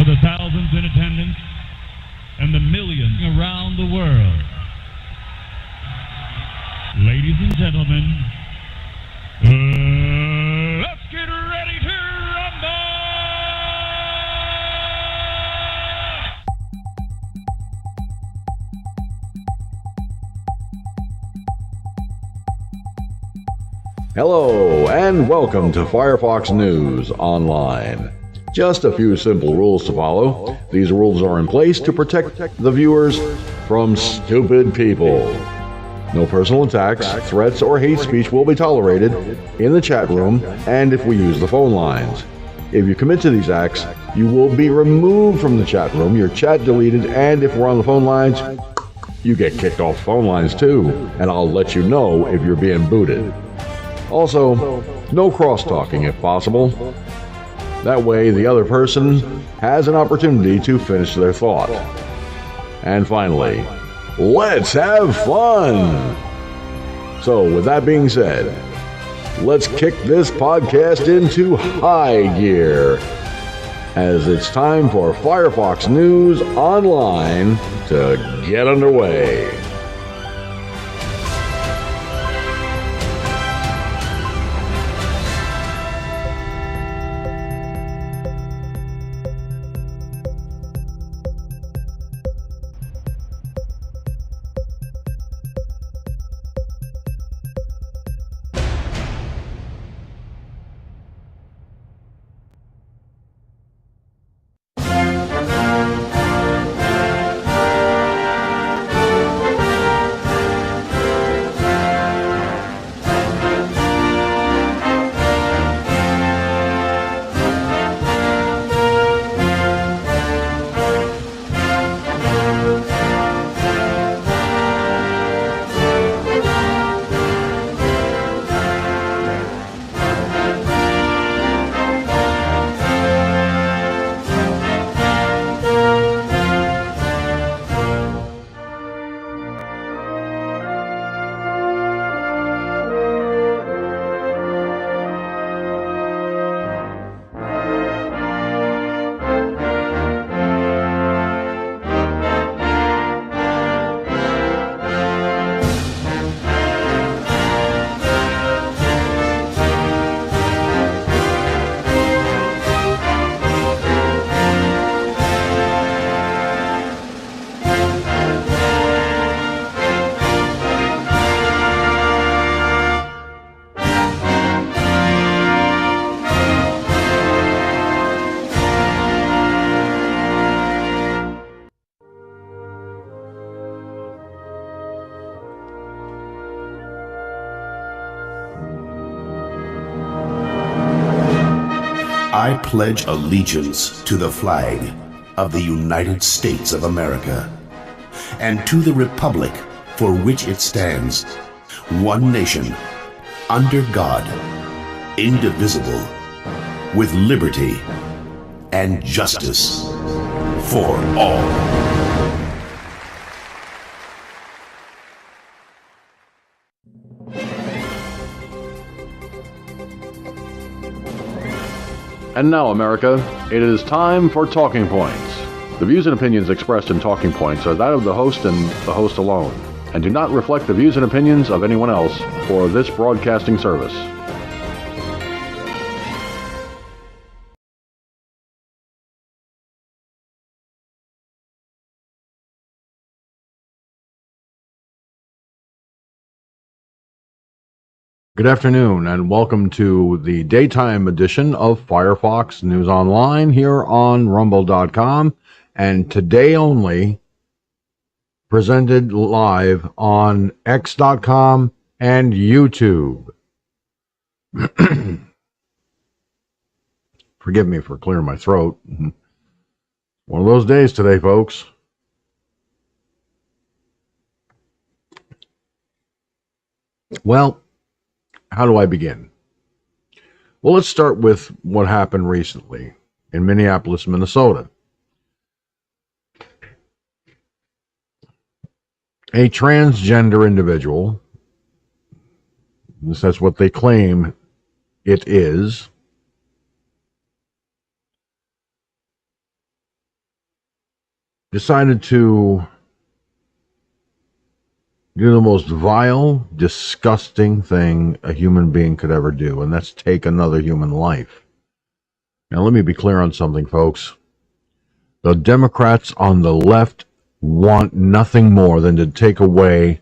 For the thousands in attendance and the millions around the world. Ladies and gentlemen, let's get ready to rumble! Hello, and welcome to Firefoxnews Online. Just a few simple rules to follow. These rules are in place to protect the viewers from stupid people. No personal attacks, threats, or hate speech will be tolerated in the chat room and if we use the phone lines. If you commit to these acts, you will be removed from the chat room, your chat deleted, and if we're on the phone lines, you get kicked off phone lines too, and I'll let you know if you're being booted. Also, no cross-talking if possible. That way, the other person has an opportunity to finish their thought. And finally, let's have fun! So, with that being said, let's kick this podcast into high gear, as it's time for Firefox News Online to get underway. I pledge allegiance to the flag of the United States of America and to the republic for which it stands, one nation, under God, indivisible, with liberty and justice for all. And now, America, it is time for Talking Points. The views and opinions expressed in Talking Points are that of the host and the host alone, and do not reflect the views and opinions of anyone else or this broadcasting service. Good afternoon, and welcome to the daytime edition of Firefoxnews Online here on Rumble.com, and today only presented live on X.com and YouTube. Forgive me for clearing my throat. One of those days today, folks. Well, how do I begin? Well, let's start with what happened recently in Minneapolis, Minnesota. A transgender individual, that's what they claim it is, decided to do the most vile, disgusting thing a human being could ever do, and that's take another human life. Now, let me be clear on something, folks. The Democrats on the left want nothing more than to take away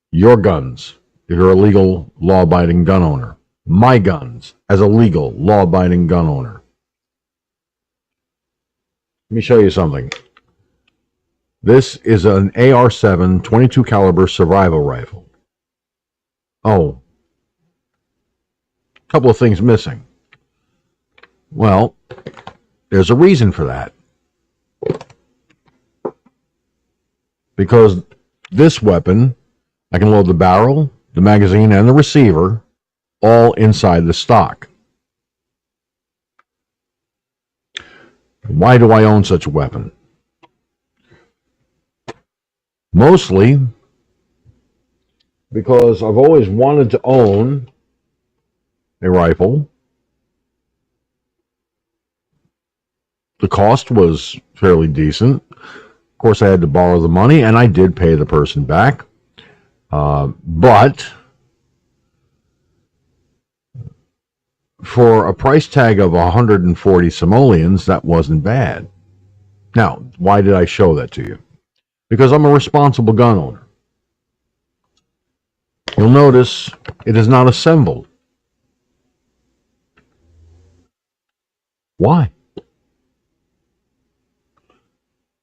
your guns if you're a legal, law-abiding gun owner. My guns as a legal, law-abiding gun owner. Let me show you something. This is an AR-7 22 caliber survival rifle. Oh, a couple of things missing. Well, there's a reason for that. Because this weapon, I can load the barrel, the magazine, and the receiver all inside the stock. Why do I own such a weapon? Mostly because I've always wanted to own a rifle. The cost was fairly decent. Of course, I had to borrow the money, and I did pay the person back. But for a price tag of 140 simoleons, that wasn't bad. Now, why did I show that to you? Because I'm a responsible gun owner. You'll notice it is not assembled. Why?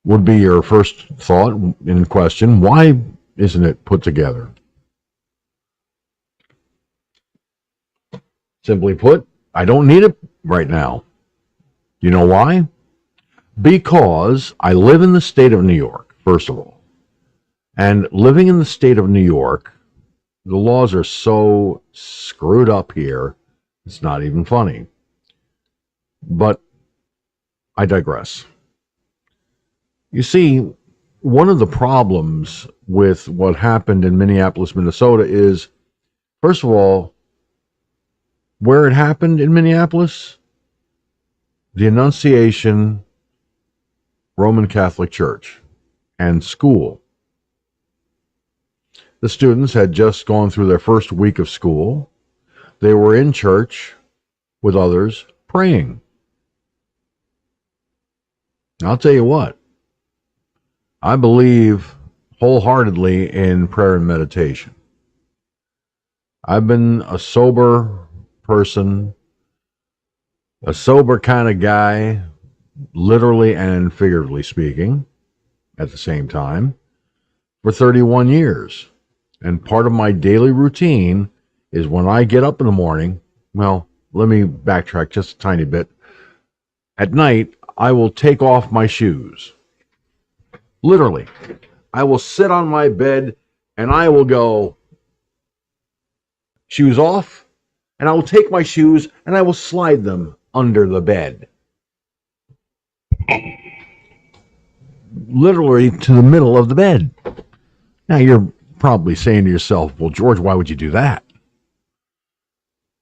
Would be your first thought in question. Why isn't it put together? Simply put, I don't need it right now. You know why? Because I live in the state of New York. First of all, and living in the state of New York, the laws are so screwed up here, it's not even funny. But I digress. You see, one of the problems with what happened in Minneapolis, Minnesota is, first of all, where it happened in Minneapolis, the Annunciation Roman Catholic Church and school. The students had just gone through their first week of school. They were in church with others praying. I'll tell you what, I believe wholeheartedly in prayer and meditation. I've been a sober person, a sober kind of guy, literally and figuratively speaking, at the same time, for 31 years. And part of my daily routine is when I get up in the morning, well, let me backtrack just a tiny bit. At night, I will take off my shoes. Literally, I will sit on my bed and I will go, shoes off, and I will take my shoes and I will slide them under the bed. Literally to the middle of the bed. Now you're probably saying to yourself, well, George, why would you do that?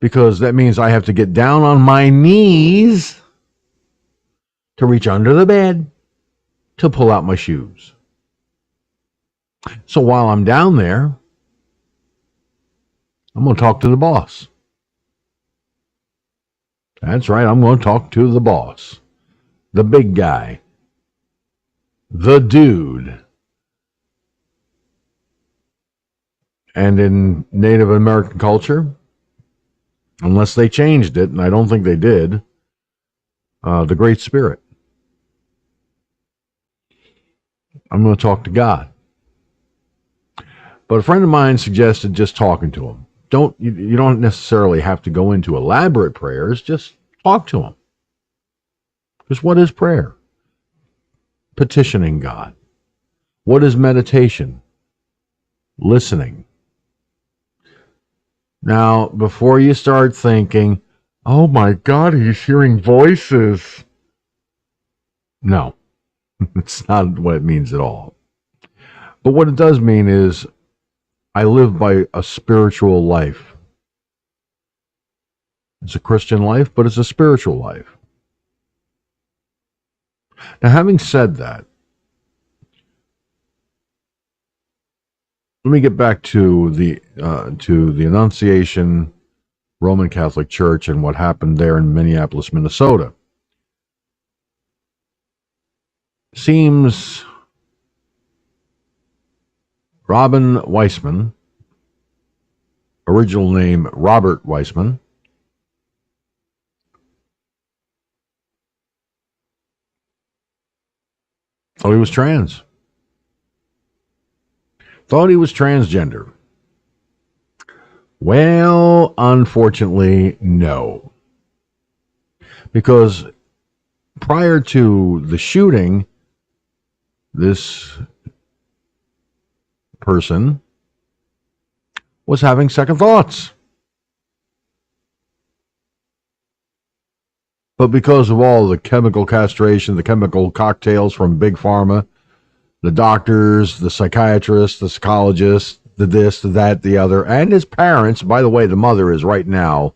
Because that means I have to get down on my knees to reach under the bed to pull out my shoes. So while I'm down there, I'm going to talk to the boss. That's right, I'm going to talk to the boss. The big guy. The dude. And in Native American culture, unless they changed it, and I don't think they did, the Great Spirit. I'm going to talk to God. But a friend of mine suggested just talking to him. You don't necessarily have to go into elaborate prayers, just talk to him. Because what is prayer? Petitioning God. What is meditation? Listening. Now, before you start thinking, oh my God, he's hearing voices. No, it's not what it means at all. But what it does mean is I live by a spiritual life. It's a Christian life, but it's a spiritual life. Now, having said that, let me get back to the Annunciation Roman Catholic Church and what happened there in Minneapolis, Minnesota. Seems Robin Weissman, original name Robert Weissman, thought he was trans. Thought he was transgender. Well, unfortunately, no. Because prior to the shooting, this person was having second thoughts. But because of all the chemical castration, the chemical cocktails from Big Pharma, the doctors, the psychiatrists, the psychologists, the this, the that, the other, and his parents, by the way, the mother is right now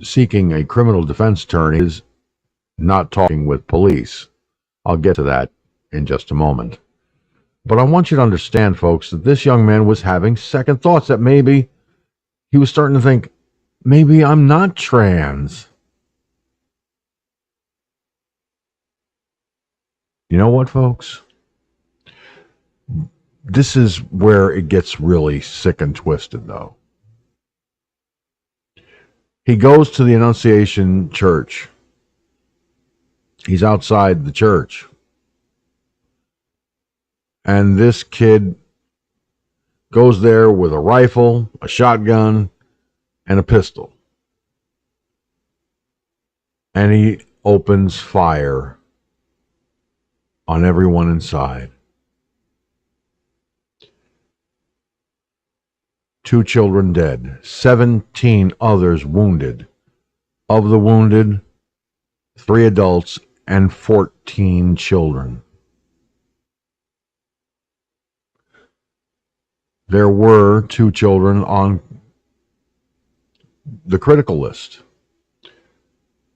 seeking a criminal defense attorney, is not talking with police. I'll get to that in just a moment. But I want you to understand, folks, that this young man was having second thoughts, that maybe he was starting to think, maybe I'm not trans. You know what, folks? This is where it gets really sick and twisted, though. He goes to the Annunciation Church. He's outside the church. And this kid goes there with a rifle, a shotgun, and a pistol. And he opens fire on everyone inside. 2 children dead, 17 others wounded. Of the wounded, 3 adults and 14 children. There were 2 children on the critical list.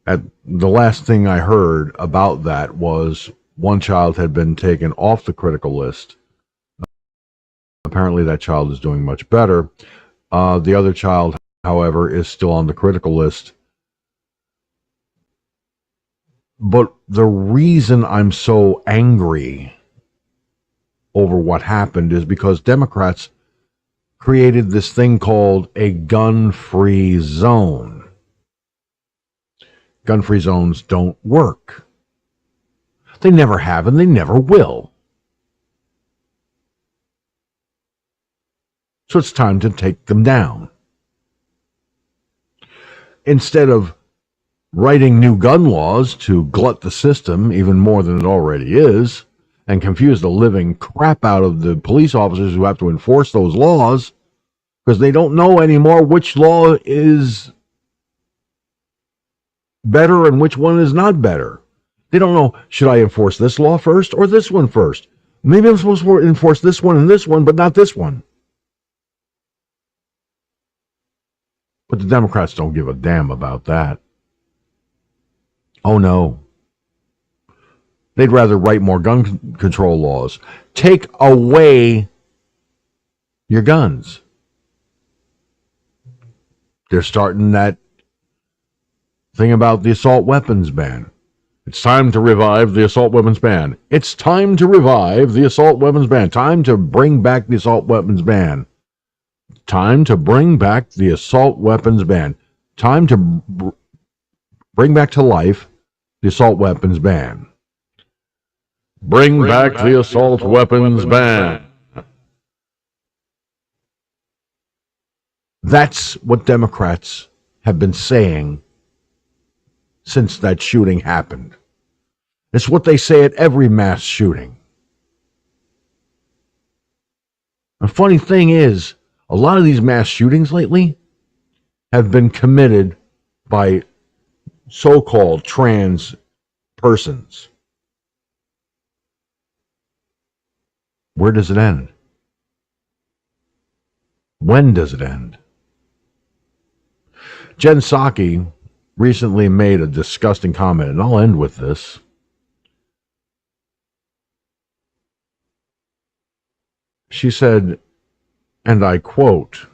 At the last thing I heard about that was one child had been taken off the critical list. Apparently that child is doing much better. The other child, however, is still on the critical list. But the reason I'm so angry over what happened is because Democrats created this thing called a gun-free zone. Gun-free zones don't work. They never have and they never will. So it's time to take them down. Instead of writing new gun laws to glut the system even more than it already is and confuse the living crap out of the police officers who have to enforce those laws because they don't know anymore which law is better and which one is not better. They don't know, should I enforce this law first or this one first? Maybe I'm supposed to enforce this one and this one, but not this one. But the Democrats don't give a damn about that. Oh no. They'd rather write more gun control laws. Take away your guns. They're starting that thing about the assault weapons ban. It's time to revive the assault weapons ban. It's time to revive the assault weapons ban. Time to bring back the assault weapons ban. Time to bring back the assault weapons ban. Time to bring back to life the assault weapons ban. Bring back the assault weapons ban. That's what Democrats have been saying since that shooting happened. It's what they say at every mass shooting. The funny thing is, a lot of these mass shootings lately have been committed by so-called trans persons. Where does it end? When does it end? Jen Psaki recently made a disgusting comment, and I'll end with this. She said, and I quote,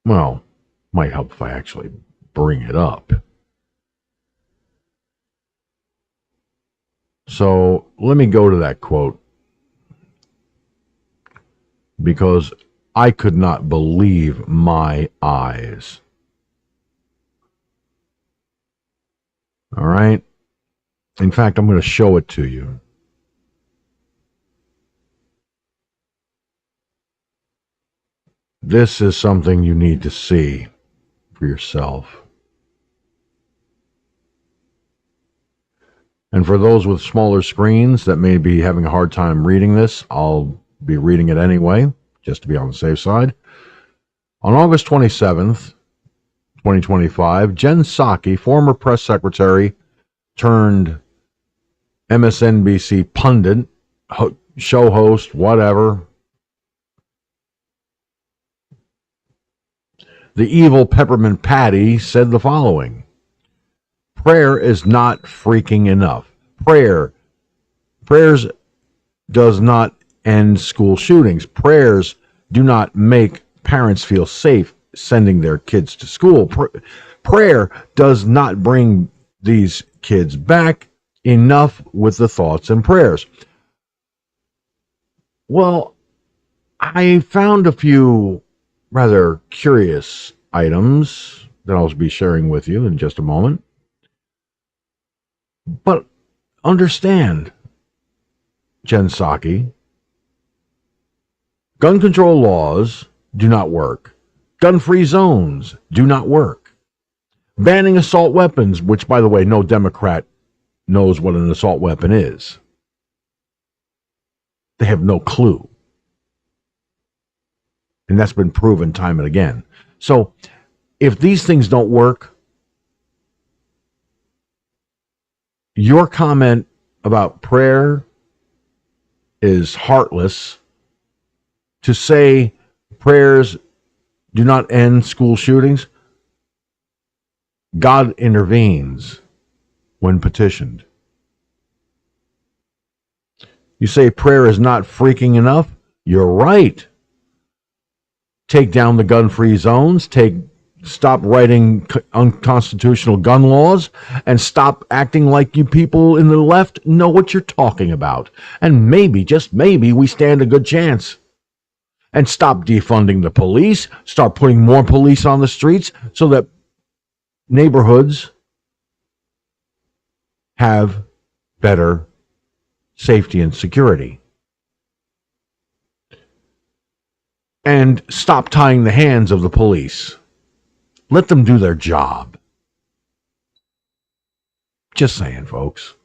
well, might help if I actually bring it up. So let me go to that quote, because I could not believe my eyes. All right? In fact, I'm going to show it to you. This is something you need to see for yourself. And for those with smaller screens that may be having a hard time reading this, I'll be reading it anyway, just to be on the safe side. On August 27th, 2025, Jen Psaki, former press secretary turned MSNBC pundit, show host, whatever, the evil Peppermint Patty, said the following: prayer is not freaking enough. Prayers does not end school shootings. Prayers do not make parents feel safe sending their kids to school. Prayer does not bring these kids back. Enough with the thoughts and prayers. Well, I found a few rather curious items that I'll be sharing with you in just a moment. But understand, Jen Psaki, gun control laws do not work. Gun-free zones do not work. Banning assault weapons, which, by the way, no Democrat knows what an assault weapon is. They have no clue. And that's been proven time and again. So, if these things don't work, your comment about prayer is heartless. To say prayers do not end school shootings, God intervenes when petitioned. You say prayer is not freaking enough? You're right. Take down the gun-free zones, stop writing unconstitutional gun laws, and stop acting like you people in the left know what you're talking about. And maybe, just maybe, we stand a good chance. And stop defunding the police, start putting more police on the streets so that neighborhoods have better safety and security. And stop tying the hands of the police. Let them do their job. Just saying, folks.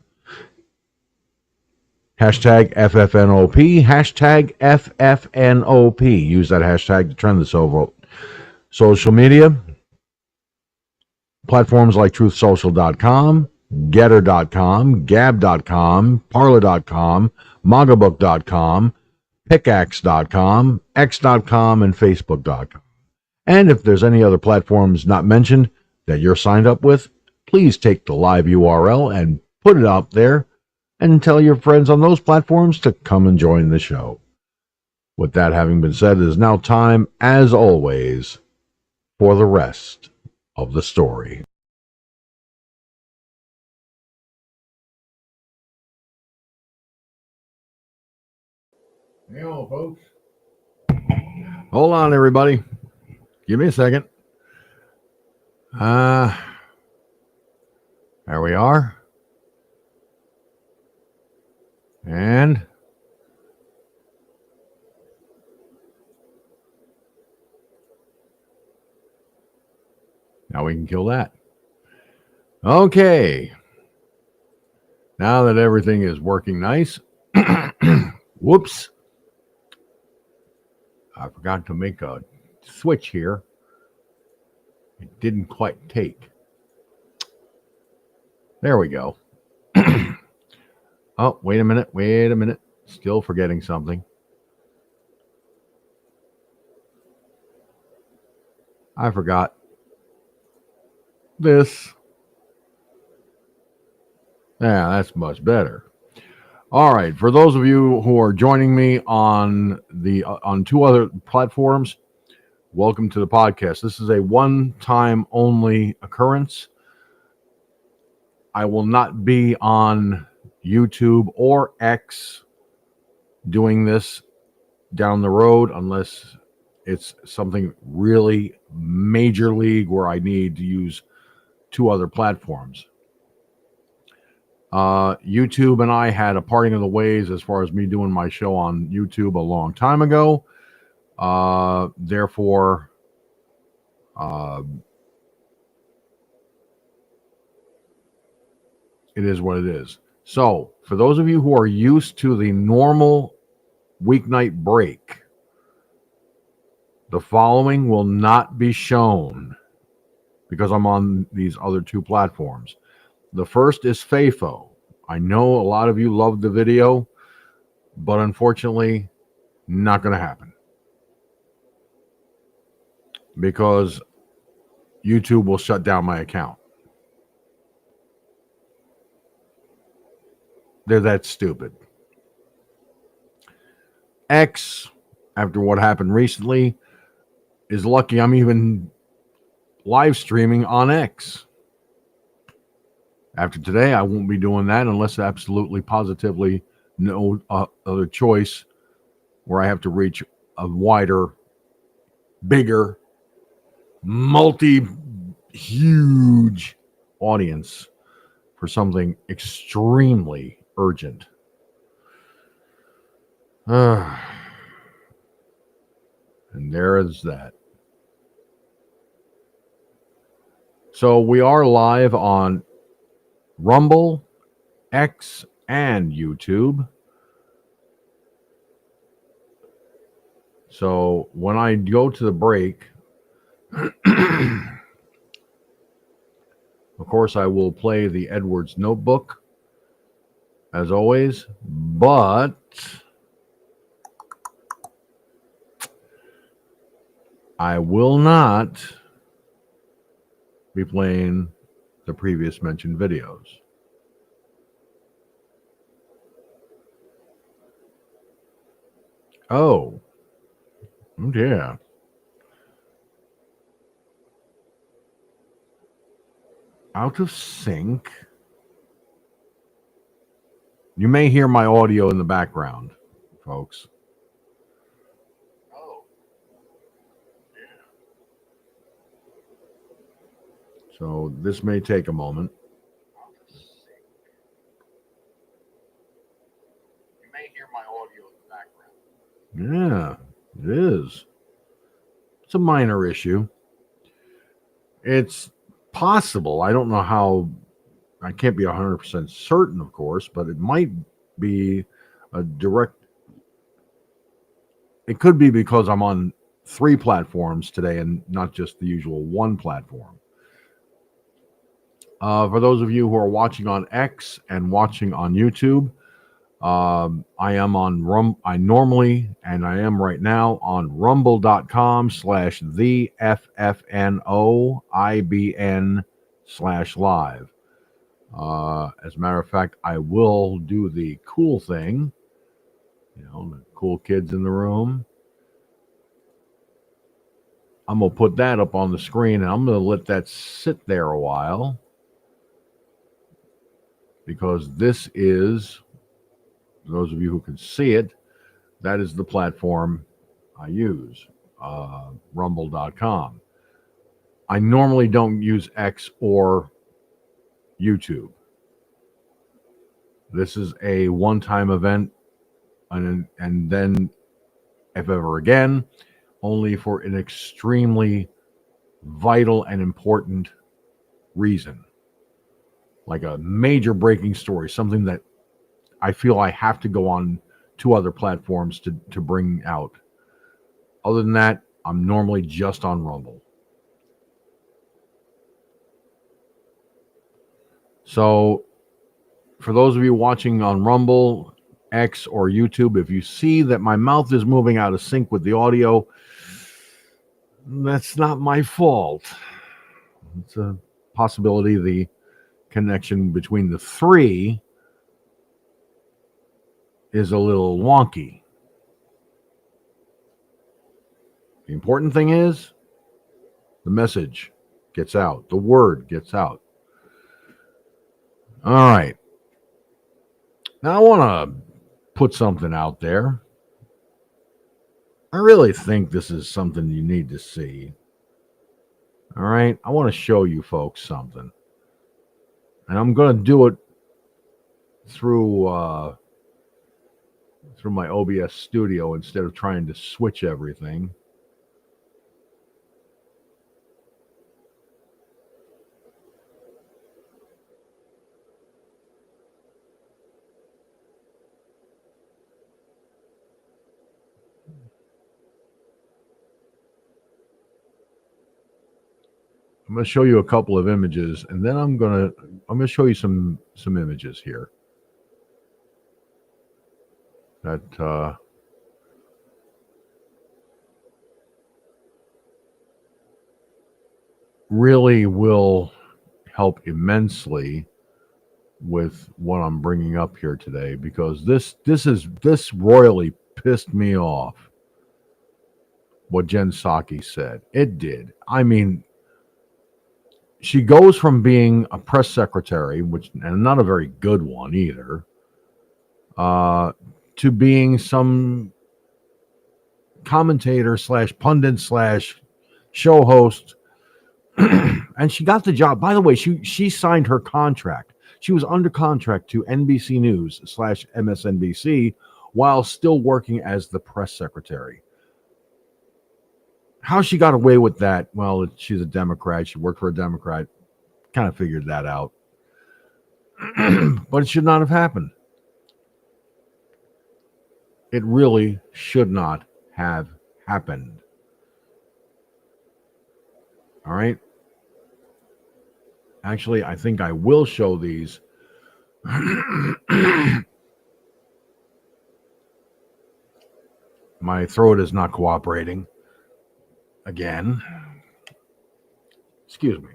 Hashtag FFNOP, hashtag FFNOP. Use that hashtag to trend this over social media. Platforms like truthsocial.com, getter.com, gab.com, parler.com, magabook.com, pickaxe.com, x.com, and facebook.com. And if there's any other platforms not mentioned that you're signed up with, please take the live URL and put it out there and tell your friends on those platforms to come and join the show. With that having been said, it is now time, as always, for the rest of the story. Hey, all, folks. Hold on, everybody. Give me a second. There we are. And now we can kill that. Okay. Now that everything is working nice. Whoops. I forgot to make a switch here. It didn't quite take. There we go. Oh, wait a minute. Still forgetting something. I forgot this. Yeah, that's much better. All right, for those of you who are joining me on two other platforms, welcome to the podcast. This is a one-time only occurrence. I will not be on YouTube or X doing this down the road unless it's something really major league where I need to use two other platforms. YouTube and I had a parting of the ways as far as me doing my show on YouTube a long time ago. Therefore, it is what it is. So, for those of you who are used to the normal weeknight break, the following will not be shown because I'm on these other two platforms. The first is FAFO. I know a lot of you love the video, but unfortunately, not going to happen because YouTube will shut down my account. They're that stupid. X, after what happened recently, is lucky I'm even live streaming on X. After today, I won't be doing that unless absolutely positively no other choice where I have to reach a wider, bigger, huge audience for something extremely urgent. And there is that. So we are live on Rumble, X, and YouTube. So when I go to the break, of course, I will play the Edwards Notebook, as always, but I will not be playing the previous mentioned videos. Oh, yeah. Out of sync. You may hear my audio in the background, folks. Oh, yeah. So this may take a moment. You may hear my audio in the background. Yeah, it is. It's a minor issue. It's possible. I don't know how. I can't be 100% certain, of course, but it might be a direct. It could be because I'm on 3 platforms today and not just the usual one platform. For those of you who are watching on X and watching on YouTube, I am on I normally, and I am right now on rumble.com/the FFNOIBN/live. As a matter of fact, I will do the cool thing, the cool kids in the room. I'm going to put that up on the screen, and I'm going to let that sit there a while, because this is, those of you who can see it, that is the platform I use, rumble.com. I normally don't use X or YouTube. This is a one-time event, and then, if ever again, only for an extremely vital and important reason, like a major breaking story, something that I feel I have to go on 2 other platforms to bring out. Other than that, I'm normally just on Rumble. So for those of you watching on Rumble, X, or YouTube, if you see that my mouth is moving out of sync with the audio, that's not my fault. It's a possibility the connection between the 3 is a little wonky. The important thing is the message gets out, the word gets out. All right. Now I want to put something out there. I really think this is something you need to see. All right. I want to show you folks something. And I'm going to do it through my OBS studio instead of trying to switch everything. I'm going to show you a couple of images, and then I'm going to show you some images here that really will help immensely with what I'm bringing up here today, because this royally pissed me off. What Jen Psaki said, it did. I mean, she goes from being a press secretary, and not a very good one either, to being some commentator / pundit / show host. And she got the job. By the way, she signed her contract. She was under contract to NBC News / MSNBC while still working as the press secretary. How she got away with that? Well, she's a Democrat. She worked for a Democrat. Kind of figured that out. But it should not have happened. It really should not have happened. All right. Actually, I think I will show these. My throat is not cooperating again. Excuse me.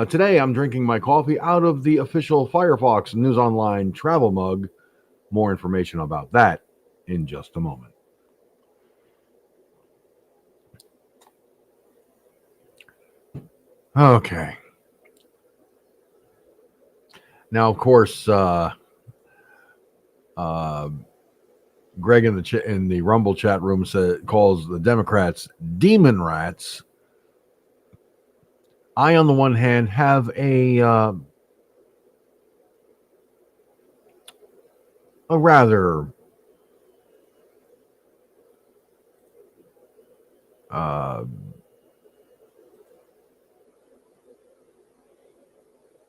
Today, I'm drinking my coffee out of the official Firefoxnews Online travel mug. More information about that in just a moment. Okay. Now, of course, Greg in the Rumble chat room calls the Democrats demon rats. I, on the one hand, have a rather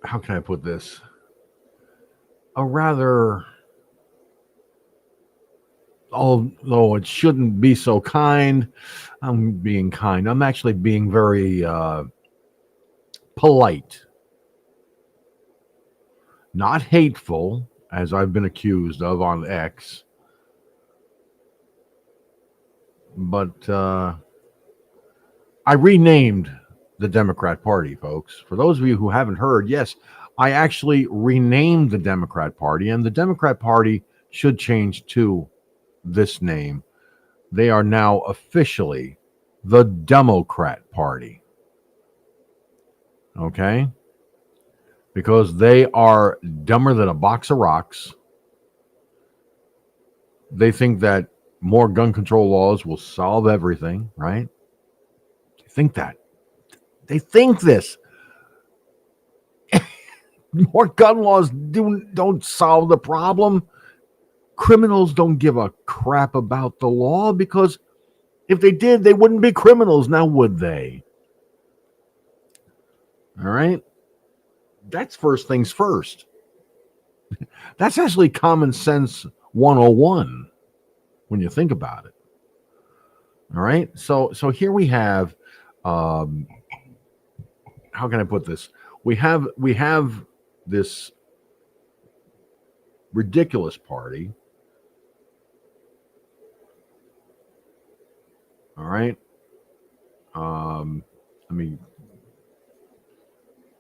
how can I put this? A rather, although it shouldn't be so kind, I'm being kind. I'm actually being very polite, not hateful, as I've been accused of on X, but I renamed the Democrat Party, folks. For those of you who haven't heard, yes, I actually renamed the Democrat Party, and the Democrat Party should change to this name. They are now officially the Democrat Party. Okay? Because they are dumber than a box of rocks. They think that more gun control laws will solve everything, right? They think that. They think this. More gun laws don't solve the problem. Criminals don't give a crap about the law, because if they did, they wouldn't be criminals now, would they? All right? That's first things first. That's actually common sense 101 when you think about it. All right? So here we have, how can I put this? We have this ridiculous party. All right. Let me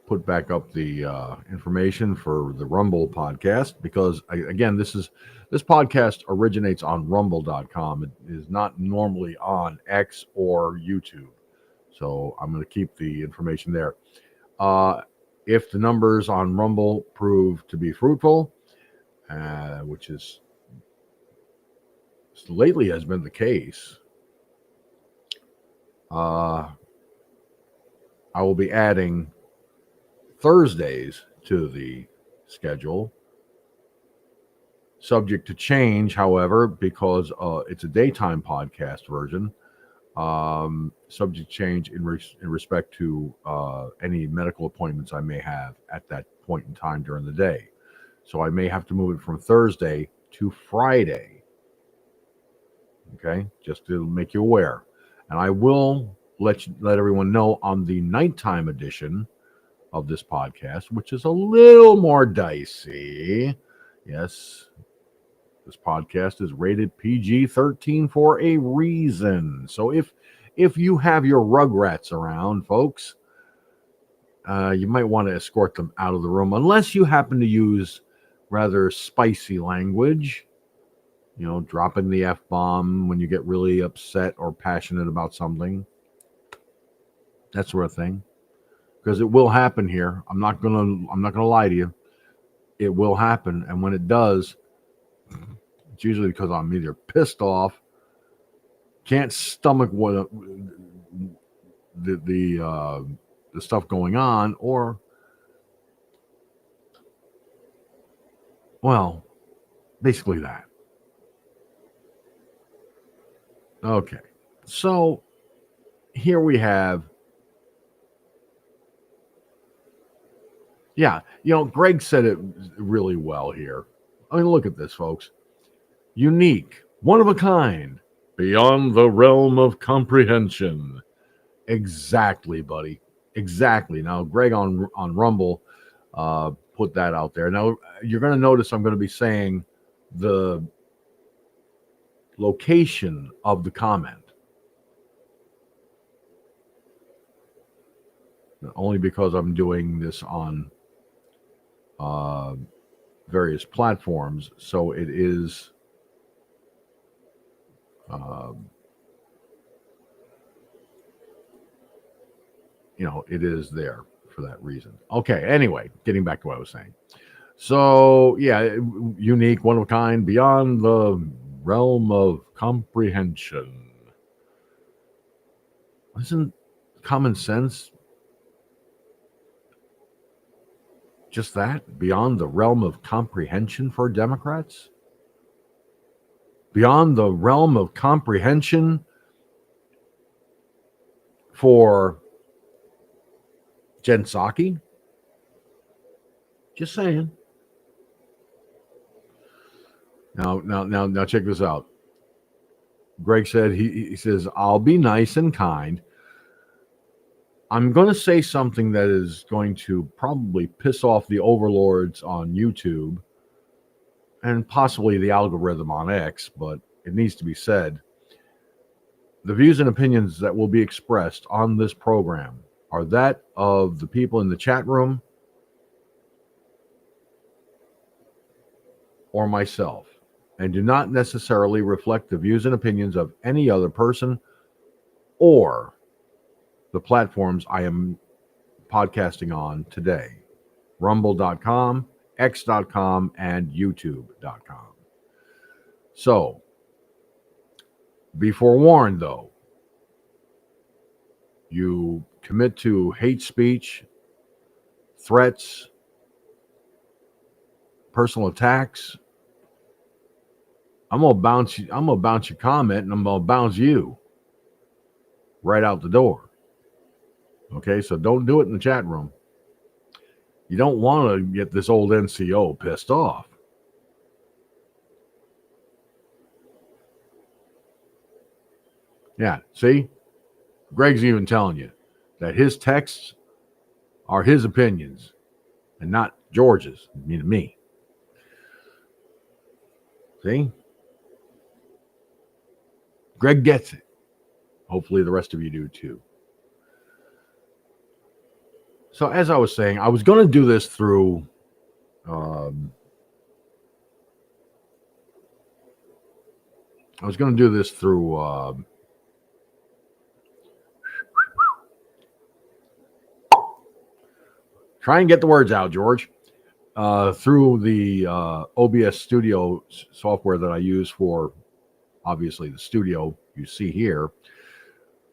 put back up the information for the Rumble podcast, because again, this podcast originates on rumble.com. It is not normally on X or YouTube. So I'm going to keep the information there. If the numbers on Rumble prove to be fruitful, which is lately has been the case, I will be adding Thursdays to the schedule, subject to change, however, because it's a daytime podcast version. Subject to change in respect to any medical appointments I may have at that point in time during the day. So I may have to move it from Thursday to Friday. Okay, just to make you aware. And I will let everyone know on the nighttime edition of this podcast, which is a little more dicey. Yes, this podcast is rated PG-13 for a reason. So if you have your rugrats around, folks, you might want to escort them out of the room, unless you happen to use rather spicy language, dropping the F-bomb when you get really upset or passionate about something, that sort of thing. Because it will happen here. I'm not gonna lie to you. It will happen, and when it does, it's usually because I'm either pissed off, can't stomach what the stuff going on, or, well, basically that. Okay, so here we have. Yeah, Greg said it really well here. I mean, look at this, folks. Unique, one of a kind, beyond the realm of comprehension. Exactly, buddy. Exactly. Now, Greg on Rumble put that out there. Now, you're going to notice I'm going to be saying the location of the comment. Only because I'm doing this on various platforms, so it is it is there for that reason. Okay, anyway, getting back to what I was saying. So yeah, unique, one of a kind, beyond the realm of comprehension. Isn't common sense just that? Beyond the realm of comprehension for Democrats? Beyond the realm of comprehension for Jen Psaki? Just saying. Now, check this out. Greg said, he says, I'll be nice and kind. I'm going to say something that is going to probably piss off the overlords on YouTube and possibly the algorithm on X, but it needs to be said. The views and opinions that will be expressed on this program are that of the people in the chat room or myself, and do not necessarily reflect the views and opinions of any other person or the platforms I am podcasting on today. Rumble.com, X.com, and YouTube.com. So, be forewarned though. You commit to hate speech, threats, personal attacks, I'm gonna bounce your comment and I'm gonna bounce you right out the door. Okay, so don't do it in the chat room. You don't want to get this old NCO pissed off. Yeah, see? Greg's even telling you that his texts are his opinions and not George's, me. See? Greg gets it. Hopefully the rest of you do too. So as I was saying, I was going to do this through try and get the words out, George. Through the OBS Studio software that I use for, obviously, the studio you see here.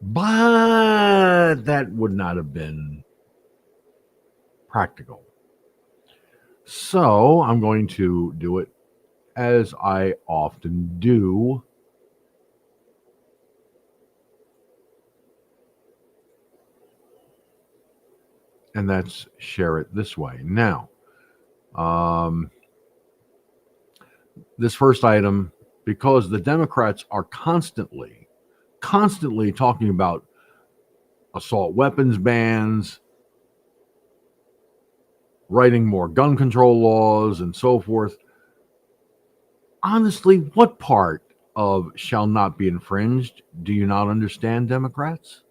But that would not have been practical. So I'm going to do it as I often do. And that's share it this way. Now, this first item, because the Democrats are constantly talking about assault weapons bans, writing more gun control laws, and so forth. Honestly, what part of shall not be infringed do you not understand, Democrats?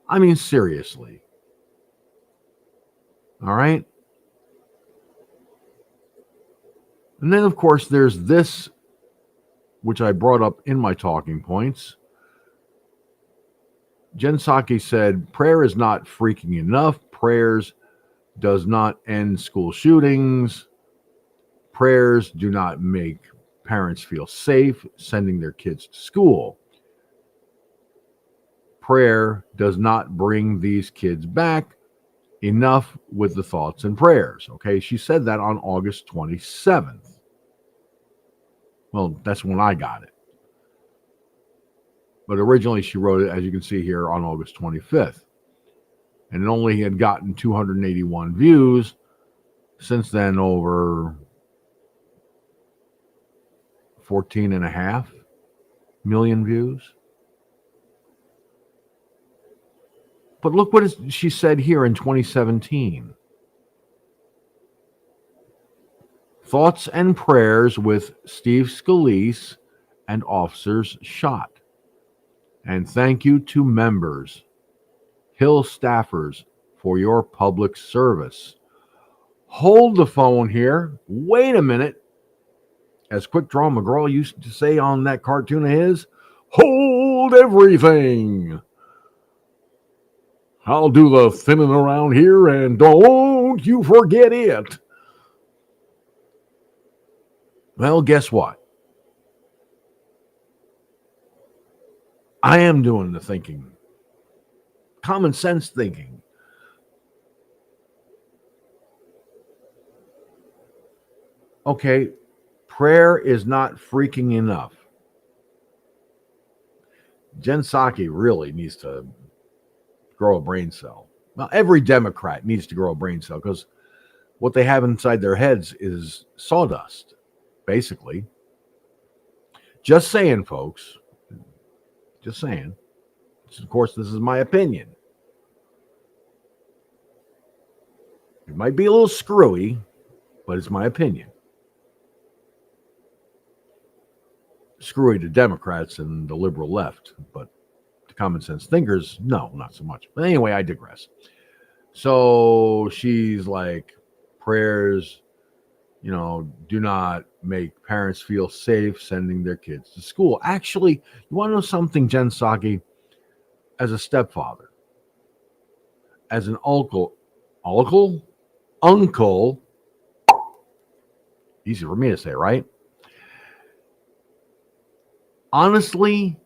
I mean, seriously. All right? And then, of course, there's this, which I brought up in my talking points. Jen Psaki said, prayer is not freaking enough. Prayers does not end school shootings. Prayers do not make parents feel safe sending their kids to school. Prayer does not bring these kids back. Enough with the thoughts and prayers. Okay, she said that on August 27th. Well, that's when I got it. But originally she wrote it, as you can see here, on August 25th. And it only had gotten 281 views. Since then, over 14.5 million views. But look what she said here in 2017. Thoughts and prayers with Steve Scalise and officers shot. And thank you to members, Hill staffers, for your public service. Hold the phone here. Wait a minute. As Quick Draw McGraw used to say on that cartoon of his, hold everything. I'll do the thinning around here, and don't you forget it. Well, guess what? I am doing the thinking. Common sense thinking. Okay, prayer is not freaking enough. Jen Psaki really needs to grow a brain cell. Well, every Democrat needs to grow a brain cell because what they have inside their heads is sawdust, basically. Just saying, folks. Just saying. Of course, this is my opinion. It might be a little screwy, but it's my opinion. Screwy to Democrats and the liberal left, but to common sense thinkers, no, not so much. But anyway, I digress. So she's like, prayers, do not make parents feel safe sending their kids to school. Actually, you want to know something, Jen Psaki? As a stepfather, as an uncle, easy for me to say, right? Honestly,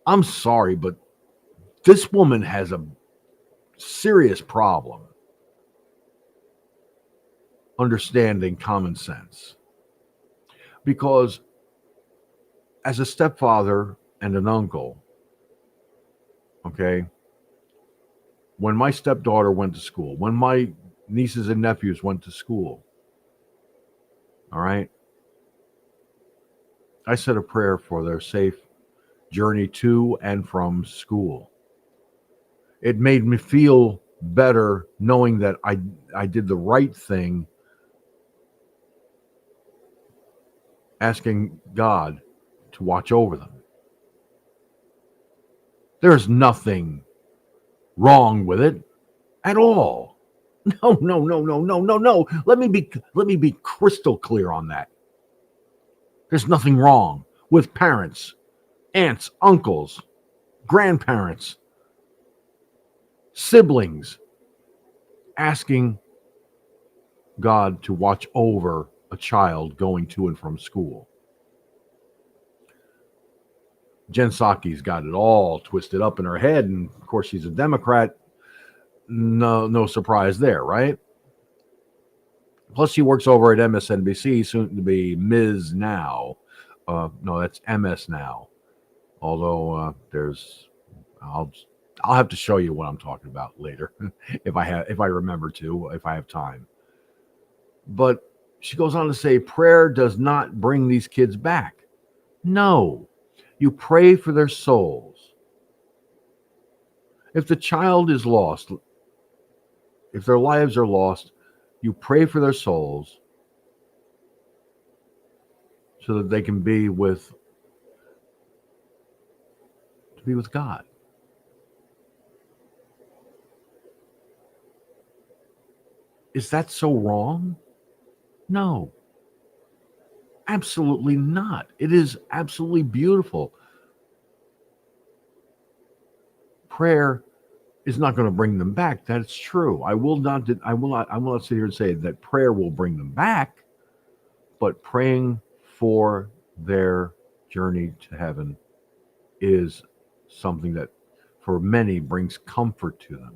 I'm sorry, but this woman has a serious problem understanding common sense. Because as a stepfather and an uncle, okay, when my stepdaughter went to school, when my nieces and nephews went to school, all right, I said a prayer for their safe journey to and from school. It made me feel better knowing that I did the right thing, asking God to watch over them. There's nothing wrong with it at all. No. Let me be crystal clear on that. There's nothing wrong with parents, aunts, uncles, grandparents, siblings asking God to watch over a child going to and from school. Jen Psaki's got it all twisted up in her head, and of course she's a Democrat. No surprise there, right? Plus, she works over at MSNBC, soon to be Ms. Now. No, that's MS Now. Although I'll have to show you what I'm talking about later, if I remember to, if I have time. But she goes on to say, prayer does not bring these kids back. No, you pray for their souls. If the child is lost, if their lives are lost, you pray for their souls so that they can be with God. Is that so wrong? No. Absolutely not. It is absolutely beautiful. Prayer is not going to bring them back. That's true. I will not sit here and say that prayer will bring them back, but praying for their journey to heaven is something that for many brings comfort to them.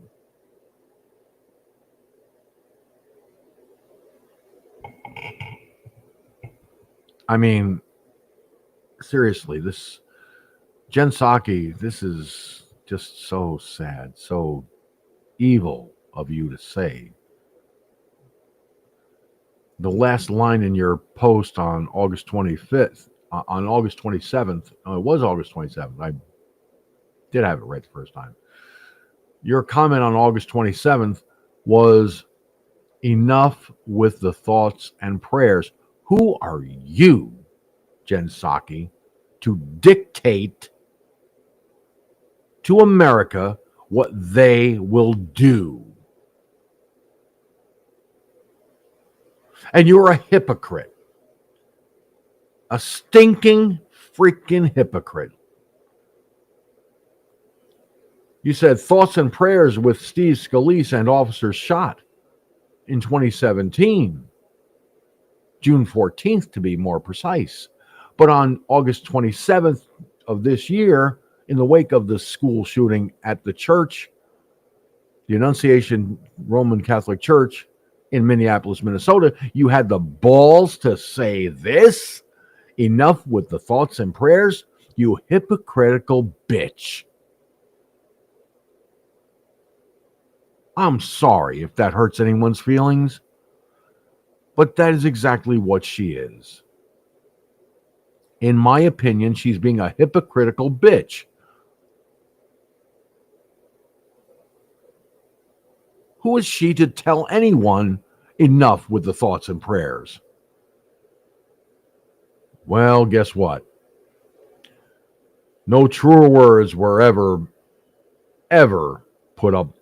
I mean, seriously, this Jen Psaki, this is just so sad, so evil of you to say. The last line in your post on August 25th, on August 27th, it was August 27th. I did have it right the first time. Your comment on August 27th was, enough with the thoughts and prayers. Who are you, Jen Psaki, to dictate to America what they will do? And you're a hypocrite. A stinking freaking hypocrite. You said thoughts and prayers with Steve Scalise and officers shot in 2017. June 14th, to be more precise. But on August 27th of this year, in the wake of the school shooting at the church, the Annunciation Roman Catholic Church in Minneapolis, Minnesota, you had the balls to say this? Enough with the thoughts and prayers, you hypocritical bitch. I'm sorry if that hurts anyone's feelings, but that is exactly what she is. In my opinion, she's being a hypocritical bitch. Who is she to tell anyone enough with the thoughts and prayers? Well, guess what? No truer words were ever put up.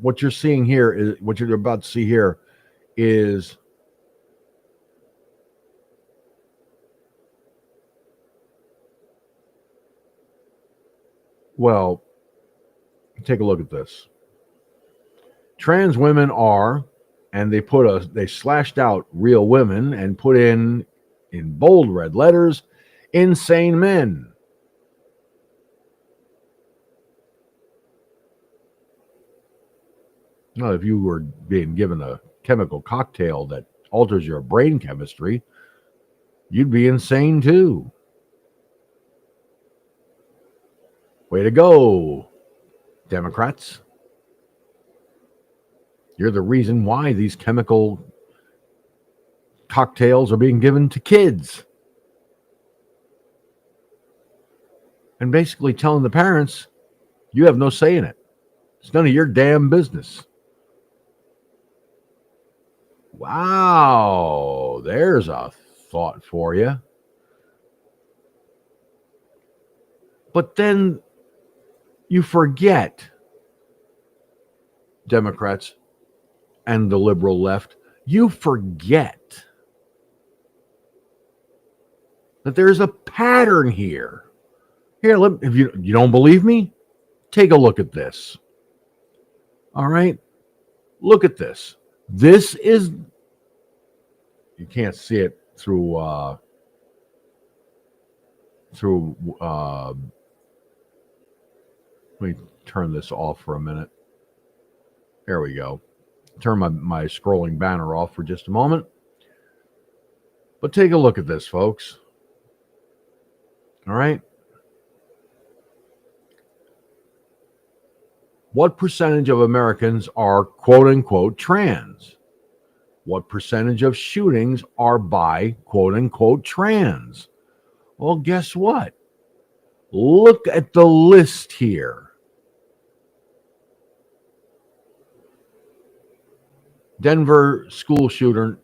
What you're seeing here is what you're about to see here is well, take a look at this. Trans women are, and they slashed out real women and put in bold red letters, insane men. Now, if you were being given a chemical cocktail that alters your brain chemistry, you'd be insane too. Way to go, Democrats. You're the reason why these chemical cocktails are being given to kids. And basically telling the parents, you have no say in it. It's none of your damn business. Wow, there's a thought for you. But then you forget, Democrats and the liberal left, you forget that there's a pattern here. Here, if you don't believe me, take a look at this. All right? Look at this. This is, you can't see it through let me turn this off for a minute. There we go. Turn my scrolling banner off for just a moment. But take a look at this, folks. All right. What percentage of Americans are quote unquote trans? What percentage of shootings are by quote unquote trans? Well, guess what? Look at the list here. Denver school shooter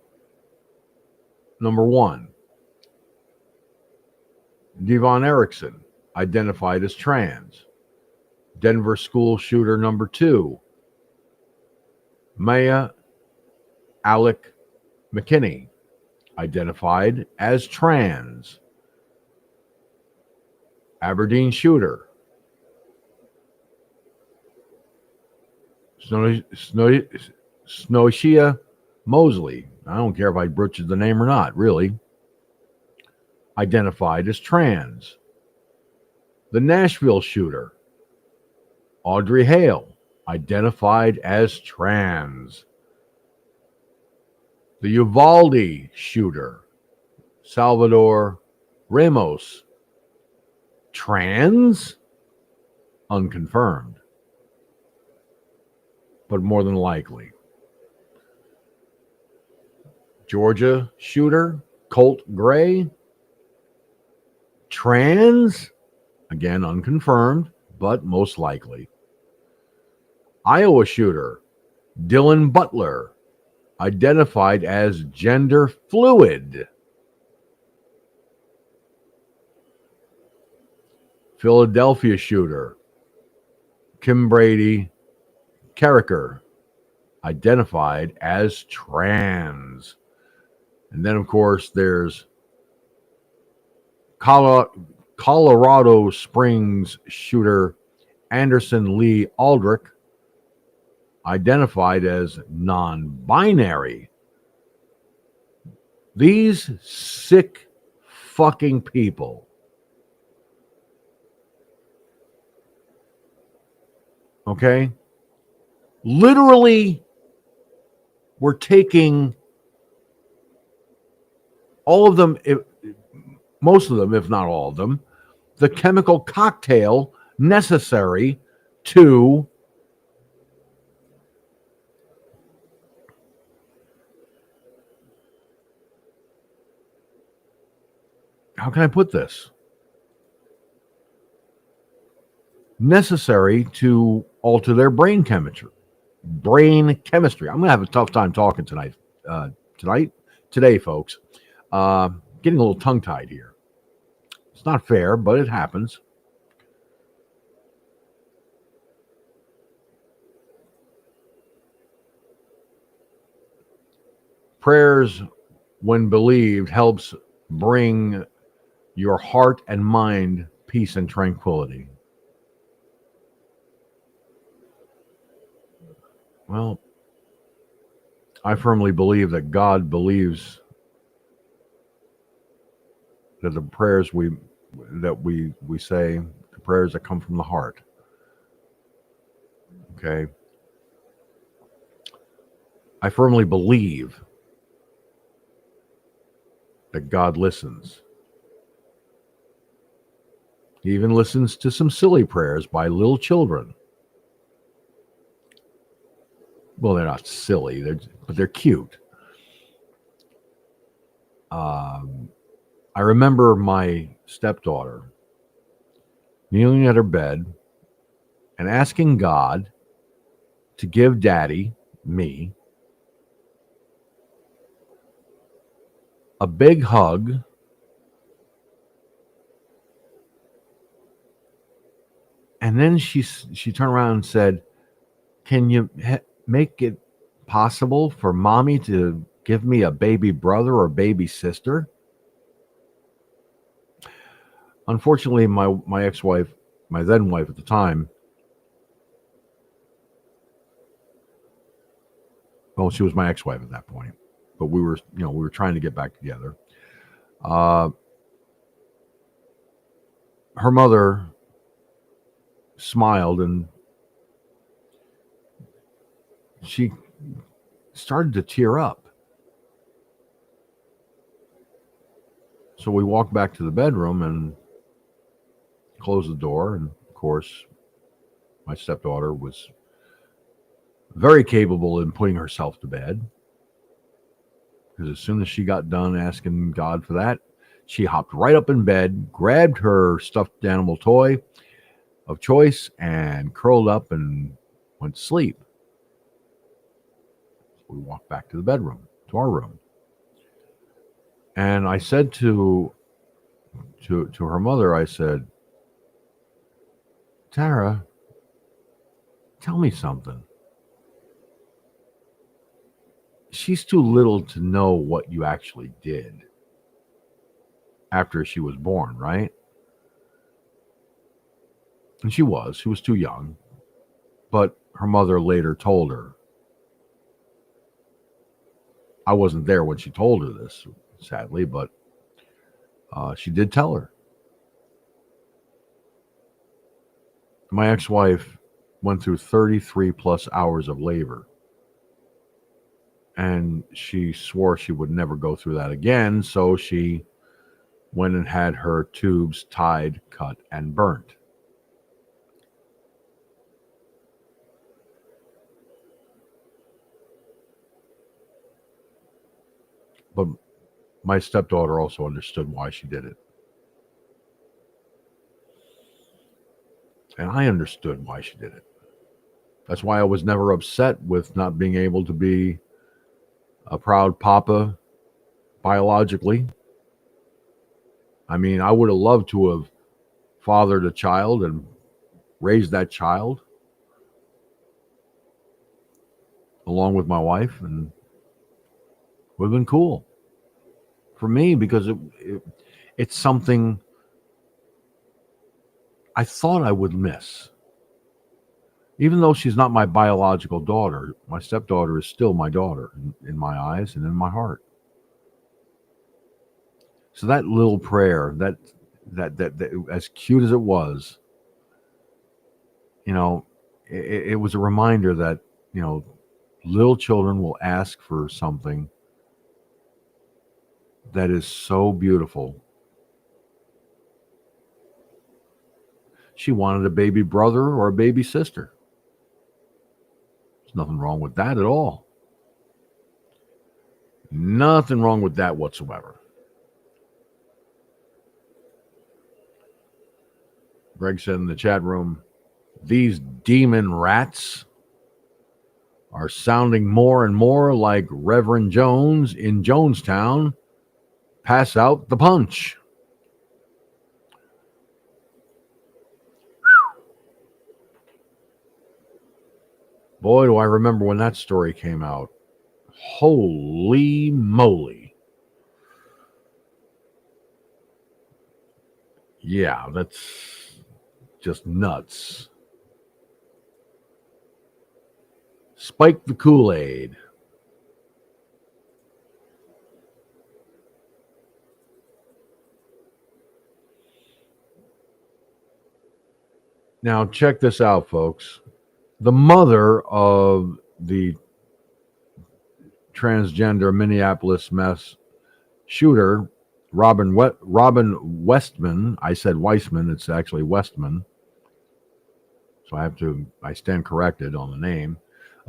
number 1. Devon Erickson, identified as trans. Denver school shooter number 2. Maya Alec McKinney, identified as trans. Aberdeen shooter. Snowshia Mosley. I don't care if I butchered the name or not, really. Identified as trans. The Nashville shooter. Audrey Hale, identified as trans. The Uvalde shooter. Salvador Ramos. Trans? Unconfirmed, but more than likely. Georgia shooter, Colt Gray. Trans? Again, unconfirmed, but most likely. Iowa shooter, Dylan Butler, identified as gender fluid. Philadelphia shooter, Kim Brady Carricker, identified as trans. And then, of course, there's Colorado Springs shooter Anderson Lee Aldrich, identified as non-binary. These sick fucking people. Okay? Literally, we're taking all of them, most of them, if not all of them, the chemical cocktail necessary to how can I put this? Necessary to alter their brain chemistry. Brain chemistry. I'm gonna have a tough time talking tonight. Today, folks. Getting a little tongue-tied here. It's not fair, but it happens. Prayers, when believed, helps bring your heart and mind peace and tranquility. Well, I firmly believe that God believes that the prayers we say, the prayers that come from the heart. Okay. I firmly believe that God listens. He even listens to some silly prayers by little children. Well, they're not silly, but they're cute. I remember my stepdaughter kneeling at her bed and asking God to give Daddy, me, a big hug and then she turned around and said, "Can you make it possible for Mommy to give me a baby brother or baby sister?" Unfortunately, my ex-wife, my then wife at the time, well, she was my ex-wife at that point, but we were trying to get back together. Her mother smiled and she started to tear up. So we walked back to the bedroom and closed the door. And of course, my stepdaughter was very capable in putting herself to bed. Because as soon as she got done asking God for that, she hopped right up in bed, grabbed her stuffed animal toy of choice, and curled up and went to sleep. So we walked back to the bedroom, to our room. And I said to her mother, I said, "Tara, tell me something. She's too little to know what you actually did after she was born, right?" And she was too young. But her mother later told her. I wasn't there when she told her this, sadly, but she did tell her. My ex-wife went through 33 plus hours of labor. And she swore she would never go through that again, so she went and had her tubes tied, cut, and burnt. But my stepdaughter also understood why she did it. And I understood why she did it. That's why I was never upset with not being able to be a proud papa biologically. I mean, I would have loved to have fathered a child and raised that child along with my wife, and it would have been cool for me because it's something I thought I would miss. Even though she's not my biological daughter, my stepdaughter is still my daughter in my eyes and in my heart. So that little prayer, that as cute as it was, it was a reminder that, little children will ask for something that is so beautiful. She wanted a baby brother or a baby sister. There's nothing wrong with that at all. Nothing wrong with that whatsoever. Greg said in the chat room, these demon rats are sounding more and more like Reverend Jones in Jonestown. Pass out the punch. Boy, do I remember when that story came out. Holy moly. Yeah, that's just nuts. Spike the Kool-Aid. Now, check this out, folks. The mother of the transgender Minneapolis mass shooter, Robin Westman, I said Weissman, it's actually Westman, so I stand corrected on the name,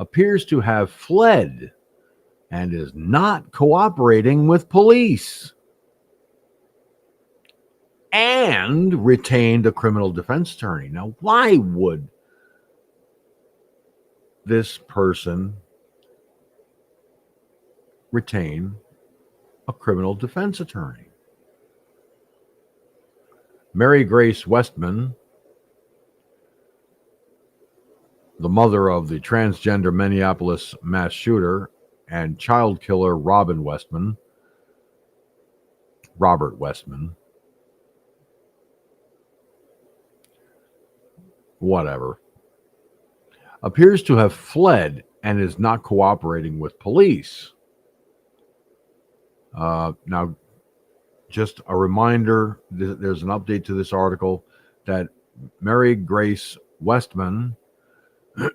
appears to have fled and is not cooperating with police and retained a criminal defense attorney. Now, why would this person retain a criminal defense attorney? Mary Grace Westman, the mother of the transgender Minneapolis mass shooter and child killer Robert Westman, whatever, appears to have fled and is not cooperating with police. Now, just a reminder, there's an update to this article that Mary Grace Westman,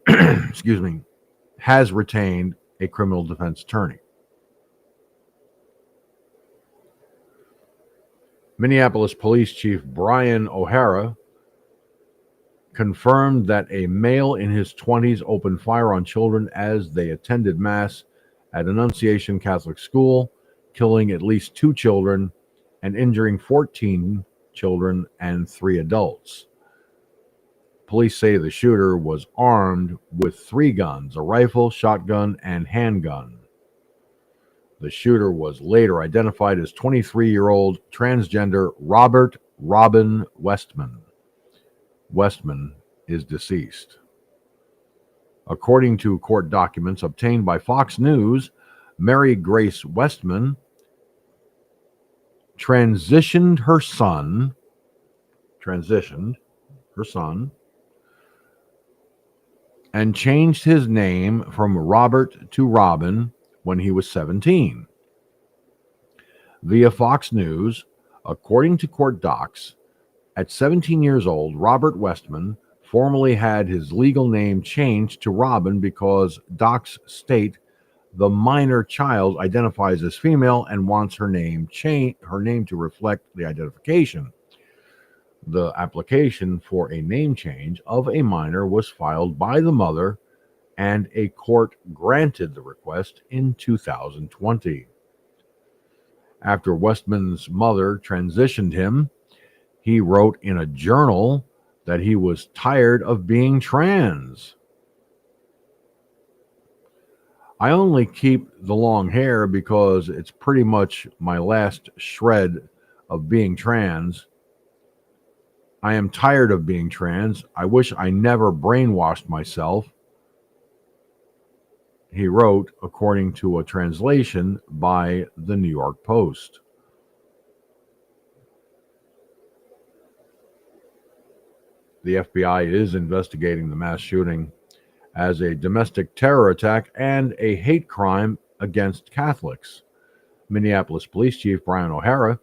excuse me, has retained a criminal defense attorney. Minneapolis Police Chief Brian O'Hara confirmed that a male in his 20s opened fire on children as they attended Mass at Annunciation Catholic School, killing at least 2 children and injuring 14 children and 3 adults. Police say the shooter was armed with 3 guns, a rifle, shotgun, and handgun. The shooter was later identified as 23-year-old transgender Robin Westman. Westman is deceased. According to court documents obtained by Fox News, Mary Grace Westman transitioned her son and changed his name from Robert to Robin when he was 17. Via Fox News, according to court docs, at 17 years old, Robert Westman formally had his legal name changed to Robin because docs state the minor child identifies as female and wants her name to reflect the identification. The application for a name change of a minor was filed by the mother, and a court granted the request in 2020. After Westman's mother transitioned him, he wrote in a journal that he was tired of being trans. I only keep the long hair because it's pretty much my last shred of being trans. I am tired of being trans. I wish I never brainwashed myself, he wrote, according to a translation by the New York Post. The FBI is investigating the mass shooting as a domestic terror attack and a hate crime against Catholics. Minneapolis Police Chief Brian O'Hara,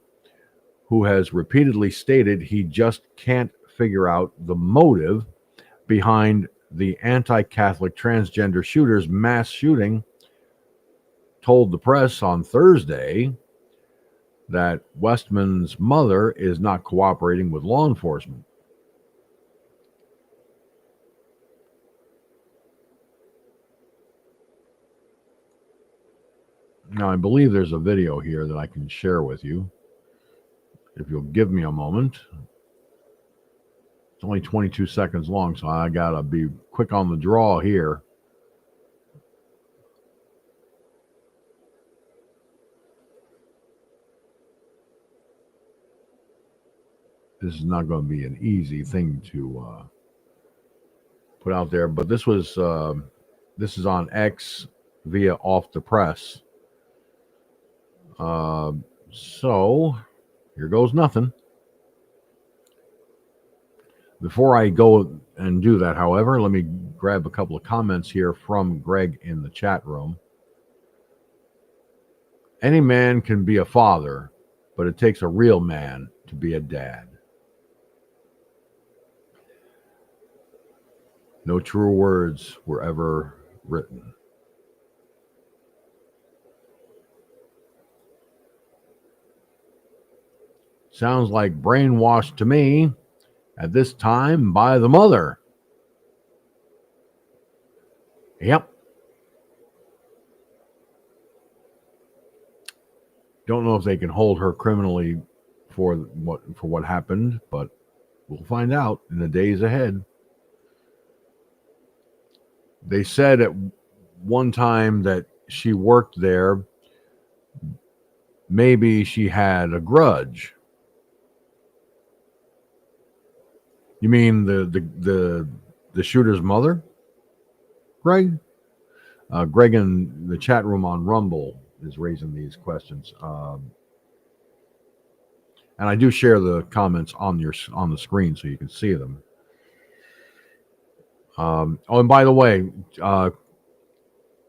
who has repeatedly stated he just can't figure out the motive behind the anti-Catholic transgender shooter's mass shooting, told the press on Thursday that Westman's mother is not cooperating with law enforcement. Now, I believe there's a video here that I can share with you. If you'll give me a moment. It's only 22 seconds long, so I got to be quick on the draw here. This is not going to be an easy thing to put out there, but this is on X via Off the Press. So here goes nothing. Before I go and do that, however, let me grab a couple of comments here from Greg in the chat room. Any man can be a father, but it takes a real man to be a dad. No truer words were ever written. Sounds like brainwashed to me, at this time by the mother. Yep. Don't know if they can hold her criminally for what happened, but we'll find out in the days ahead. They said at one time that she worked there. Maybe she had a grudge. You mean the shooter's mother, Greg? Greg in the chat room on Rumble is raising these questions, and I do share the comments on the screen so you can see them. Oh, and by the way,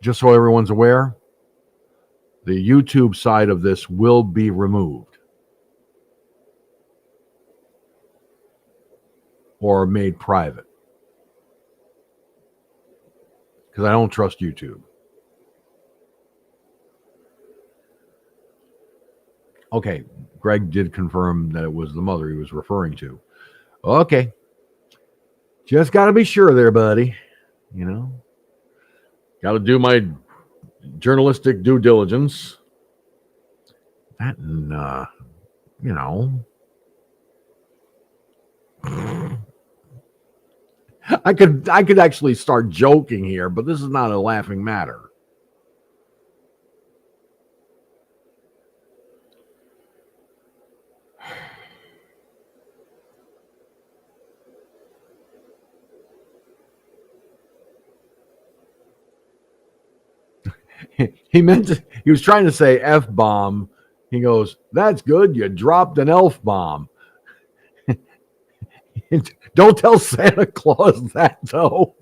just so everyone's aware, the YouTube side of this will be removed or made private because I don't trust YouTube. Okay, Greg did confirm that it was the mother he was referring to. Okay. Just got to be sure there, buddy. You know, got to do my journalistic due diligence. That, and, you know, I could actually start joking here, but this is not a laughing matter. He was trying to say F-bomb. He goes, that's good. You dropped an elf bomb. Don't tell Santa Claus that, though.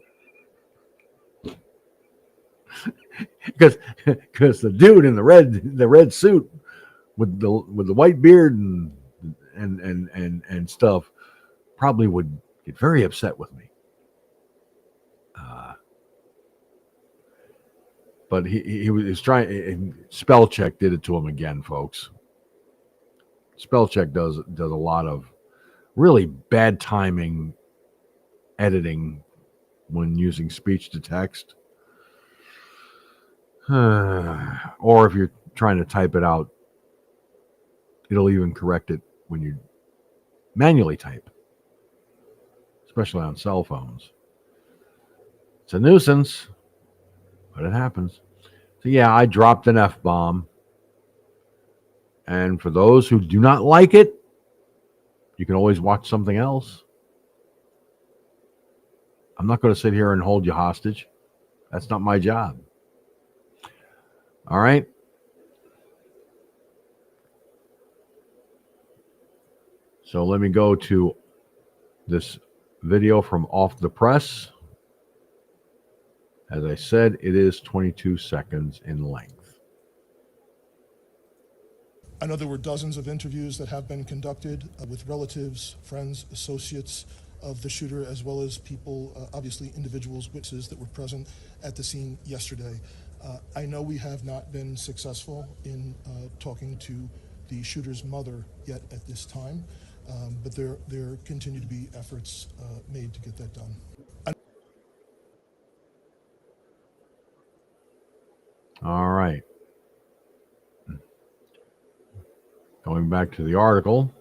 Because the dude in the red suit with the white beard and stuff probably would get very upset with me. But he was trying. Spell check did it to him again, folks. Spell check does a lot of really bad timing editing when using speech to text. Or if you're trying to type it out, it'll even correct it when you manually type, especially on cell phones. It's a nuisance, but it happens. So yeah, I dropped an F-bomb. And for those who do not like it, you can always watch something else. I'm not going to sit here and hold you hostage. That's not my job. All right. So let me go to this video from Off the Press. As I said, it is 22 seconds in length. I know there were dozens of interviews that have been conducted with relatives, friends, associates of the shooter, as well as people, obviously individuals, witnesses that were present at the scene yesterday. I know we have not been successful in talking to the shooter's mother yet at this time, but there continue to be efforts made to get that done. All right. Going back to the article,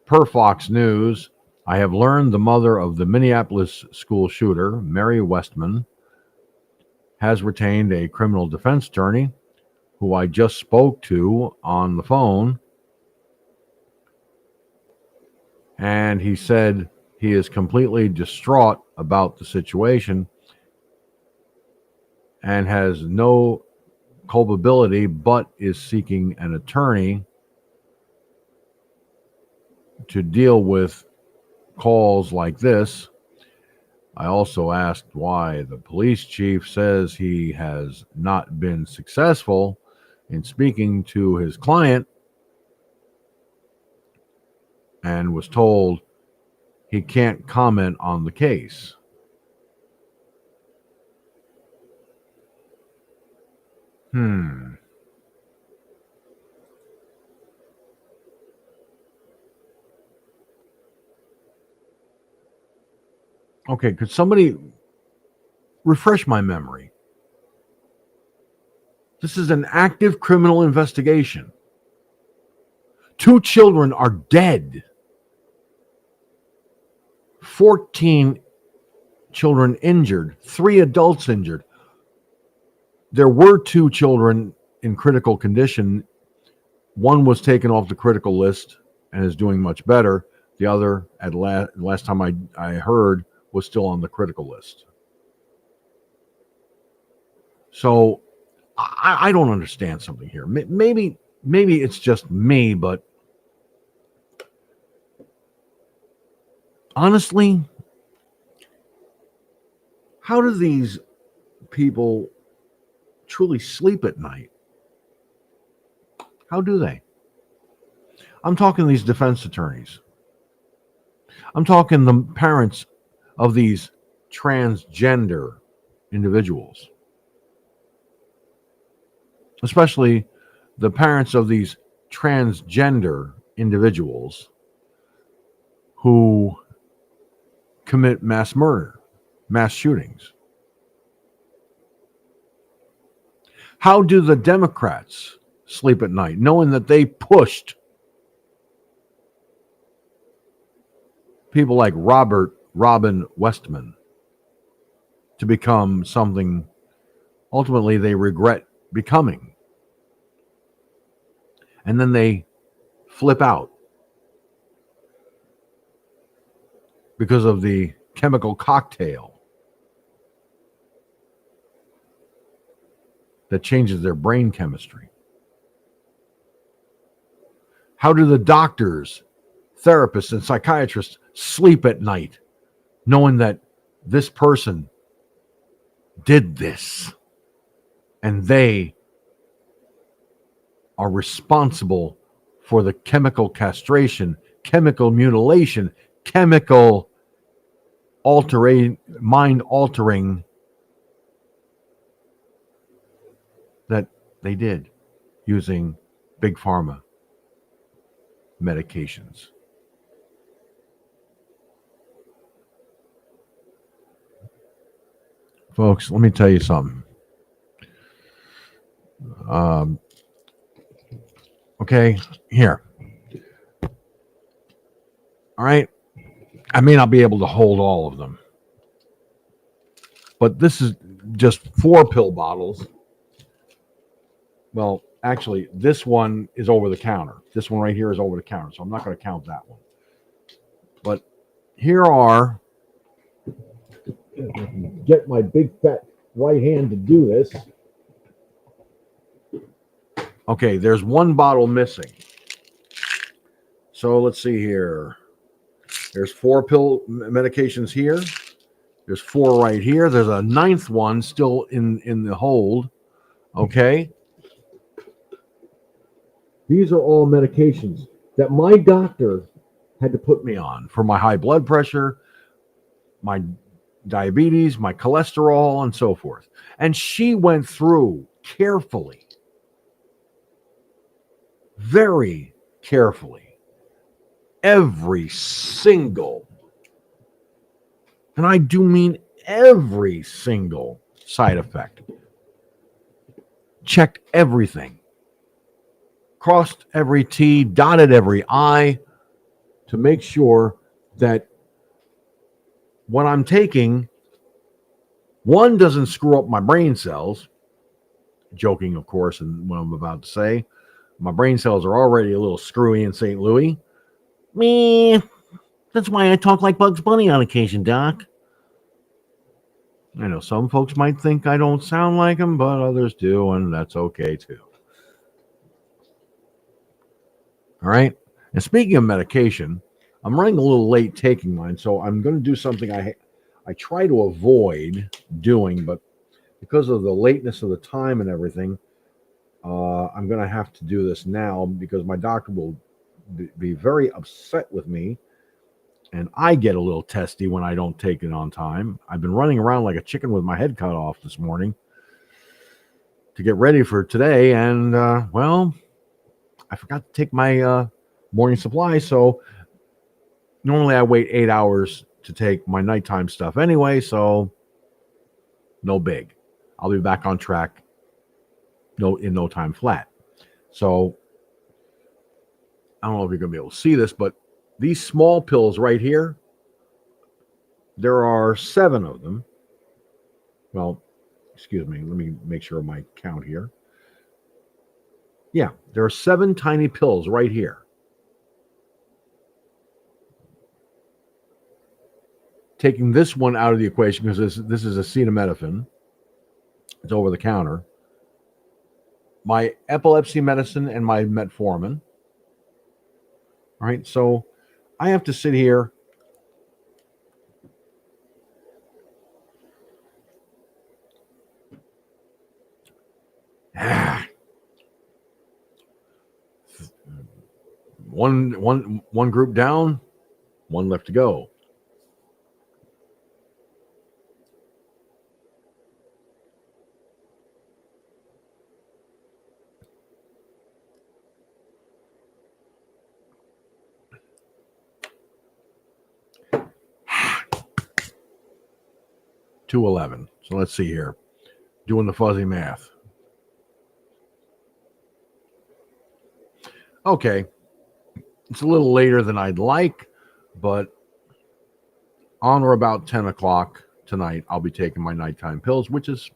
per Fox News, I have learned the mother of the Minneapolis school shooter, Mary Westman, has retained a criminal defense attorney who I just spoke to on the phone. And he said he is completely distraught about the situation and has no culpability, but is seeking an attorney to deal with calls like this. I also asked why the police chief says he has not been successful in speaking to his client, and was told he can't comment on the case. Okay, could somebody refresh my memory? This is an active criminal investigation. 2 children are dead. 14 children injured. 3 adults injured. There were 2 children in critical condition. One was taken off the critical list and is doing much better. The other, at last time I heard, was still on the critical list. So I don't understand something here. Maybe it's just me, but honestly, how do these people truly sleep at night? How do they? I'm talking these defense attorneys. I'm talking the parents of these transgender individuals, especially the parents of these transgender individuals who commit mass murder, mass shootings. How do the Democrats sleep at night, knowing that they pushed people like Robin Westman to become something ultimately they regret becoming? And then they flip out because of the chemical cocktail that changes their brain chemistry. How do the doctors, therapists, and psychiatrists sleep at night knowing that this person did this and they are responsible for the chemical castration, chemical mutilation, chemical mind altering that they did using big pharma medications? Folks, let me tell you something. Okay, here. All right. I may not be able to hold all of them, but this is just 4 pill bottles. Well, actually, this one is over the counter. This one right here is over the counter, so I'm not going to count that one. But here are, if I can get my big fat right hand to do this. Okay, there's 1 bottle missing. So let's see here. There's 4 pill medications here. There's 4 right here. There's a 9th one still in the hold. Okay. These are all medications that my doctor had to put me on for my high blood pressure, my diabetes, my cholesterol, and so forth. And she went through carefully, very carefully, every single, and I do mean every single side effect. Checked everything. crossed every T, dotted every I to make sure that what I'm taking, one, doesn't screw up my brain cells. Joking, of course, and what I'm about to say. My brain cells are already a little screwy in St. Louis. Me, that's why I talk like Bugs Bunny on occasion, Doc. I know some folks might think I don't sound like him, but others do, and that's okay too. All right. And speaking of medication, I'm running a little late taking mine, so I'm going to do something I try to avoid doing, but because of the lateness of the time and everything, I'm going to have to do this now because my doctor will be very upset with me, and I get a little testy when I don't take it on time. I've been running around like a chicken with my head cut off this morning to get ready for today, and well, I forgot to take my morning supply, so normally I wait 8 hours to take my nighttime stuff anyway, so no big. I'll be back on track in no time flat. So I don't know if you're going to be able to see this, but these small pills right here, there are 7 of them. Well, excuse me, let me make sure of my count here. Yeah, there are 7 tiny pills right here. Taking this one out of the equation because this is acetaminophen. It's over the counter. My epilepsy medicine and my metformin. All right, so I have to sit here one group down, one left to go. $2.11. So let's see here. Doing the fuzzy math. Okay. It's a little later than I'd like, but on or about 10 o'clock tonight, I'll be taking my nighttime pills, which is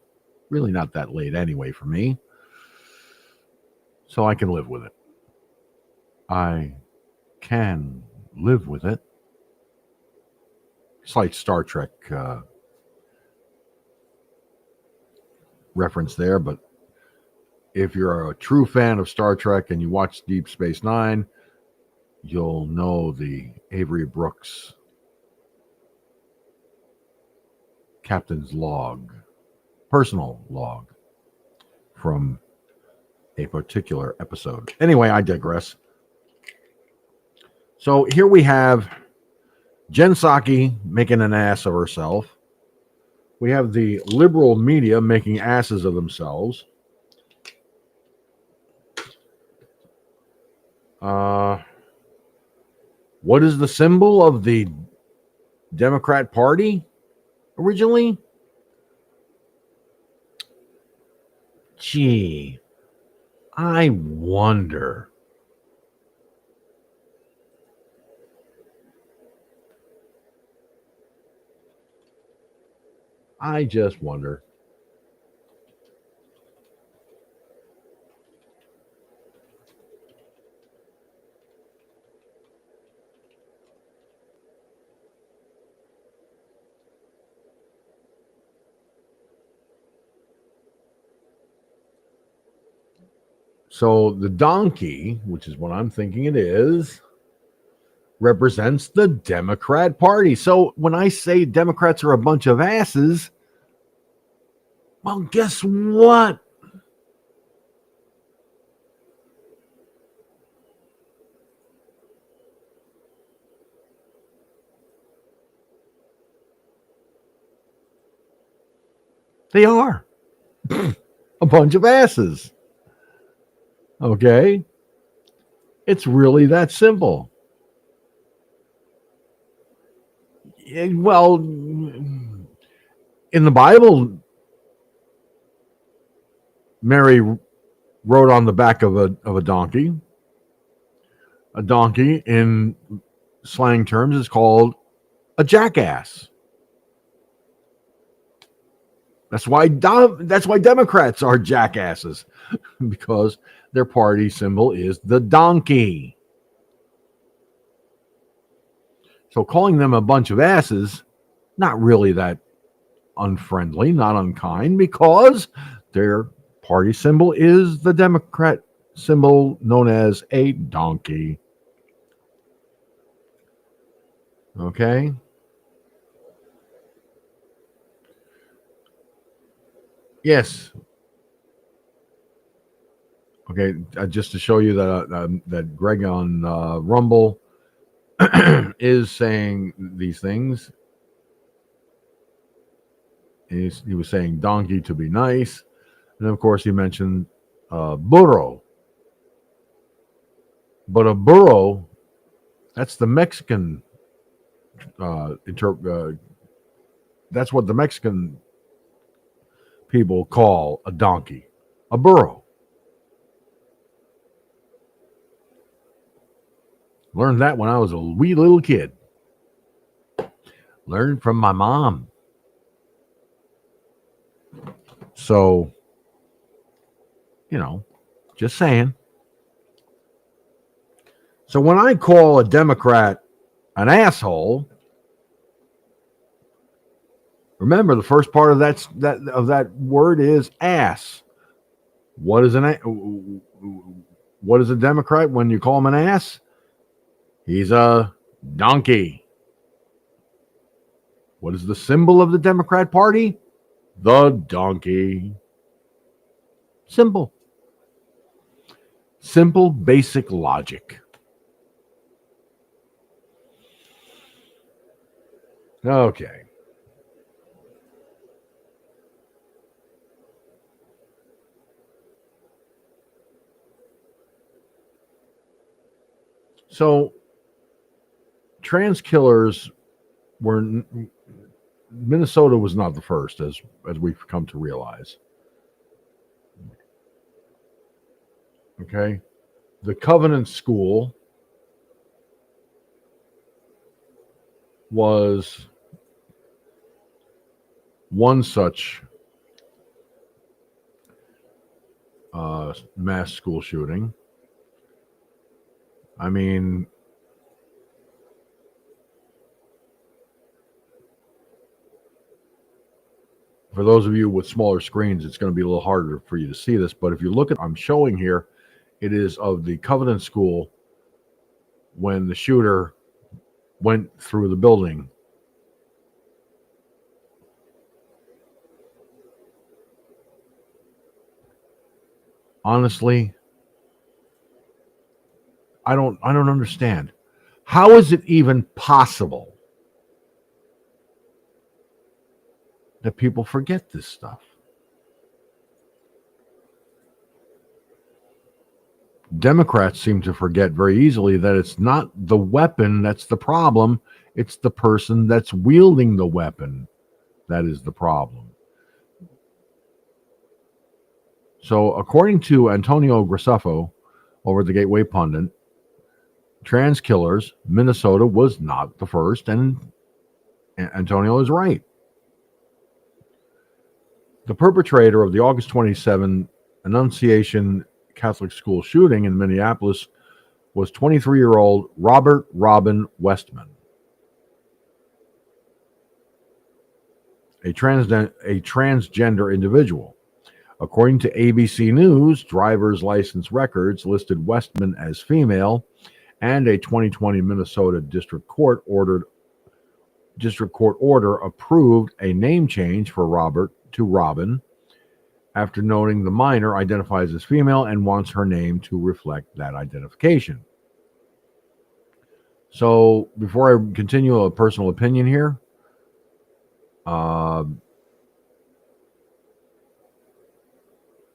really not that late anyway for me. So I can live with it. I can live with it. Slight Star Trek reference there, but if you're a true fan of Star Trek and you watch Deep Space Nine, you'll know the Avery Brooks captain's log, personal log from a particular episode. Anyway, I digress. So here we have Jen Psaki making an ass of herself. We have the liberal media making asses of themselves. What is the symbol of the Democrat Party originally? Gee, I wonder. I just wonder. So the donkey, which is what I'm thinking it is, represents the Democrat Party. So when I say Democrats are a bunch of asses, well, guess what? They are a bunch of asses. Okay? It's really that simple. Well, in the Bible, Mary rode on the back of a donkey. A donkey, in slang terms, is called a jackass. That's why Democrats are jackasses, because their party symbol is the donkey. So calling them a bunch of asses, not really that unfriendly, not unkind, because their party symbol is the Democrat symbol known as a donkey. Okay? Yes. Okay, just to show you that Greg on Rumble is saying these things. He was saying donkey to be nice. And of course, he mentioned burro. But a burro, that's the Mexican, that's what the Mexican people call a donkey, a burro. Learned that when I was a wee little kid. Learned from my mom. So, just saying. So when I call a Democrat an asshole, remember the first part of that word is ass. What is a Democrat when you call him an ass? He's a donkey. What is the symbol of the Democrat Party? The donkey. Simple. Simple, basic logic. Okay. So, trans killers were... Minnesota was not the first, as we've come to realize. Okay? The Covenant School was one such mass school shooting. I mean, for those of you with smaller screens, it's going to be a little harder for you to see this. But if you look at what I'm showing here, it is of the Covenant School when the shooter went through the building. Honestly, I don't understand. How is it even possible that people forget this stuff? Democrats seem to forget very easily that it's not the weapon that's the problem. It's the person that's wielding the weapon that is the problem. So, according to Antonio Graceffo over the Gateway Pundit, trans killers, Minnesota was not the first, and Antonio is right. The perpetrator of the August 27 Annunciation Catholic school shooting in Minneapolis was 23-year-old Robert Robin Westman, a transgender individual. According to ABC News, driver's license records listed Westman as female, and a 2020 Minnesota District Court order approved a name change for Robert to Robin after noting the minor identifies as female and wants her name to reflect that identification. So, before I continue, a personal opinion here.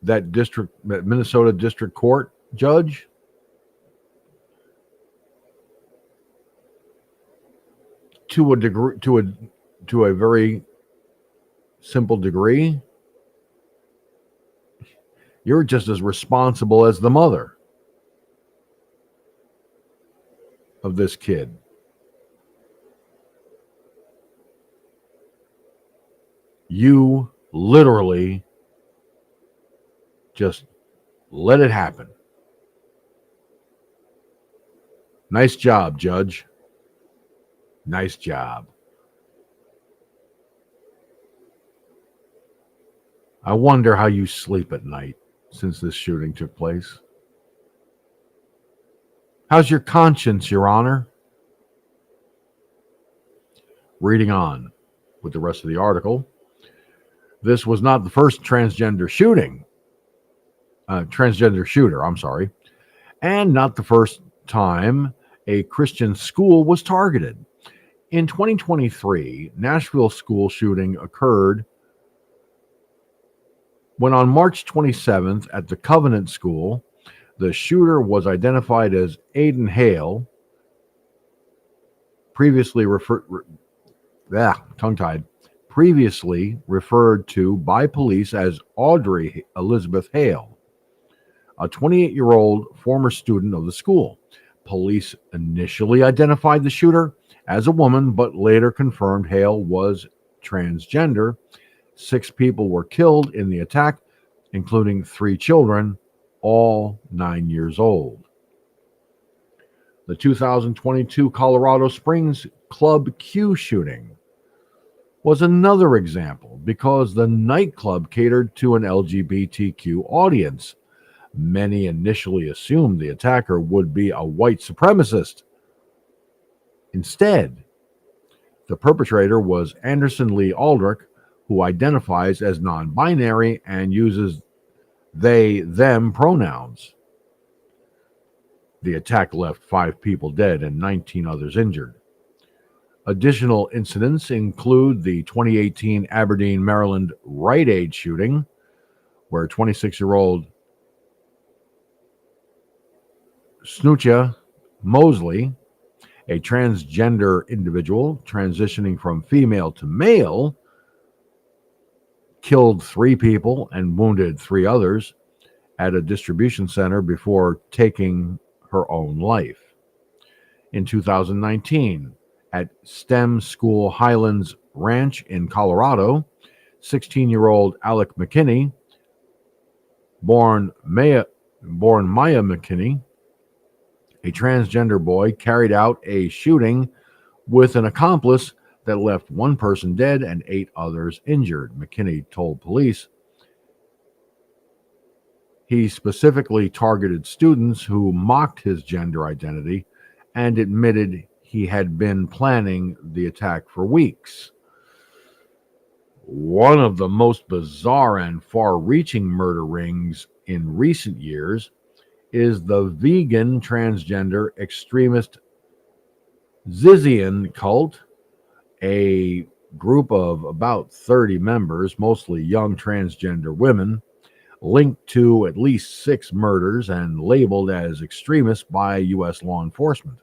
That Minnesota District Court judge, to a degree, to a very simple degree, You're just as responsible as the mother of this kid. You literally just let it happen. Nice job, Judge. Nice job. I wonder how you sleep at night since this shooting took place. How's your conscience, Your Honor? Reading on with the rest of the article. This was not the first transgender shooter, and not the first time a Christian school was targeted. In 2023, Nashville school shooting occurred when on March 27th at the Covenant School, the shooter was identified as Aiden Hale, previously referred to by police as Audrey Elizabeth Hale, a 28-year-old former student of the school. Police initially identified the shooter as a woman, but later confirmed Hale was transgender. 6 people were killed in the attack, including 3 children, all 9 years old. The 2022 Colorado Springs Club Q shooting was another example because the nightclub catered to an LGBTQ audience. Many initially assumed the attacker would be a white supremacist. Instead, the perpetrator was Anderson Lee Aldrich, who identifies as non-binary and uses they, them pronouns. The attack left 5 people dead and 19 others injured. Additional incidents include the 2018 Aberdeen, Maryland Rite Aid shooting, where 26-year-old Snucha Mosley, a transgender individual transitioning from female to male, killed 3 people and wounded 3 others at a distribution center before taking her own life. In 2019, at STEM School Highlands Ranch in Colorado, 16-year-old Alec McKinney, born Maya McKinney, a transgender boy, carried out a shooting with an accomplice that left 1 person dead and 8 others injured. McKinney told police he specifically targeted students who mocked his gender identity and admitted he had been planning the attack for weeks. One of the most bizarre and far-reaching murder rings in recent years is the vegan transgender extremist Zizian cult, a group of about 30 members, mostly young transgender women, linked to at least 6 murders and labeled as extremists by U.S. law enforcement.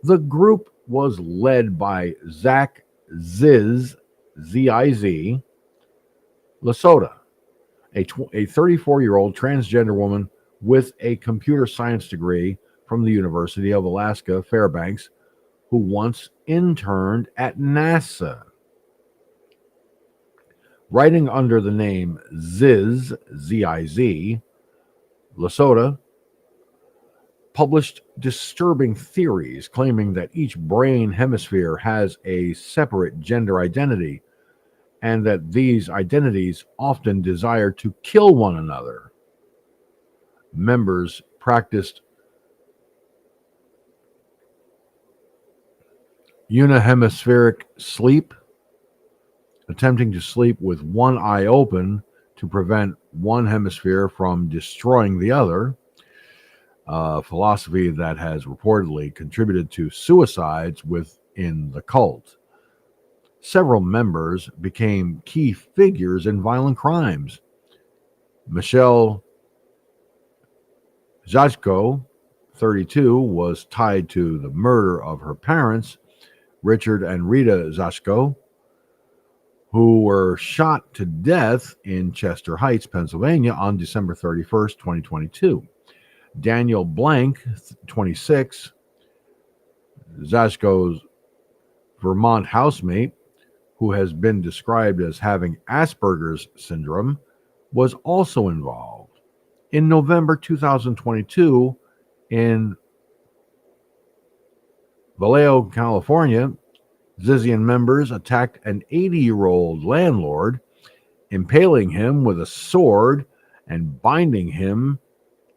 The group was led by Zach Ziz, Z-I-Z, Lasota, a 34-year-old transgender woman with a computer science degree from the University of Alaska Fairbanks, who once interned at NASA. Writing under the name Ziz, Z-I-Z, Lasota published disturbing theories claiming that each brain hemisphere has a separate gender identity and that these identities often desire to kill one another. Members practiced unihemispheric sleep, attempting to sleep with one eye open to prevent one hemisphere from destroying the other, a philosophy that has reportedly contributed to suicides within the cult. Several members became key figures in violent crimes. Michelle Zajko, 32, was tied to the murder of her parents, Richard and Rita Zajko, who were shot to death in Chester Heights, Pennsylvania on December 31st, 2022. Daniel Blank, 26, Zashko's Vermont housemate, who has been described as having Asperger's syndrome, was also involved. In November 2022, in Vallejo, California, Zizian members attacked an 80-year-old landlord, impaling him with a sword and blinding him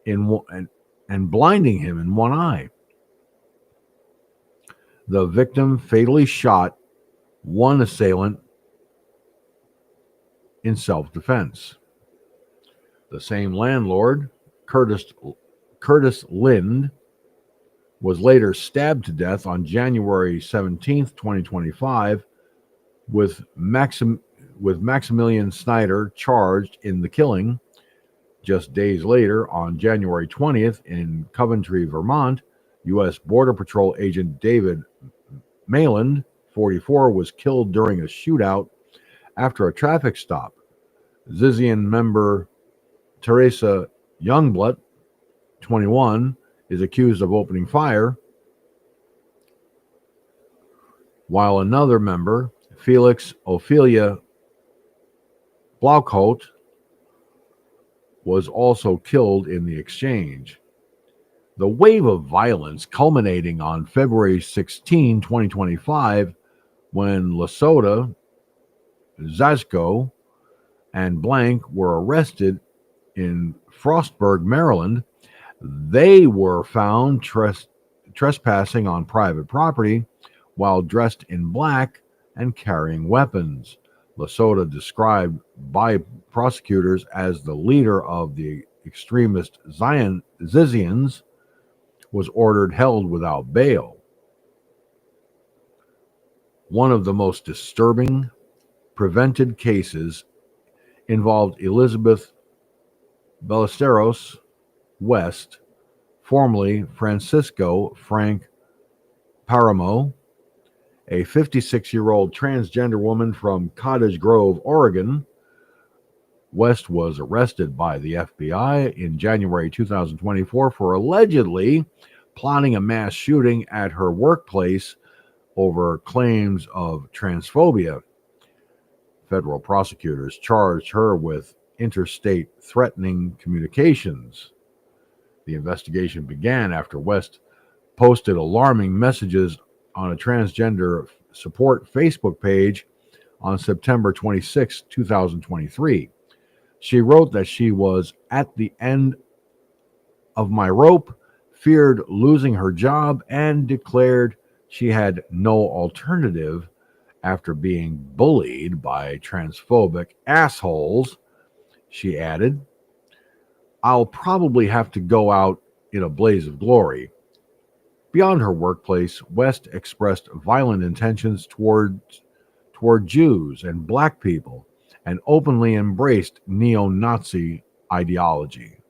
in one eye. The victim fatally shot one assailant in self-defense. The same landlord, Curtis Lind, was later stabbed to death on January 17th, 2025, with Maximilian Snyder charged in the killing. Just days later, on January 20th, in Coventry, Vermont, U.S. Border Patrol agent David Mayland, 44, was killed during a shootout after a traffic stop. Zizian member Teresa Youngblood, 21, is accused of opening fire, while another member, Felix Ophelia Blaukholt, was also killed in the exchange. The wave of violence culminating on February 16, 2025, when Lasota, Zazko, and Blank were arrested in Frostburg, Maryland. They were found trespassing on private property while dressed in black and carrying weapons. Lasota, described by prosecutors as the leader of the extremist Zizians, was ordered held without bail. One of the most disturbing prevented cases involved Elizabeth Ballesteros West, formerly Francisco Frank Paramo, a 56-year-old transgender woman from Cottage Grove, Oregon. West was arrested by the FBI in January 2024 for allegedly plotting a mass shooting at her workplace over claims of transphobia. Federal prosecutors charged her with interstate threatening communications. The investigation began after West posted alarming messages on a transgender support Facebook page on September 26, 2023. She wrote that she was at the end of my rope, feared losing her job, and declared she had no alternative after being bullied by transphobic assholes. She added, "I'll probably have to go out in a blaze of glory." Beyond her workplace, West expressed violent intentions toward Jews and black people and openly embraced neo-Nazi ideology.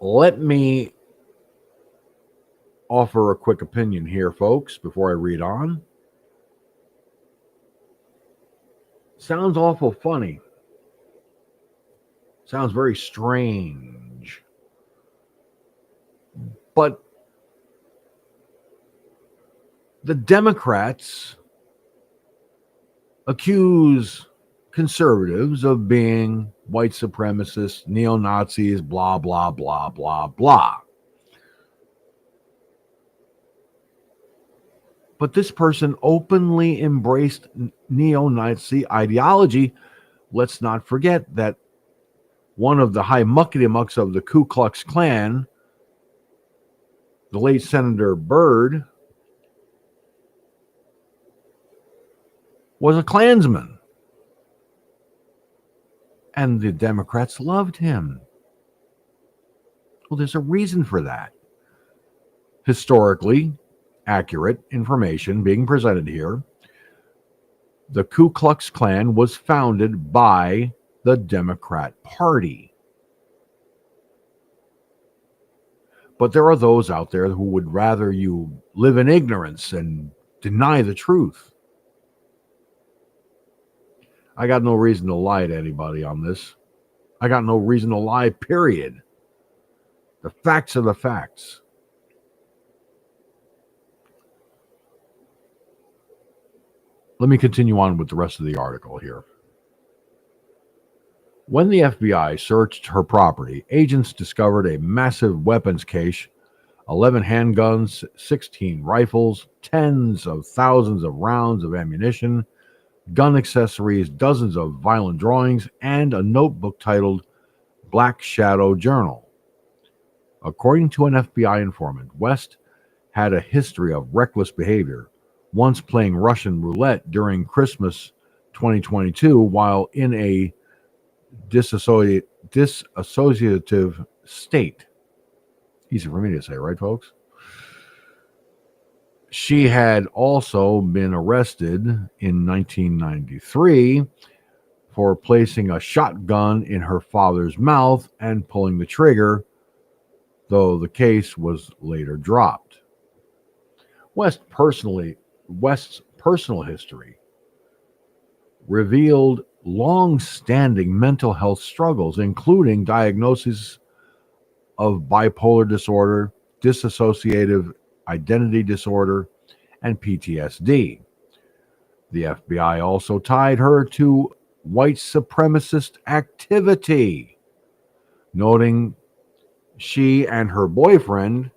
Let me offer a quick opinion here, folks, before I read on. Sounds awful funny. Sounds very strange. But the Democrats accuse conservatives of being white supremacists, neo-Nazis, blah, blah, blah, blah, blah. But this person openly embraced neo-Nazi ideology. Let's not forget that one of the high muckety-mucks of the Ku Klux Klan, the late Senator Byrd, was a Klansman. And the Democrats loved him. Well, there's a reason for that. Historically accurate information being presented here. The Ku Klux Klan was founded by the Democrat Party. But there are those out there who would rather you live in ignorance and deny the truth. I got no reason to lie to anybody on this. I got no reason to lie, period. The facts are the facts. Let me continue on with the rest of the article here. When the FBI searched her property, agents discovered a massive weapons cache, 11 handguns, 16 rifles, tens of thousands of rounds of ammunition, gun accessories, dozens of violent drawings, and a notebook titled Black Shadow Journal. According to an FBI informant, West had a history of reckless behavior, once playing Russian roulette during Christmas 2022 while in a disassociative state. Easy for me to say, right, folks? She had also been arrested in 1993 for placing a shotgun in her father's mouth and pulling the trigger, though the case was later dropped. West's personal history revealed long-standing mental health struggles, including diagnosis of bipolar disorder, dissociative identity disorder, and PTSD. The FBI also tied her to white supremacist activity, noting she and her boyfriend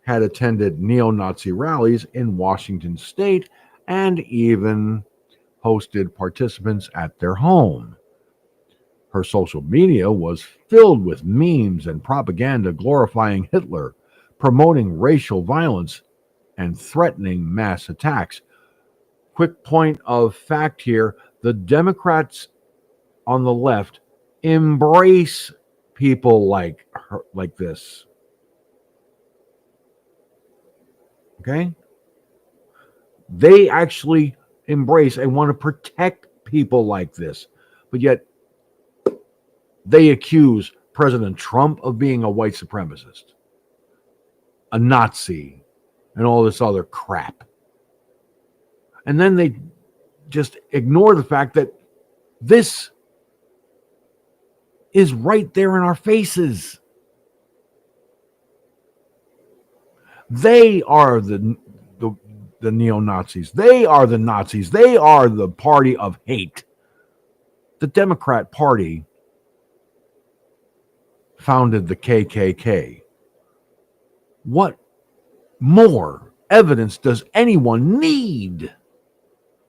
had attended neo-Nazi rallies in Washington state and even hosted participants at their home. Her social media was filled with memes and propaganda glorifying Hitler, promoting racial violence, and threatening mass attacks. Quick point of fact here, the Democrats on the left embrace people like her, like this. Okay? They actually embrace and want to protect people like this. But yet, they accuse President Trump of being a white supremacist, a Nazi, and all this other crap. And then they just ignore the fact that this is right there in our faces. They are the neo-Nazis. They are the Nazis. They are the party of hate. The Democrat Party founded the KKK. What more evidence does anyone need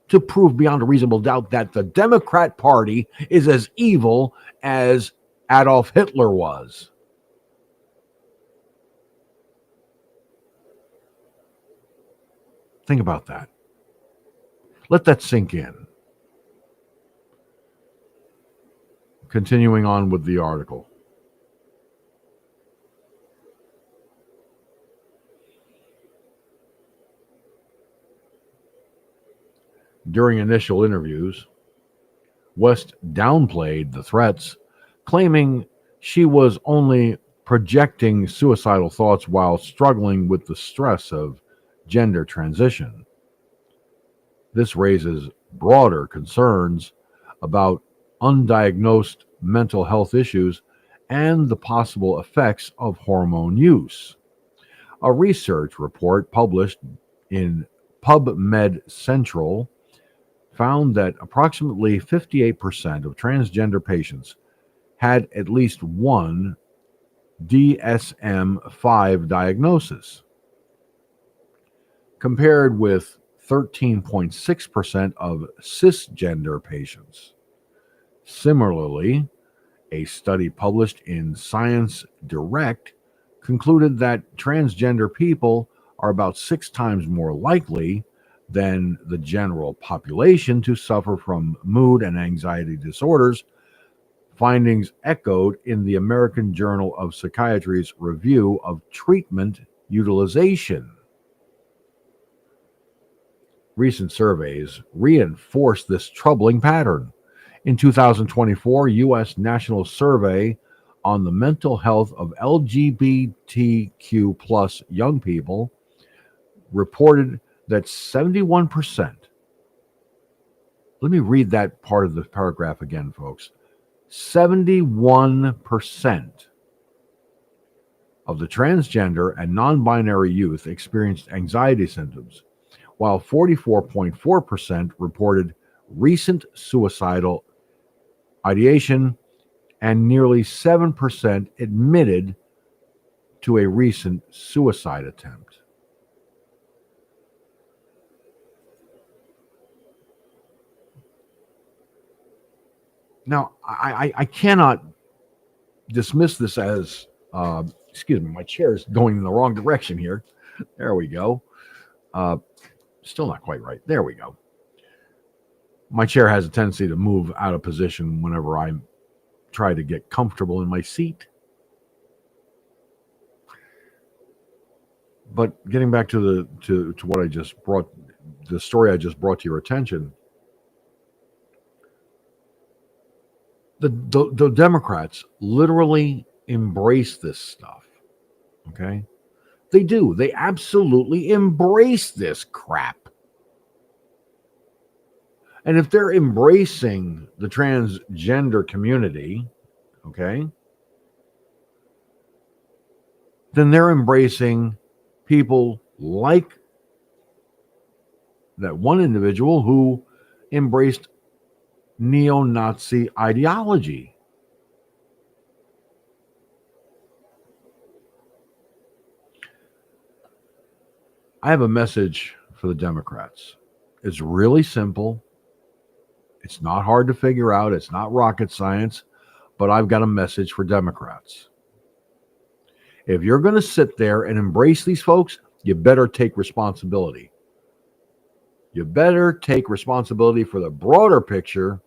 to prove beyond a reasonable doubt that the Democrat Party is as evil as Adolf Hitler was? Think about that. Let that sink in. Continuing on with the article. During initial interviews, West downplayed the threats, claiming she was only projecting suicidal thoughts while struggling with the stress of gender transition. This raises broader concerns about undiagnosed mental health issues and the possible effects of hormone use. A research report published in PubMed Central found that approximately 58% of transgender patients had at least one DSM-5 diagnosis, compared with 13.6% of cisgender patients. Similarly, a study published in Science Direct concluded that transgender people are about 6 times more likely than the general population to suffer from mood and anxiety disorders, findings echoed in the American Journal of Psychiatry's review of treatment utilization. Recent surveys reinforce this troubling pattern. In 2024, U.S. National Survey on the Mental Health of LGBTQ+ young people reported that 71%, let me read that part of the paragraph again, folks. 71% of the transgender and non-binary youth experienced anxiety symptoms, while 44.4% reported recent suicidal ideation, and nearly 7% admitted to a recent suicide attempt. Now, I cannot dismiss this as, excuse me, my chair is going in the wrong direction here. There we go. Still not quite right. There we go. My chair has a tendency to move out of position whenever I try to get comfortable in my seat. But getting back to what I just brought, the story I just brought to your attention, the Democrats literally embrace this stuff. Okay? They do. They absolutely embrace this crap. And if they're embracing the transgender community, okay, then they're embracing people like that one individual who embraced neo-Nazi ideology. I have a message for the Democrats. It's really simple. It's not hard to figure out. It's not rocket science, but I've got a message for Democrats. If you're going to sit there and embrace these folks, you better take responsibility. You better take responsibility for the broader picture,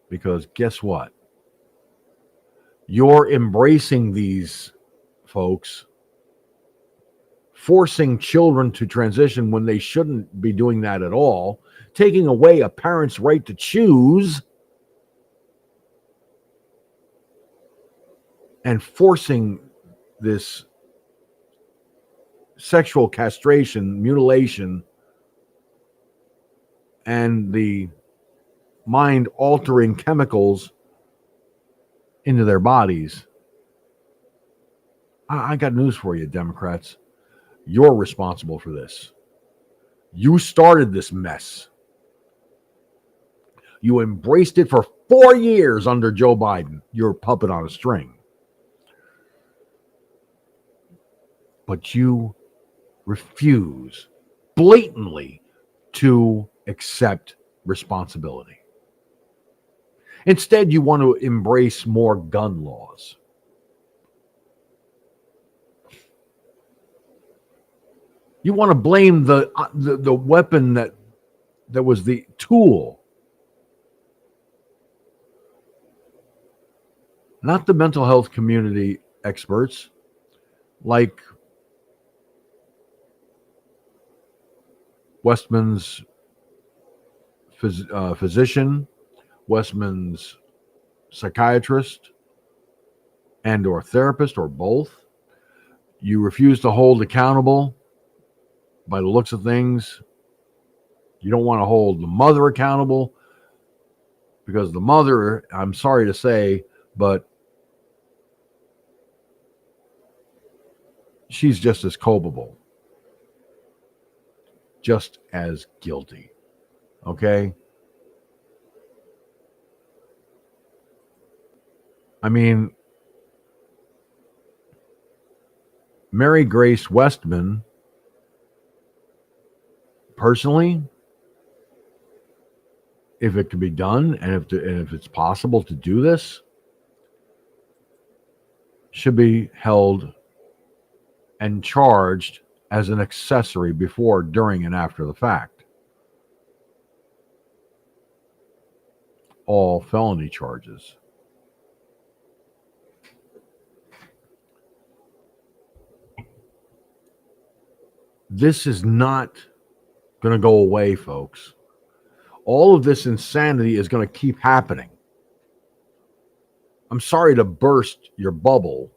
because guess what? You're embracing these folks, forcing children to transition when they shouldn't be doing that at all, taking away a parent's right to choose, and forcing this sexual castration, mutilation, and the mind-altering chemicals into their bodies. I got news for you, Democrats. You're responsible for this. You started this mess. You embraced it for 4 years under Joe Biden. You're a puppet on a string. But you refuse blatantly to accept responsibility. Instead, you want to embrace more gun laws. You want to blame the weapon that was the tool, not the mental health community experts like Westman's physician, Westman's psychiatrist, and or therapist, or both. You refuse to hold accountable. By the looks of things, you don't want to hold the mother accountable, because the mother, I'm sorry to say, but she's just as culpable, just as guilty. Okay? I mean, Mary Grace Westman, personally, if it can be done, and if it's possible to do this, should be held and charged as an accessory before, during, and after the fact. All felony charges. This is not going to go away, folks. All of this insanity is going to keep happening. I'm sorry to burst your bubble,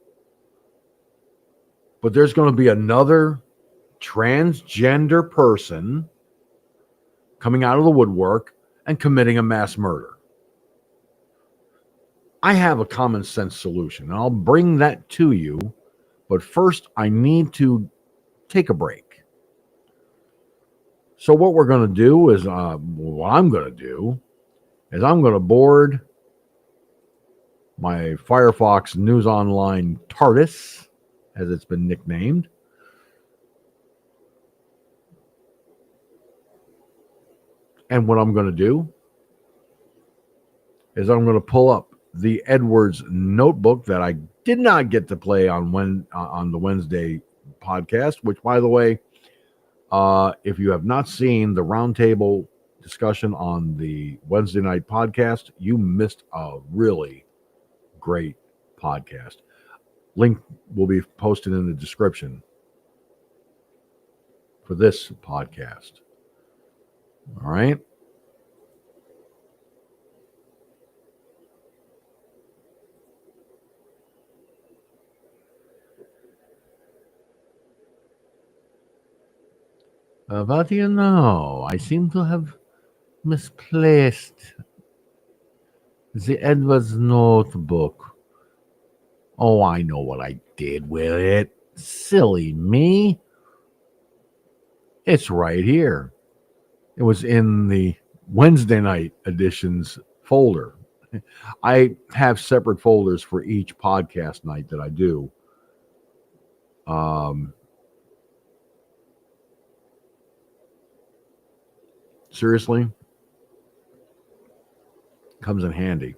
but there's going to be another transgender person coming out of the woodwork and committing a mass murder. I have a common sense solution, and I'll bring that to you. But first, I need to take a break. So what we're going to do is, what I'm going to do is I'm going to board my Firefoxnews Online TARDIS, as it's been nicknamed. And what I'm going to do is I'm going to pull up the Edwards notebook that I did not get to play on the Wednesday podcast, which, by the way, if you have not seen the roundtable discussion on the Wednesday night podcast, you missed a really great podcast. Link will be posted in the description for this podcast. All right. What do you know? I seem to have misplaced the Edwards notebook. Oh, I know what I did with it. Silly me. It's right here. It was in the Wednesday night editions folder. I have separate folders for each podcast night that I do. Seriously, comes in handy.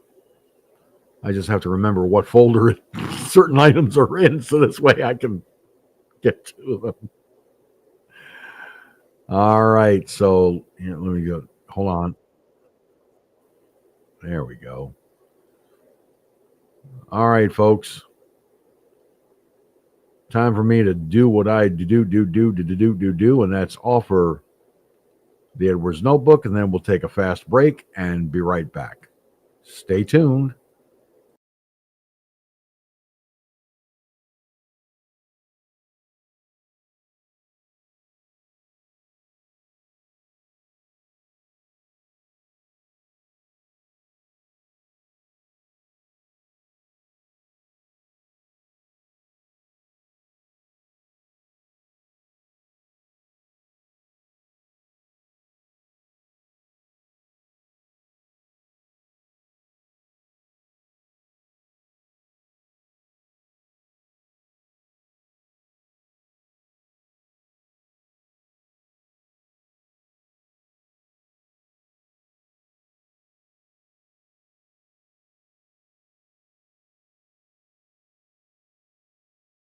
I just have to remember what folder certain items are in, so this way I can get to them. All right, so here, let me go. Hold on. There we go. All right, folks. Time for me to do what I do, and that's offer the Edwards notebook, and then we'll take a fast break and be right back. Stay tuned.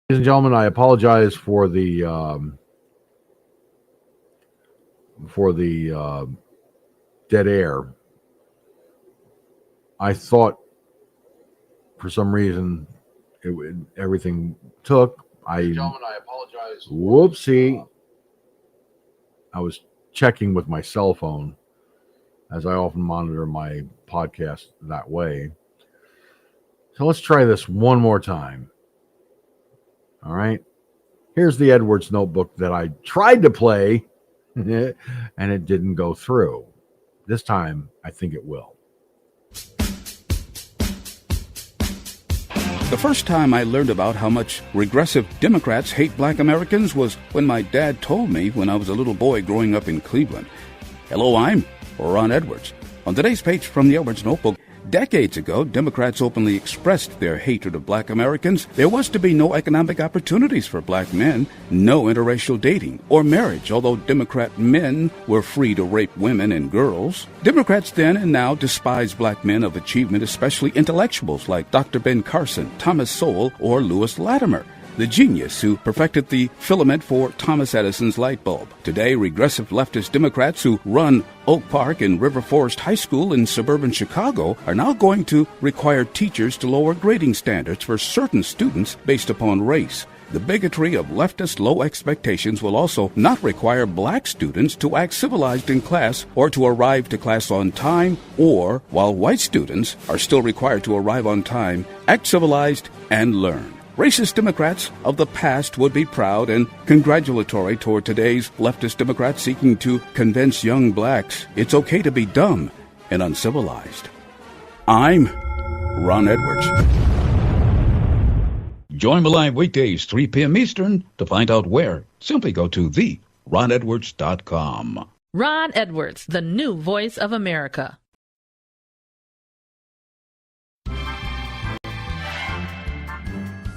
Ladies and gentlemen, I apologize for the dead air. I thought for some reason everything took. Gentlemen, I apologize. Whoopsie. I was checking with my cell phone, as I often monitor my podcast that way. So let's try this one more time. All right. Here's the Edwards notebook that I tried to play, and it didn't go through. This time, I think it will. The first time I learned about how much regressive Democrats hate black Americans was when my dad told me when I was a little boy growing up in Cleveland. Hello, I'm Ron Edwards. On today's page from the Edwards notebook, decades ago, Democrats openly expressed their hatred of black Americans. There was to be no economic opportunities for black men, no interracial dating or marriage, although Democrat men were free to rape women and girls. Democrats then and now despise black men of achievement, especially intellectuals like Dr. Ben Carson, Thomas Sowell, or Lewis Latimer, the genius who perfected the filament for Thomas Edison's light bulb. Today, regressive leftist Democrats who run Oak Park and River Forest High School in suburban Chicago are now going to require teachers to lower grading standards for certain students based upon race. The bigotry of leftist low expectations will also not require black students to act civilized in class or to arrive to class on time, or, while white students are still required to arrive on time, act civilized and learn. Racist Democrats of the past would be proud and congratulatory toward today's leftist Democrats seeking to convince young blacks it's okay to be dumb and uncivilized. I'm Ron Edwards. Join me live weekdays, 3 p.m. Eastern, to find out where. Simply go to theronedwards.com. Ron Edwards, the new voice of America.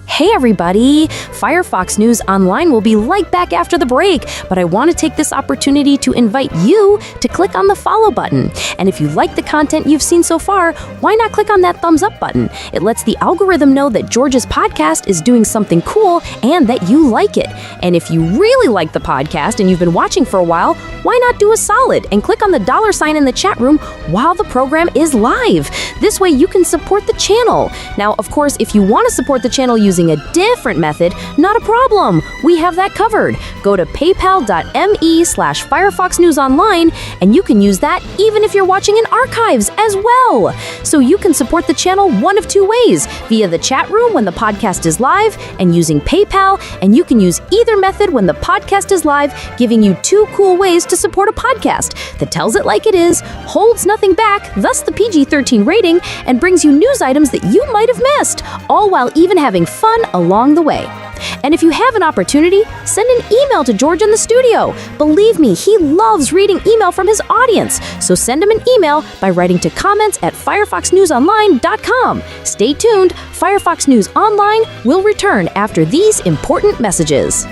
Hey everybody! Firefox News Online will be right back after the break, but I want to take this opportunity to invite you to click on the follow button. And if you like the content you've seen so far, why not click on that thumbs up button? It lets the algorithm know that George's podcast is doing something cool and that you like it. And if you really like the podcast and you've been watching for a while, why not do a solid and click on the $ in the chat room while the program is live? This way you can support the channel. Now, of course, if you want to support the channel using a different method, not a problem. We have that covered. Go to paypal.me/FirefoxNewsOnline and you can use that even if you're watching in archives as well. So you can support the channel one of two ways, via the chat room when the podcast is live and using PayPal, and you can use either method when the podcast is live, giving you two cool ways to support a podcast that tells it like it is, holds nothing back, thus the PG-13 rating, and brings you news items that you might have missed, all while even having fun along the way. And if you have an opportunity, send an email to George in the studio. Believe me, he loves reading email from his audience. So send him an email by writing to comments@firefoxnewsonline.com. Stay tuned. Firefox News Online will return after these important messages.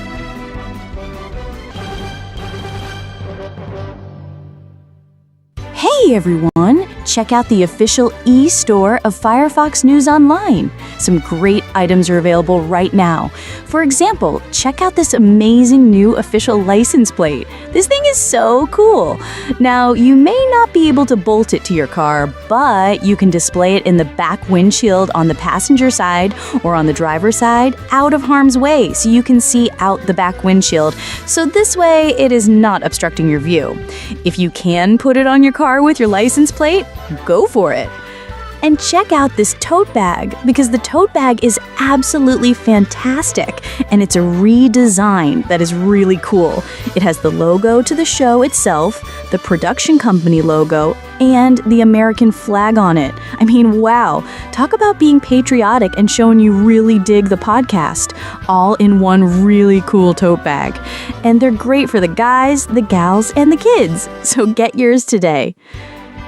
Hey everyone! Check out the official e-store of Firefox News Online. Some great items are available right now. For example, check out this amazing new official license plate. This thing is so cool. Now, you may not be able to bolt it to your car, but you can display it in the back windshield on the passenger side or on the driver's side out of harm's way so you can see out the back windshield. So this way, it is not obstructing your view. If you can put it on your car with your license plate, go for it. And check out this tote bag, because the tote bag is absolutely fantastic, and it's a redesign that is really cool. It has the logo to the show itself, the production company logo, and the American flag on it. I mean, wow, talk about being patriotic and showing you really dig the podcast, all in one really cool tote bag. And they're great for the guys, the gals, and the kids, so get yours today.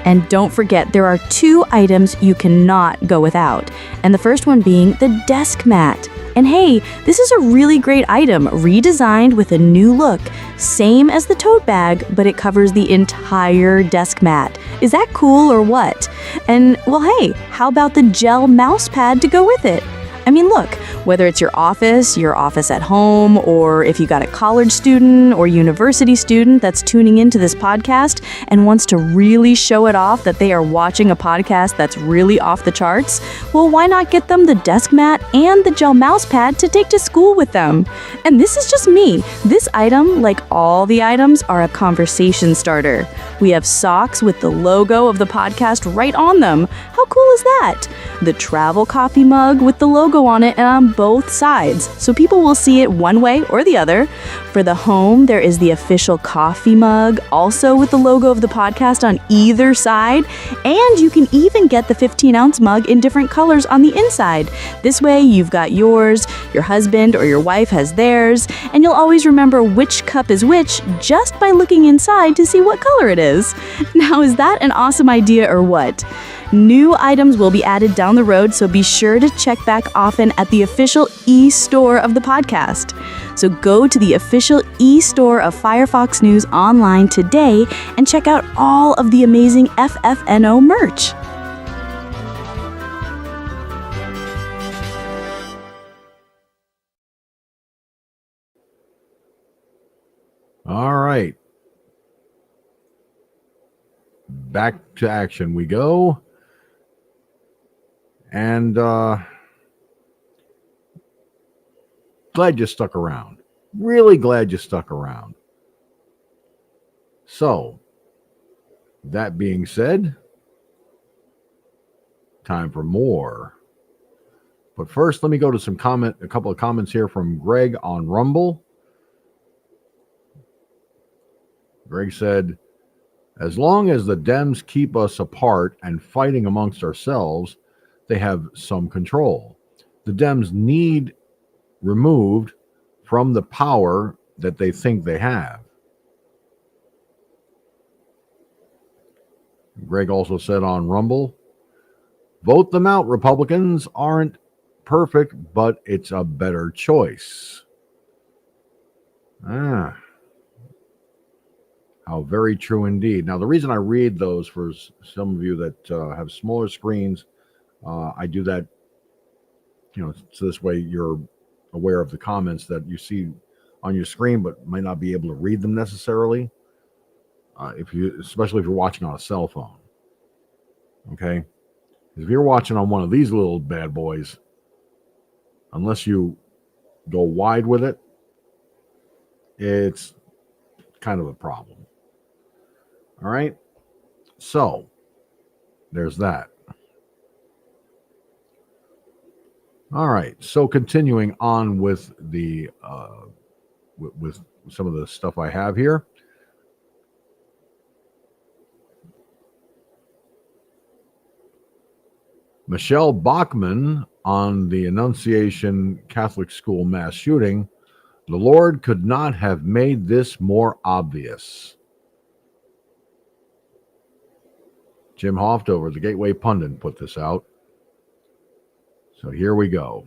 And don't forget, there are two items you cannot go without. And the first one being the desk mat. And hey, this is a really great item, redesigned with a new look. Same as the tote bag, but it covers the entire desk mat. Is that cool or what? And well, hey, how about the gel mouse pad to go with it? I mean, look, whether it's your office at home, or if you got a college student or university student that's tuning into this podcast and wants to really show it off that they are watching a podcast that's really off the charts, well, why not get them the desk mat and the gel mouse pad to take to school with them? And this is just me. This item, like all the items, are a conversation starter. We have socks with the logo of the podcast right on them. How cool is that? The travel coffee mug with the logo on it and on both sides, so people will see it one way or the other. For the home, there is the official coffee mug, also with the logo of the podcast on either side, and you can even get the 15-ounce mug in different colors on the inside. This way, you've got yours, your husband or your wife has theirs, and you'll always remember which cup is which just by looking inside to see what color it is. Now, is that an awesome idea or what? New items will be added down the road, so be sure to check back often at the official e-store of the podcast. So go to the official e-store of Firefox News Online today and check out all of the amazing FFNO merch. All right. Back to action we go. And glad you stuck around. Really glad you stuck around. So, that being said, time for more But first, let me go to a couple of comments here from Greg on Rumble. Greg said, as long as the Dems keep us apart and fighting amongst ourselves, they have some control. The Dems need removed from the power that they think they have. Greg also said on Rumble, vote them out, Republicans aren't perfect, but it's a better choice. How very true indeed. Now, the reason I read those for some of you that have smaller screens, I do that, so this way you're aware of the comments that you see on your screen, but might not be able to read them necessarily. Especially if you're watching on a cell phone. Okay, if you're watching on one of these little bad boys, unless you go wide with it, it's kind of a problem. All right, so there's that. All right, so continuing on with the with some of the stuff I have here. Michelle Bachmann on the Annunciation Catholic School mass shooting. The Lord could not have made this more obvious. Jim Hofdover, the Gateway Pundit, put this out. So here we go.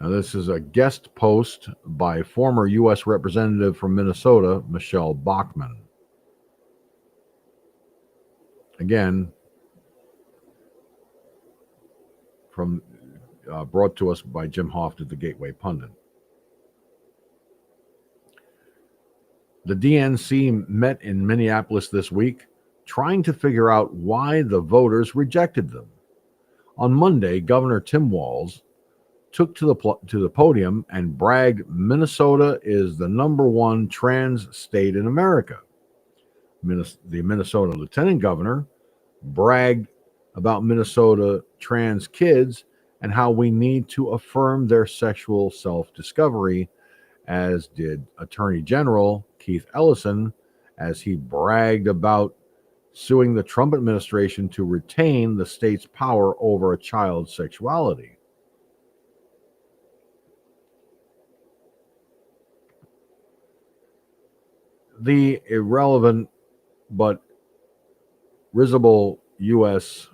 Now, this is a guest post by former U.S. Representative from Minnesota, Michelle Bachmann. Again, from brought to us by Jim Hoft at the Gateway Pundit. The DNC met in Minneapolis this week, trying to figure out why the voters rejected them. On Monday, Governor Tim Walz took to the podium and bragged Minnesota is the #1 trans state in America. The Minnesota Lieutenant Governor bragged about Minnesota trans kids and how we need to affirm their sexual self-discovery, as did Attorney General Keith Ellison, as he bragged about suing the Trump administration to retain the state's power over a child's sexuality. The irrelevant but risible U.S.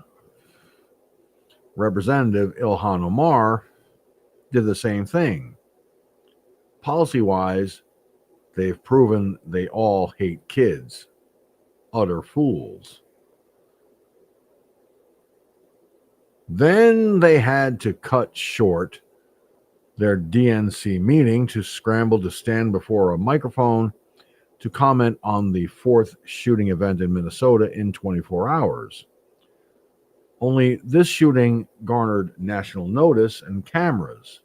Representative Ilhan Omar did the same thing. Policy-wise, they've proven they all hate kids. Utter fools. Then they had to cut short their DNC meeting to scramble to stand before a microphone to comment on the 4th shooting event in Minnesota in 24 hours. Only this shooting garnered national notice and cameras,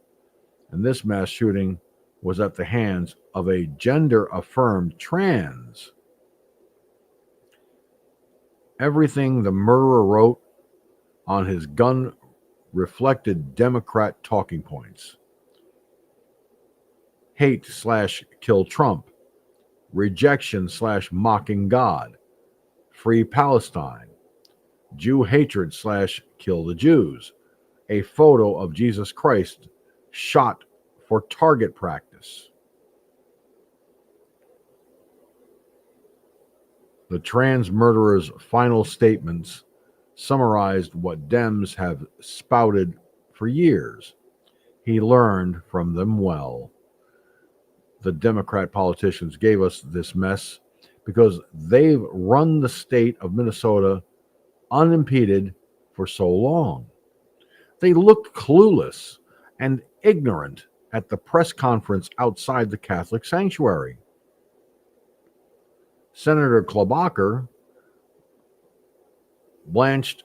and this mass shooting was at the hands of a gender-affirmed trans. Everything the murderer wrote on his gun reflected Democrat talking points. Hate/kill Trump. Rejection/mocking God, free Palestine, Jew hatred/kill the Jews, a photo of Jesus Christ shot for target practice. The trans murderer's final statements summarized what Dems have spouted for years. He learned from them well. The Democrat politicians gave us this mess because they've run the state of Minnesota unimpeded for so long. They looked clueless and ignorant at the press conference outside the Catholic sanctuary. Senator Klobuchar blanched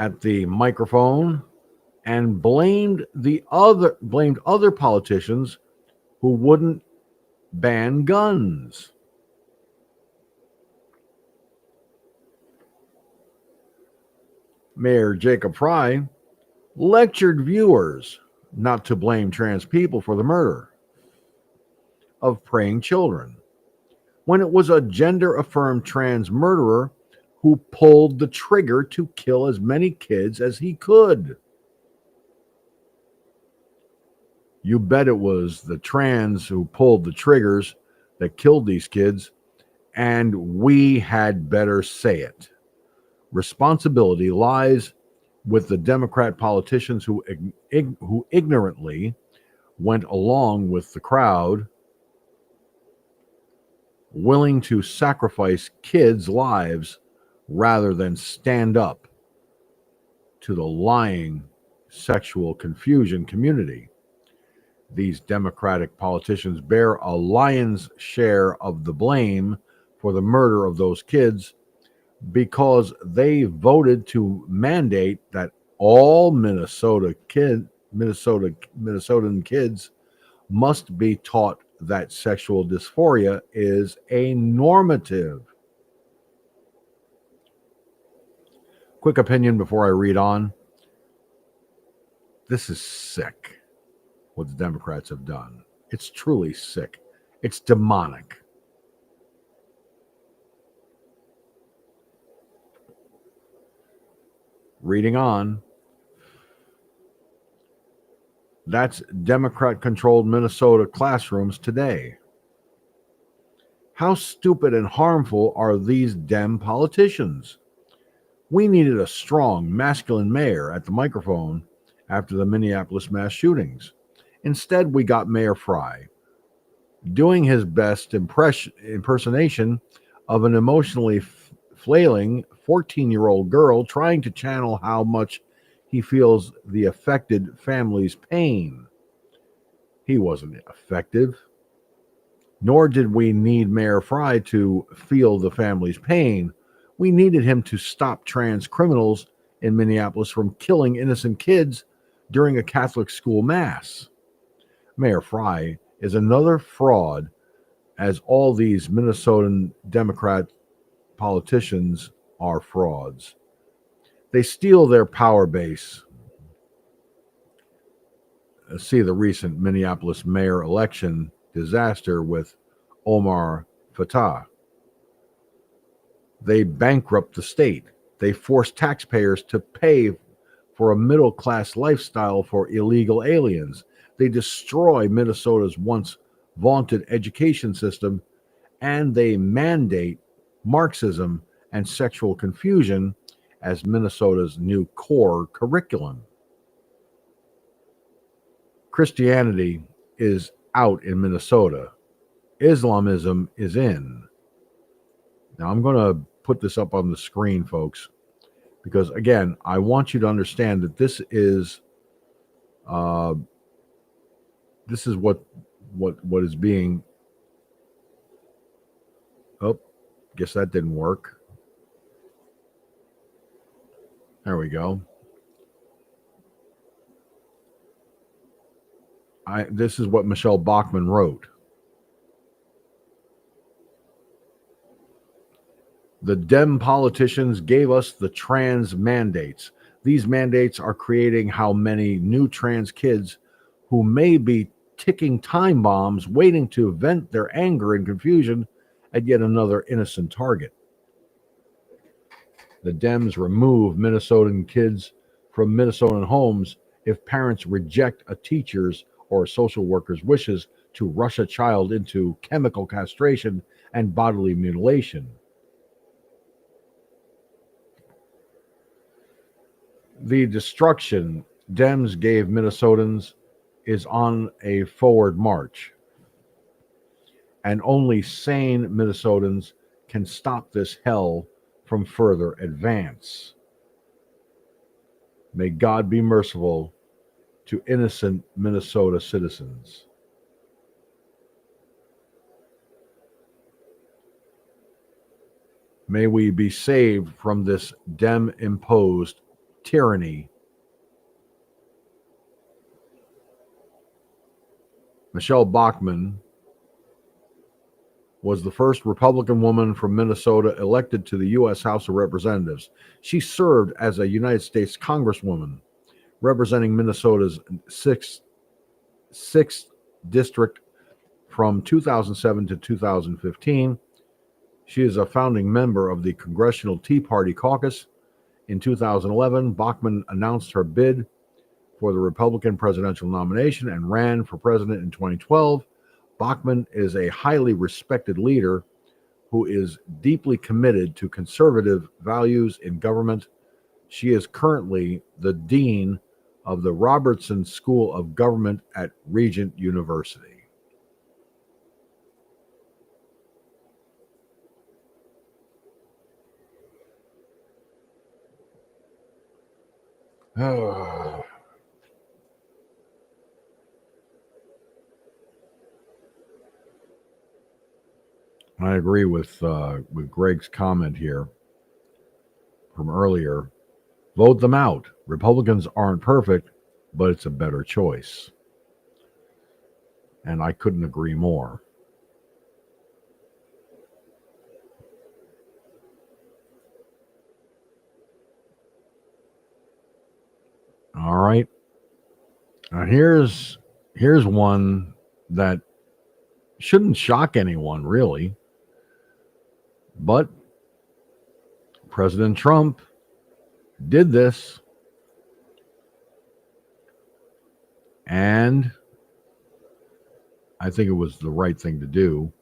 at the microphone and blamed other politicians who wouldn't ban guns. Mayor Jacob Fry lectured viewers not to blame trans people for the murder of praying children, when it was a gender-affirmed trans murderer who pulled the trigger to kill as many kids as he could. You bet it was the trans who pulled the triggers that killed these kids, and we had better say it. Responsibility lies with the Democrat politicians who ignorantly went along with the crowd, willing to sacrifice kids' lives rather than stand up to the lying sexual confusion community. These Democratic politicians bear a lion's share of the blame for the murder of those kids because they voted to mandate that all Minnesotan kids must be taught that sexual dysphoria is a normative. Quick opinion before I read on. This is sick, what the Democrats have done. It's truly sick. It's demonic. Reading on. That's Democrat-controlled Minnesota classrooms today. How stupid and harmful are these Dem politicians? We needed a strong, masculine mayor at the microphone after the Minneapolis mass shootings. Instead, we got Mayor Fry doing his best impersonation of an emotionally flailing 14-year-old girl trying to channel how much he feels the affected family's pain. He wasn't effective, nor did we need Mayor Fry to feel the family's pain. We needed him to stop trans criminals in Minneapolis from killing innocent kids during a Catholic school mass. Mayor Fry is another fraud, as all these Minnesotan Democrat politicians are frauds. They steal their power base. See the recent Minneapolis mayor election disaster with Omar Fatah. They bankrupt the state. They force taxpayers to pay for a middle-class lifestyle for illegal aliens. They destroy Minnesota's once vaunted education system, and they mandate Marxism and sexual confusion as Minnesota's new core curriculum. Christianity is out in Minnesota. Islamism is in. Now, I'm going to put this up on the screen, folks, because, again, I want you to understand that this is what is being. Oh, guess that didn't work. There we go. This is what Michelle Bachmann wrote. The Dem politicians gave us the trans mandates. These mandates are creating how many new trans kids who may be ticking time bombs waiting to vent their anger and confusion at yet another innocent target. The Dems remove Minnesotan kids from Minnesotan homes if parents reject a teacher's or a social worker's wishes to rush a child into chemical castration and bodily mutilation. The destruction Dems gave Minnesotans is on a forward march, and only sane Minnesotans can stop this hell from further advance. May God be merciful to innocent Minnesota citizens. May we be saved from this Dem-imposed tyranny. Michelle Bachmann was the first Republican woman from Minnesota elected to the U.S. House of Representatives. She served as a United States Congresswoman representing Minnesota's 6th District from 2007 to 2015. She is a founding member of the Congressional Tea Party Caucus. In 2011, Bachmann announced her bid for the Republican presidential nomination and ran for president in 2012. Bachmann is a highly respected leader who is deeply committed to conservative values in government. She is currently the dean of the Robertson School of Government at Regent University. I agree with Greg's comment here from earlier. Vote them out. Republicans aren't perfect, but it's a better choice. And I couldn't agree more. All right. Now here's one that shouldn't shock anyone, really. But President Trump did this. And I think it was the right thing to do.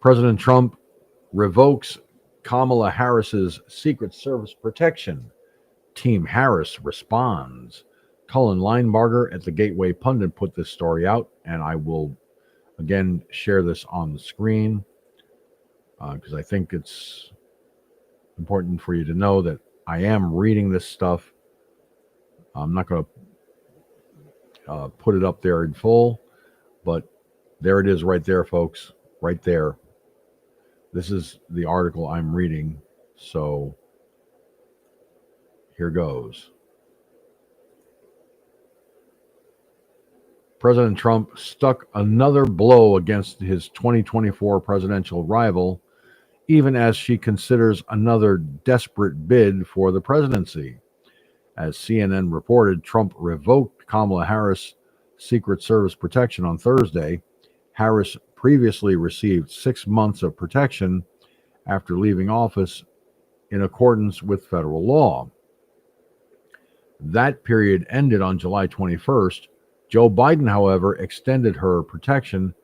President Trump revokes Kamala Harris's Secret Service protection. Team Harris responds. Cullen Linebarger at the Gateway Pundit put this story out, and I will again share this on the screen because I think it's important for you to know that I am reading this stuff. I'm not going to put it up there in full, but there it is right there, folks, right there. This is the article I'm reading, so here goes. President Trump stuck another blow against his 2024 presidential rival, even as she considers another desperate bid for the presidency. As CNN reported, Trump revoked Kamala Harris' Secret Service protection on Thursday. Harris previously received 6 months of protection after leaving office in accordance with federal law. That period ended on July 21st. Joe Biden, however, extended her protection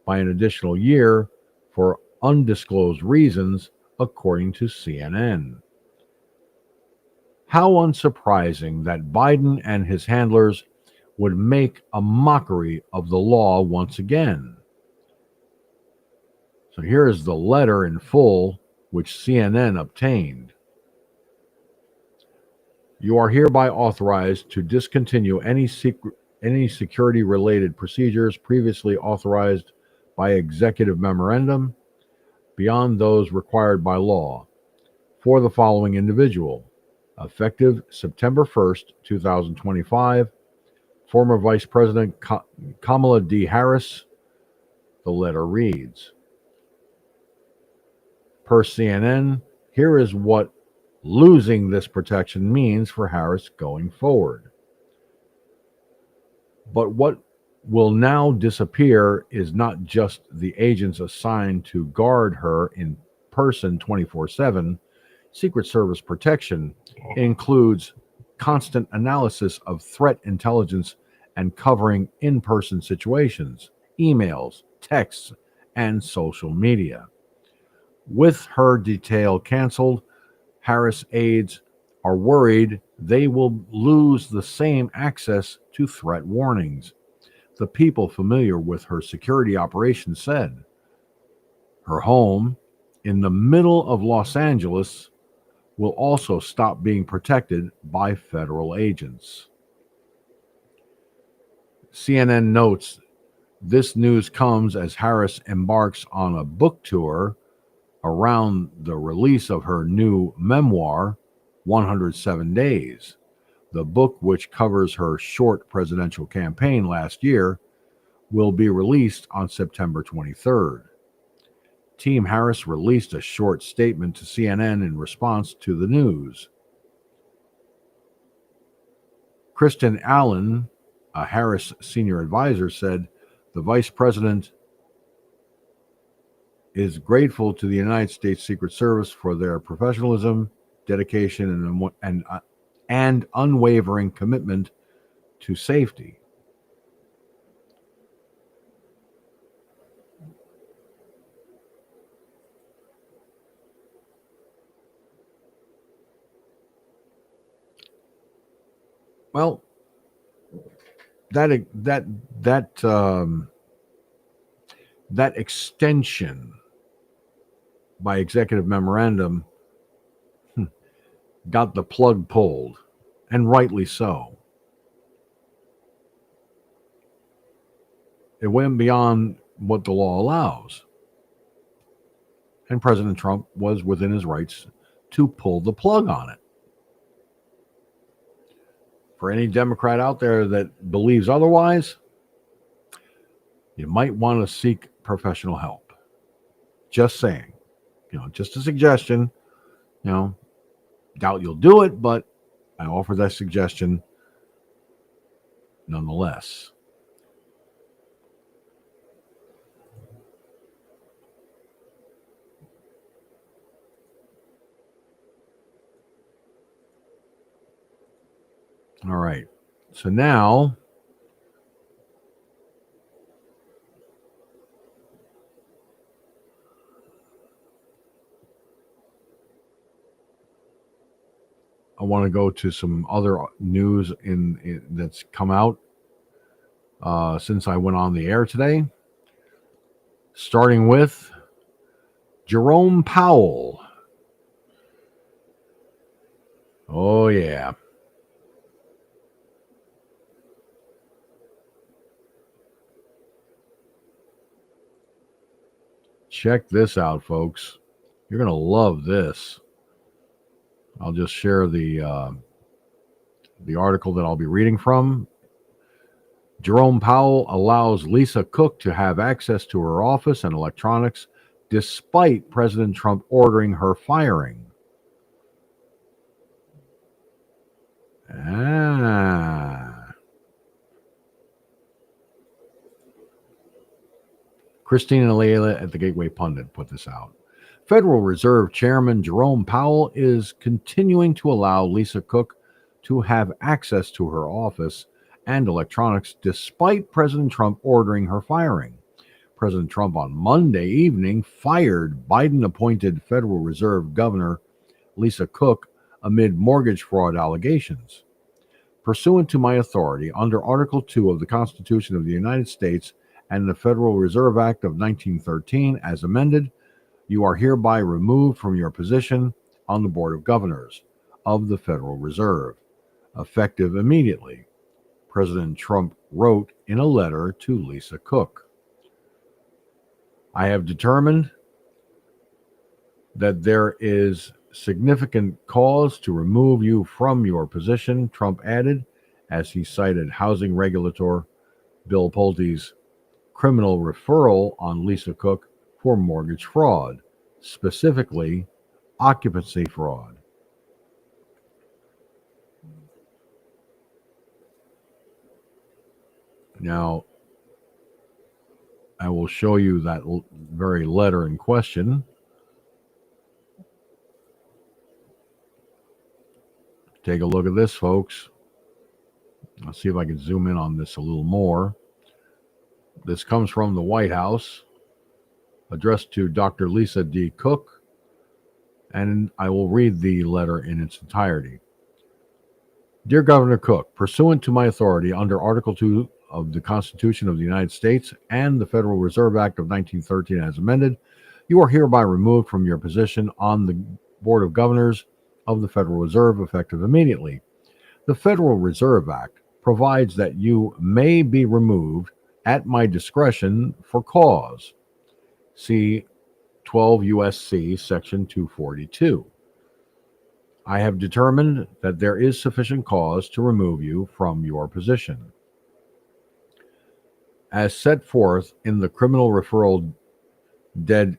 by an additional year for undisclosed reasons, according to CNN. How unsurprising that Biden and his handlers would make a mockery of the law once again. So here is the letter in full, which CNN obtained. You are hereby authorized to discontinue any security-related procedures previously authorized by executive memorandum beyond those required by law for the following individual. Effective September 1st, 2025, former Vice President Kamala D. Harris. The letter reads, per CNN, here is what losing this protection means for Harris going forward. But what will now disappear is not just the agents assigned to guard her in person 24/7. Secret Service protection includes constant analysis of threat intelligence and covering in-person situations, emails, texts, and social media. With her detail canceled, Harris aides are worried they will lose the same access to threat warnings. The people familiar with her security operations said. Her home in the middle of Los Angeles will also stop being protected by federal agents. CNN notes this news comes as Harris embarks on a book tour around the release of her new memoir, 107 Days. The book, which covers her short presidential campaign last year, will be released on September 23rd. Team Harris released a short statement to CNN in response to the news. Kristen Allen, a Harris senior advisor, said the vice president is grateful to the United States Secret Service for their professionalism, dedication, and unwavering commitment to safety. Well, that extension by executive memorandum got the plug pulled, and rightly so. It went beyond what the law allows, and President Trump was within his rights to pull the plug on it. For any Democrat out there that believes otherwise, you might want to seek professional help. Just saying. Just a suggestion. Doubt you'll do it, but I offer that suggestion nonetheless. All right. So now I want to go to some other news that's come out since I went on the air today. Starting with Jerome Powell. Oh, yeah. Check this out, folks. You're going to love this. I'll just share the article that I'll be reading from. Jerome Powell allows Lisa Cook to have access to her office and electronics despite President Trump ordering her firing. Christine and Layla at the Gateway Pundit put this out. Federal Reserve Chairman Jerome Powell is continuing to allow Lisa Cook to have access to her office and electronics despite President Trump ordering her firing. President Trump on Monday evening fired Biden-appointed Federal Reserve Governor Lisa Cook amid mortgage fraud allegations. Pursuant to my authority under Article 2 of the Constitution of the United States and the Federal Reserve Act of 1913 as amended, you are hereby removed from your position on the Board of Governors of the Federal Reserve, effective immediately, President Trump wrote in a letter to Lisa Cook. I have determined that there is significant cause to remove you from your position, Trump added, as he cited housing regulator Bill Pulte's criminal referral on Lisa Cook for mortgage fraud, specifically occupancy fraud. Now, I will show you that very letter in question. Take a look at this, folks. I'll see if I can zoom in on this a little more. This comes from the White House, addressed to Dr. Lisa D. Cook, and I will read the letter in its entirety. Dear Governor Cook, pursuant to my authority under Article 2 of the Constitution of the United States and the Federal Reserve Act of 1913 as amended, you are hereby removed from your position on the Board of Governors of the Federal Reserve effective immediately. The Federal Reserve Act provides that you may be removed at my discretion for cause. See 12 U.S.C. Section 242. I have determined that there is sufficient cause to remove you from your position. as set forth in the criminal referral dated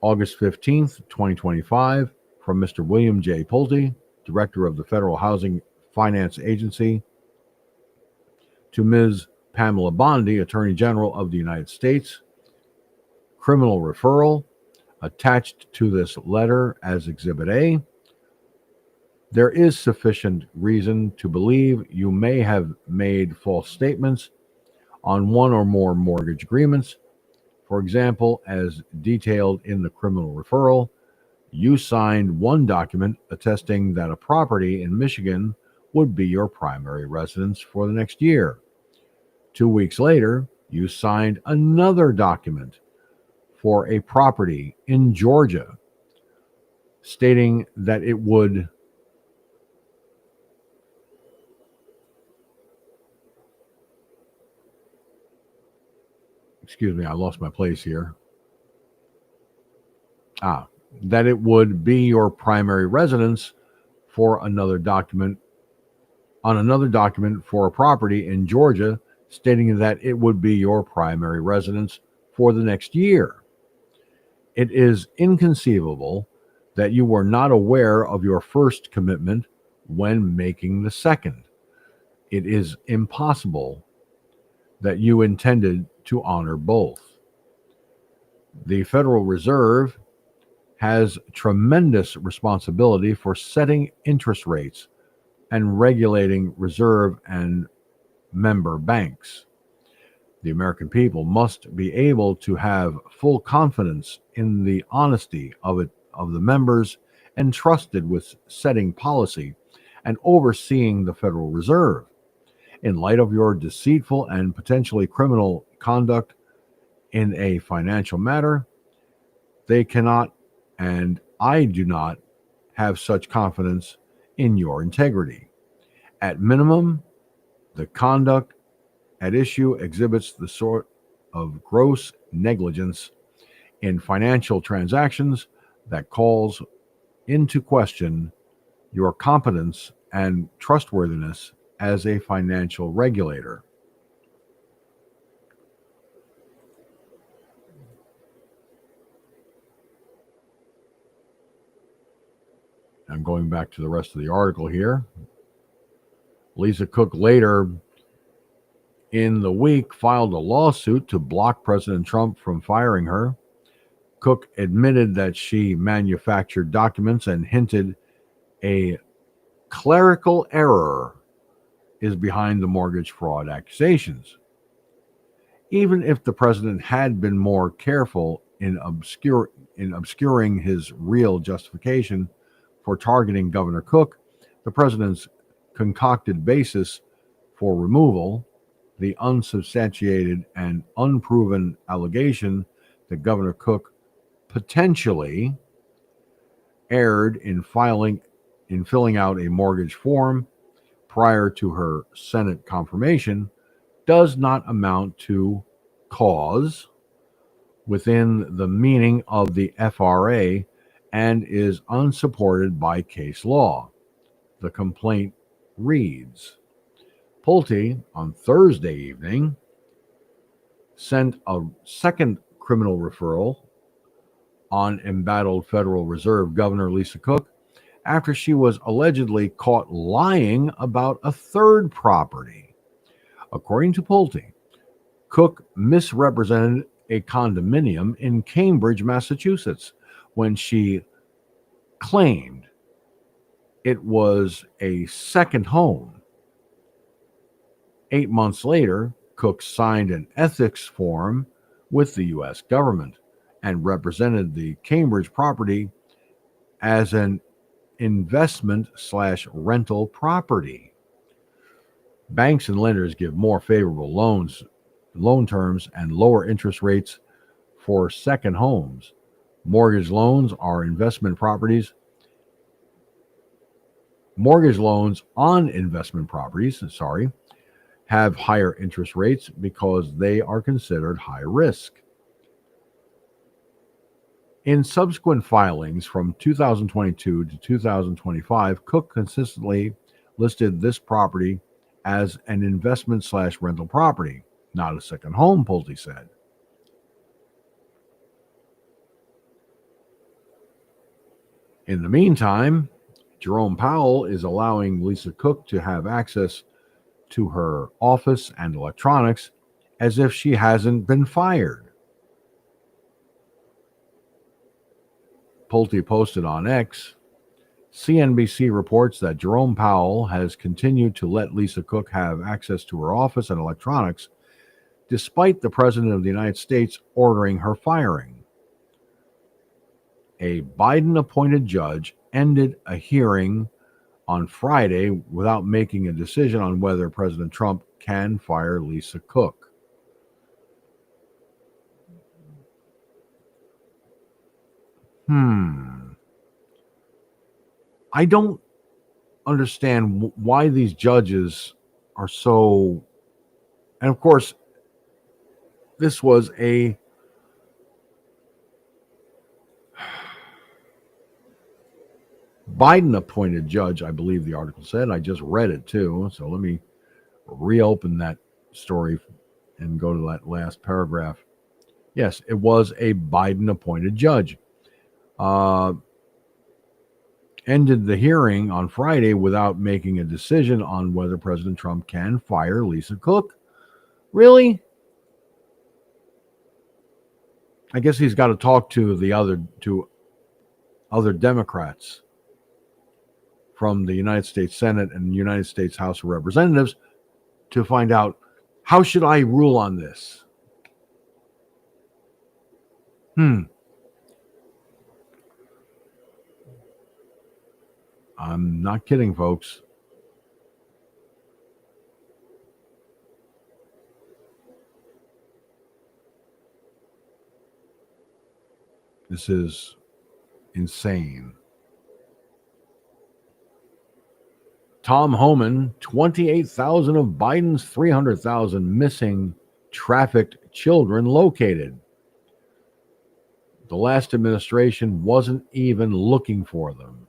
August 15th, 2025, from Mr. William J. Pulte, Director of the Federal Housing Finance Agency, to Ms. Pamela Bondi, Attorney General of the United States. Criminal referral attached to this letter as Exhibit A. There is sufficient reason to believe you may have made false statements on one or more mortgage agreements. For example, as detailed in the criminal referral, you signed one document attesting that a property in Michigan would be your primary residence for the next year. 2 weeks later, you signed another document for a property in Georgia, stating that it would I lost my place here. That it would be your primary residence for another document for a property in Georgia, stating that it would be your primary residence for the next year. It is inconceivable that you were not aware of your first commitment when making the second. It is impossible that you intended to honor both. The Federal Reserve has tremendous responsibility for setting interest rates and regulating reserve and member banks. The American people must be able to have full confidence in the honesty of the members entrusted with setting policy and overseeing the Federal Reserve. In light of your deceitful and potentially criminal conduct in a financial matter, they cannot, and I do not, have such confidence in your integrity. At minimum, the conduct at issue exhibits the sort of gross negligence in financial transactions that calls into question your competence and trustworthiness as a financial regulator. I'm going back to the rest of the article here. Lisa Cook later in the week filed a lawsuit to block President Trump from firing her. Cook admitted that she manufactured documents and hinted a clerical error is behind the mortgage fraud accusations. Even if the president had been more careful in obscuring his real justification for targeting Governor Cook, the president's concocted basis for removal, the unsubstantiated and unproven allegation that Governor Cook potentially erred in filling out a mortgage form prior to her Senate confirmation, does not amount to cause within the meaning of the FRA and is unsupported by case law. The complaint reads, Pulte, on Thursday evening, sent a second criminal referral on embattled Federal Reserve Governor Lisa Cook after she was allegedly caught lying about a third property. According to Pulte, Cook misrepresented a condominium in Cambridge, Massachusetts, when she claimed it was a second home. 8 months later, Cook signed an ethics form with the U.S. government and represented the Cambridge property as an investment/rental property. Banks and lenders give more favorable loan terms, and lower interest rates for second homes. Mortgage loans on investment properties have higher interest rates because they are considered high risk. In subsequent filings from 2022 to 2025, Cook consistently listed this property as an investment/rental property, not a second home, Pulte said. In the meantime, Jerome Powell is allowing Lisa Cook to have access to her office and electronics as if she hasn't been fired. Pulte posted on X, CNBC reports that Jerome Powell has continued to let Lisa Cook have access to her office and electronics despite the President of the United States ordering her firing. A Biden-appointed judge ended a hearing on Friday without making a decision on whether President Trump can fire Lisa Cook. I don't understand why these judges are so... And of course, this was a Biden-appointed judge, I believe the article said. I just read it too, so let me reopen that story and go to that last paragraph. Yes, it was a Biden-appointed judge. Ended the hearing on Friday without making a decision on whether President Trump can fire Lisa Cook. Really? I guess he's got to talk to the other Democrats from the United States Senate and United States House of Representatives to find out, how should I rule on this? I'm not kidding, folks. This is insane. Tom Homan, 28,000 of Biden's 300,000 missing trafficked children located. The last administration wasn't even looking for them.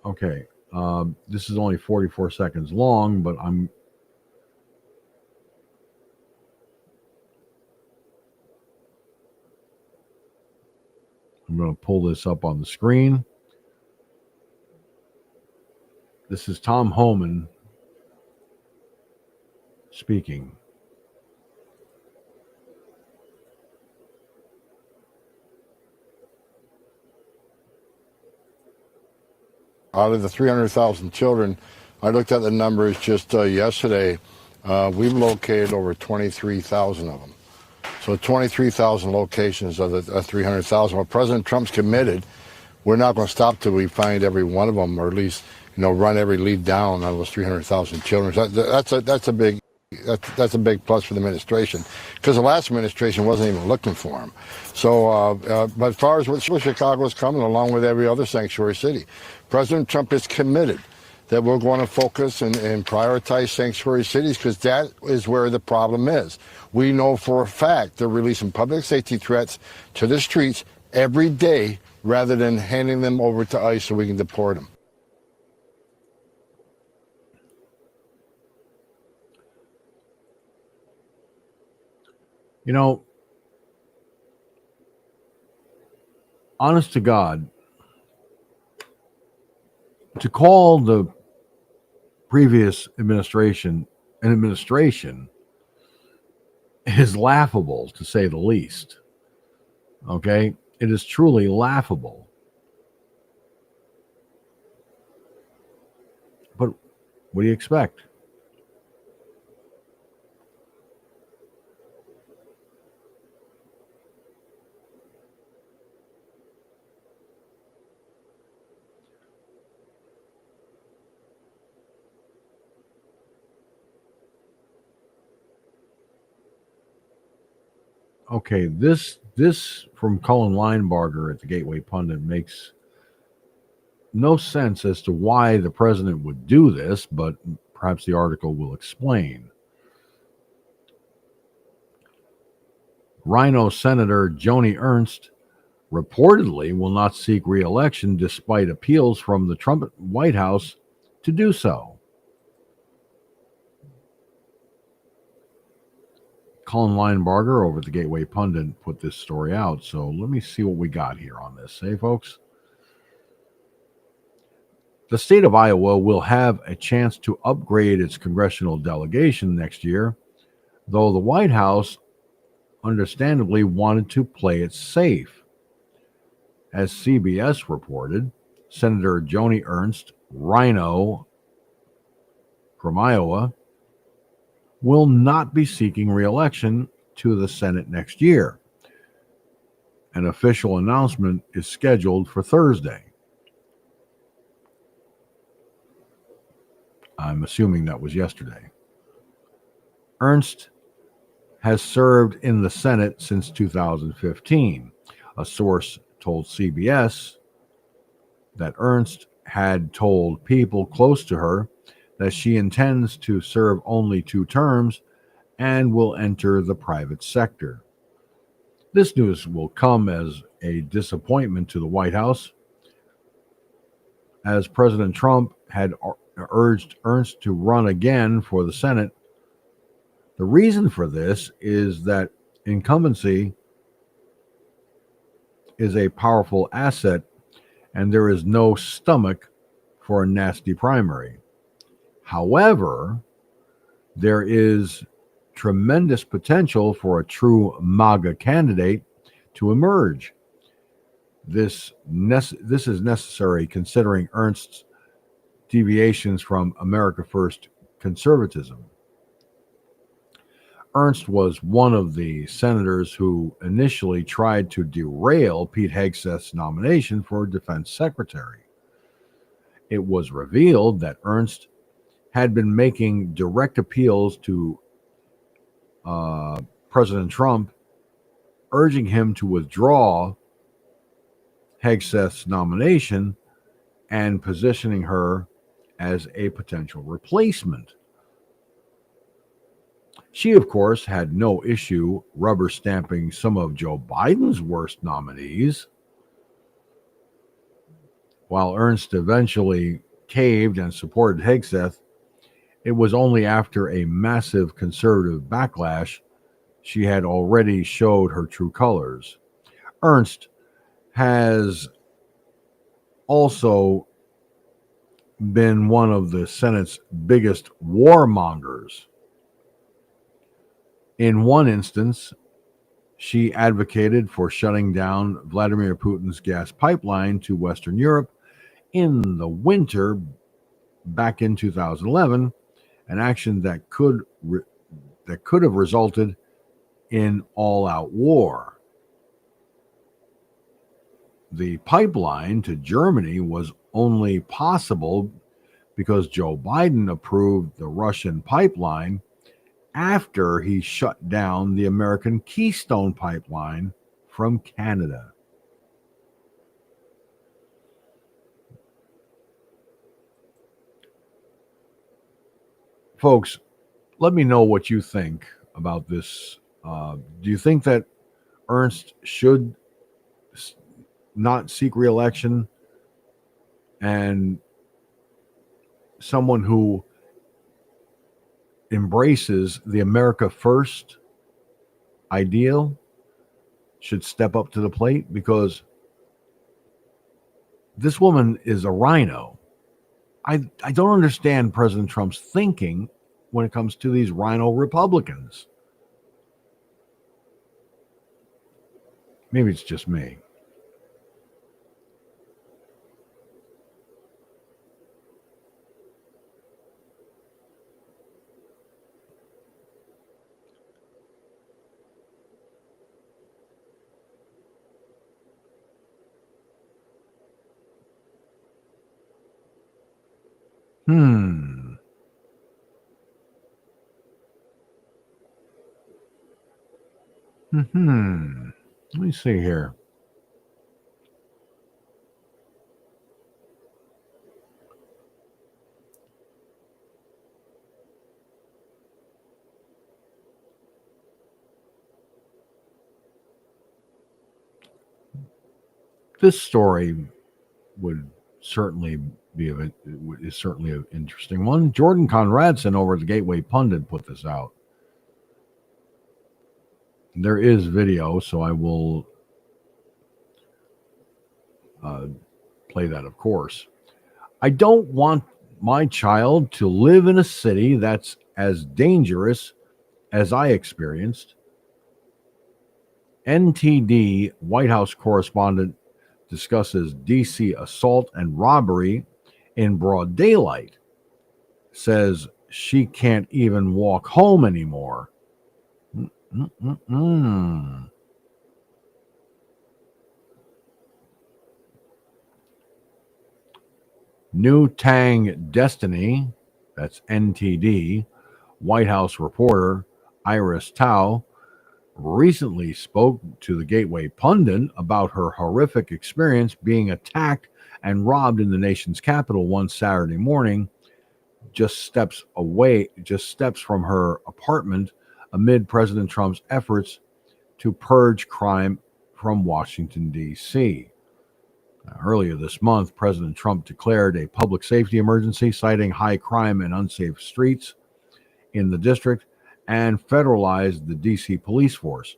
Okay, this is only 44 seconds long, but I'm going to pull this up on the screen. This is Tom Homan speaking. Out of the 300,000 children, I looked at the numbers just yesterday. We've located over 23,000 of them. So 23,000 locations of the 300,000. Well, President Trump's committed. We're not going to stop till we find every one of them, or at least, run every lead down on those 300,000 children. That's a big plus for the administration, because the last administration wasn't even looking for them. So, but as far as where Chicago is coming, along with every other sanctuary city, President Trump is committed that we're going to focus and prioritize sanctuary cities, because that is where the problem is. We know for a fact they're releasing public safety threats to the streets every day rather than handing them over to ICE so we can deport them. Honest to God, to call the previous administration an administration is laughable, to say the least. Okay? It is truly laughable. But what do you expect? Okay, this from Colin Linebarger at the Gateway Pundit makes no sense as to why the president would do this, but perhaps the article will explain. Rhino Senator Joni Ernst reportedly will not seek re-election despite appeals from the Trump White House to do so. Colin Linebarger over at the Gateway Pundit put this story out, so let me see what we got here on this, folks? The state of Iowa will have a chance to upgrade its congressional delegation next year, though the White House understandably wanted to play it safe. As CBS reported, Senator Joni Ernst, Rhino from Iowa, will not be seeking re-election to the Senate next year. An official announcement is scheduled for Thursday. I'm assuming that was yesterday. Ernst has served in the Senate since 2015. A source told CBS that Ernst had told people close to her that she intends to serve only 2 terms and will enter the private sector. This news will come as a disappointment to the White House, as President Trump had urged Ernst to run again for the Senate. The reason for this is that incumbency is a powerful asset, and there is no stomach for a nasty primary. However, there is tremendous potential for a true MAGA candidate to emerge. This is necessary considering Ernst's deviations from America First conservatism. Ernst was one of the senators who initially tried to derail Pete Hegseth's nomination for defense secretary. It was revealed that Ernst had been making direct appeals to President Trump, urging him to withdraw Hegseth's nomination and positioning her as a potential replacement. She, of course, had no issue rubber stamping some of Joe Biden's worst nominees. While Ernst eventually caved and supported Hegseth, it was only after a massive conservative backlash she had already showed her true colors. Ernst has also been one of the Senate's biggest warmongers. In one instance, she advocated for shutting down Vladimir Putin's gas pipeline to Western Europe in the winter back in 2011, an action that could have resulted in all-out war. The pipeline to Germany was only possible because Joe Biden approved the Russian pipeline after he shut down the American Keystone Pipeline from Canada. Folks, let me know what you think about this. Do you think that Ernst should not seek re-election, and someone who embraces the America First ideal should step up to the plate? Because this woman is a rhino. I don't understand President Trump's thinking when it comes to these rhino Republicans. Maybe it's just me. Let me see here. This story would certainly is certainly an interesting one. Jordan Conradson over at the Gateway Pundit put this out. There is video, so I will play that, of course. I don't want my child to live in a city that's as dangerous as I experienced. NTD White House correspondent discusses D.C. assault and robbery in broad daylight. Says she can't even walk home anymore. New Tang Destiny, that's NTD, White House reporter Iris Tao recently spoke to the Gateway Pundit about her horrific experience being attacked and robbed in the nation's capital one Saturday morning, just steps from her apartment amid President Trump's efforts to purge crime from Washington, D.C. Earlier this month, President Trump declared a public safety emergency, citing high crime and unsafe streets in the district, and federalized the D.C. police force.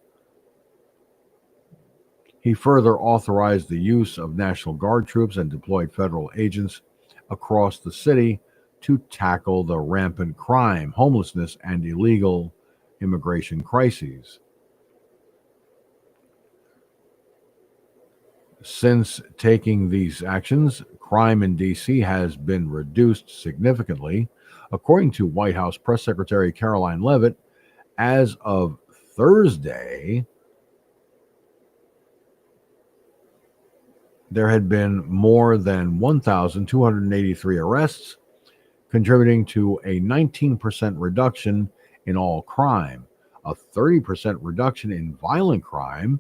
He further authorized the use of National Guard troops and deployed federal agents across the city to tackle the rampant crime, homelessness, and illegal immigration crises. Since taking these actions, crime in D.C. has been reduced significantly. According to White House Press Secretary Caroline Leavitt, as of Thursday, there had been more than 1,283 arrests, contributing to a 19% reduction in all crime, a 30% reduction in violent crime,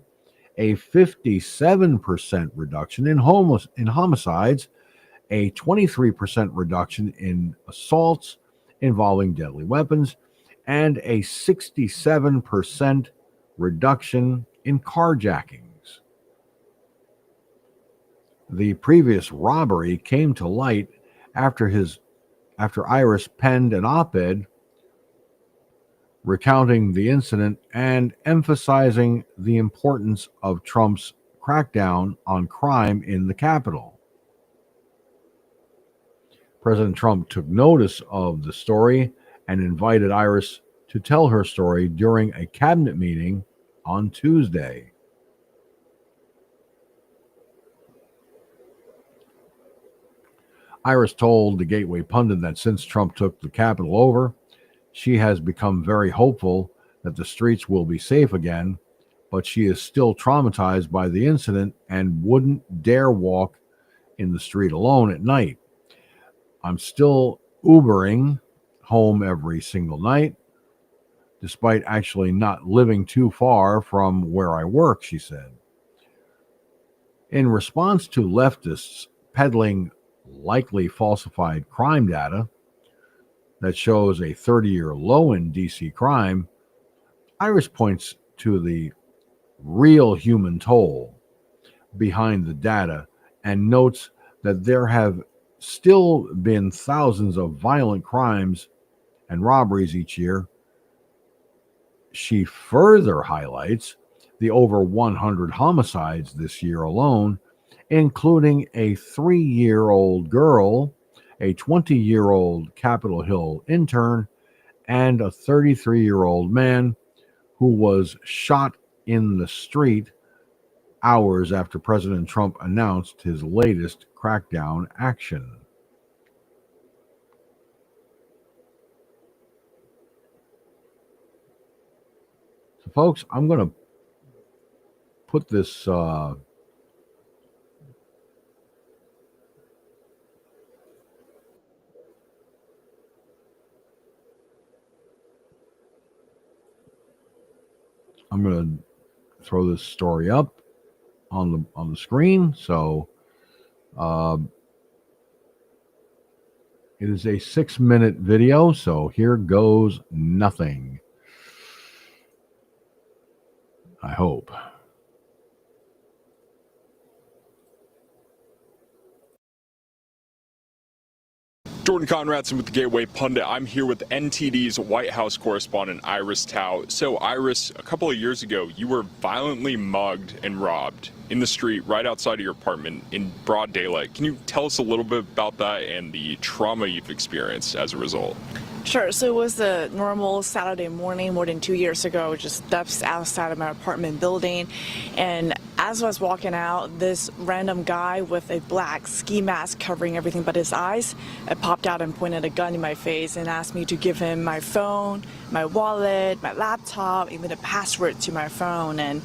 a 57% reduction in homicides, a 23% reduction in assaults involving deadly weapons, and a 67% reduction in carjackings. The previous robbery came to light after Iris penned an op-ed recounting the incident and emphasizing the importance of Trump's crackdown on crime in the Capitol. President Trump took notice of the story and invited Iris to tell her story during a cabinet meeting on Tuesday. Iris told the Gateway Pundit that since Trump took the Capitol over, she has become very hopeful that the streets will be safe again, but she is still traumatized by the incident and wouldn't dare walk in the street alone at night. I'm still Ubering home every single night, despite actually not living too far from where I work, she said. In response to leftists peddling likely falsified crime data that shows a 30-year low in D.C. crime, Iris points to the real human toll behind the data and notes that there have still been thousands of violent crimes and robberies each year. She further highlights the over 100 homicides this year alone, including a 3-year-old girl, a 20-year-old Capitol Hill intern, and a 33-year-old man who was shot in the street hours after President Trump announced his latest crackdown action. So, folks, I'm going to put this I'm going to throw this story up on the screen. So it is a 6-minute video. So here goes nothing. I hope. Jordan Conradson with the Gateway Pundit. I'm here with NTD's White House correspondent Iris Tao. So Iris, a couple of years ago, you were violently mugged and robbed in the street right outside of your apartment in broad daylight. Can you tell us a little bit about that and the trauma you've experienced as a result? Sure. So it was a normal Saturday morning more than 2 years ago, just steps outside of my apartment building. And as I was walking out, this random guy with a black ski mask covering everything but his eyes popped out and pointed a gun in my face and asked me to give him my phone, my wallet, my laptop, even a password to my phone. And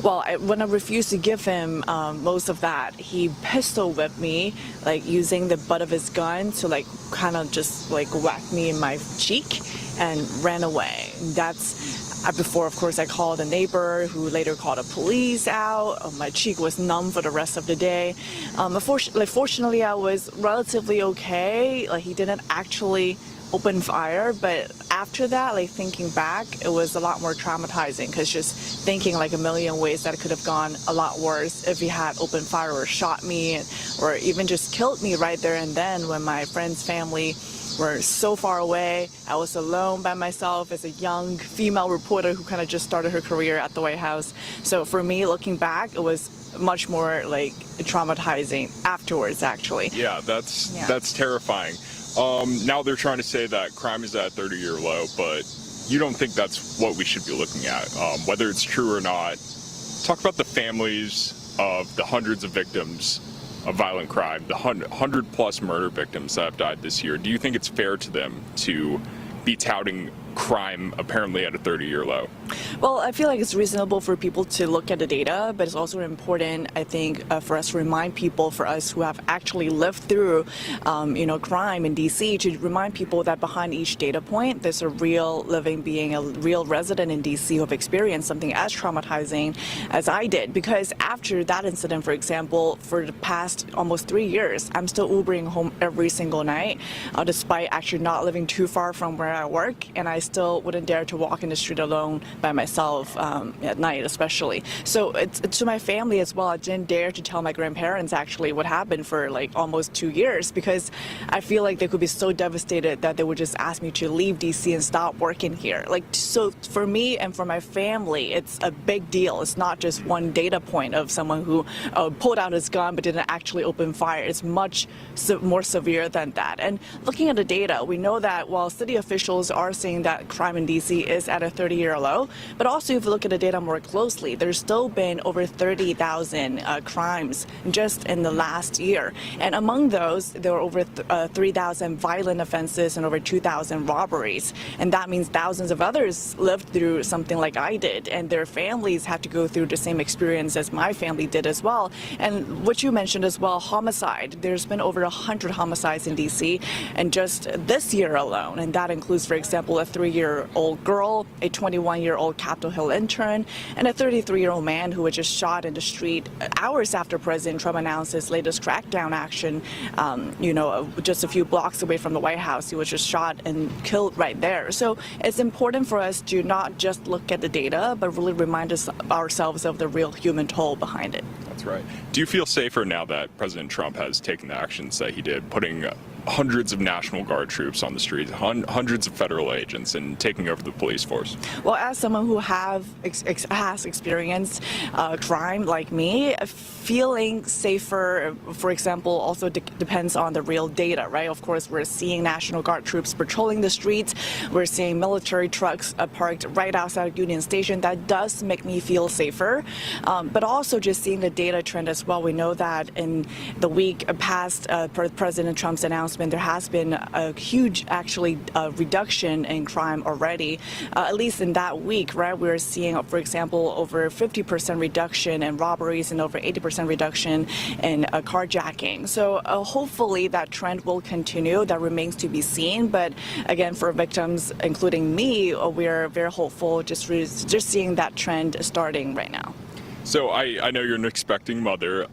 well, when I refused to give him most of that, he pistol whipped me, like using the butt of his gun to like kind of just like whack me in my cheek and ran away. That's before, of course, I called a neighbor who later called the police out. My cheek was numb for the rest of the day. Fortunately, I was relatively okay. Like, he didn't actually open fire, but after that, like thinking back, it was a lot more traumatizing because just thinking like a million ways that it could have gone a lot worse if he had opened fire or shot me or even just killed me right there and then when my friend's family were so far away. I was alone by myself as a young female reporter who kind of just started her career at the White House. So for me, looking back, it was much more like traumatizing afterwards, actually. Yeah, that's terrifying. Now they're trying to say that crime is at a 30-year low, but you don't think that's what we should be looking at, whether it's true or not. Talk about the families of the hundreds of victims of violent crime, the 100+ murder victims that have died this year. Do you think it's fair to them to be touting crime apparently at a 30-year low? Well, I feel like it's reasonable for people to look at the data, but it's also important, I think, for us to remind people, for us who have actually lived through, crime in D.C., to remind people that behind each data point, there's a real living being, a real resident in D.C. who have experienced something as traumatizing as I did. Because after that incident, for example, for the past almost 3 years, I'm still Ubering home every single night, despite actually not living too far from where I work, and I still wouldn't dare to walk in the street alone by myself at night, especially. So it's to my family as well. I didn't dare to tell my grandparents actually what happened for like almost 2 years because I feel like they could be so devastated that they would just ask me to leave DC and stop working here. Like, so for me and for my family, it's a big deal. It's not just one data point of someone who pulled out his gun but didn't actually open fire. It's much more severe than that. And looking at the data, we know that while city officials are saying that crime in DC is at a 30-year low, but also if you look at the data more closely, there's still been over 30,000 crimes just in the last year. And among those, there were over 3,000 violent offenses and over 2,000 robberies. And that means thousands of others lived through something like I did, and their families had to go through the same experience as my family did as well. And what you mentioned as well, homicide. There's been over 100 homicides in DC, and just this year alone, and that includes, for example, a 3-year-old girl, a 21-year-old Capitol Hill intern, and a 33-year-old man who was just shot in the street hours after President Trump announced his latest crackdown action, just a few blocks away from the White House. He was just shot and killed right there. So it's important for us to not just look at the data, but really remind ourselves of the real human toll behind it. That's right. Do you feel safer now that President Trump has taken the actions that he did, putting hundreds of National Guard troops on the streets, hundreds of federal agents, and taking over the police force? Well, as someone who has experienced crime like me, feeling safer, for example, also depends on the real data, right? Of course, we're seeing National Guard troops patrolling the streets. We're seeing military trucks parked right outside Union Station. That does make me feel safer. But also just seeing the data trend as well, we know that in the week past President Trump's announcement, there has been a huge, reduction in crime already. At least in that week, right? We're seeing, for example, over 50% reduction in robberies and over 80% reduction in carjacking. So hopefully that trend will continue. That remains to be seen. But again, for victims, including me, we're very hopeful just seeing that trend starting right now. So I know you're an expecting mother.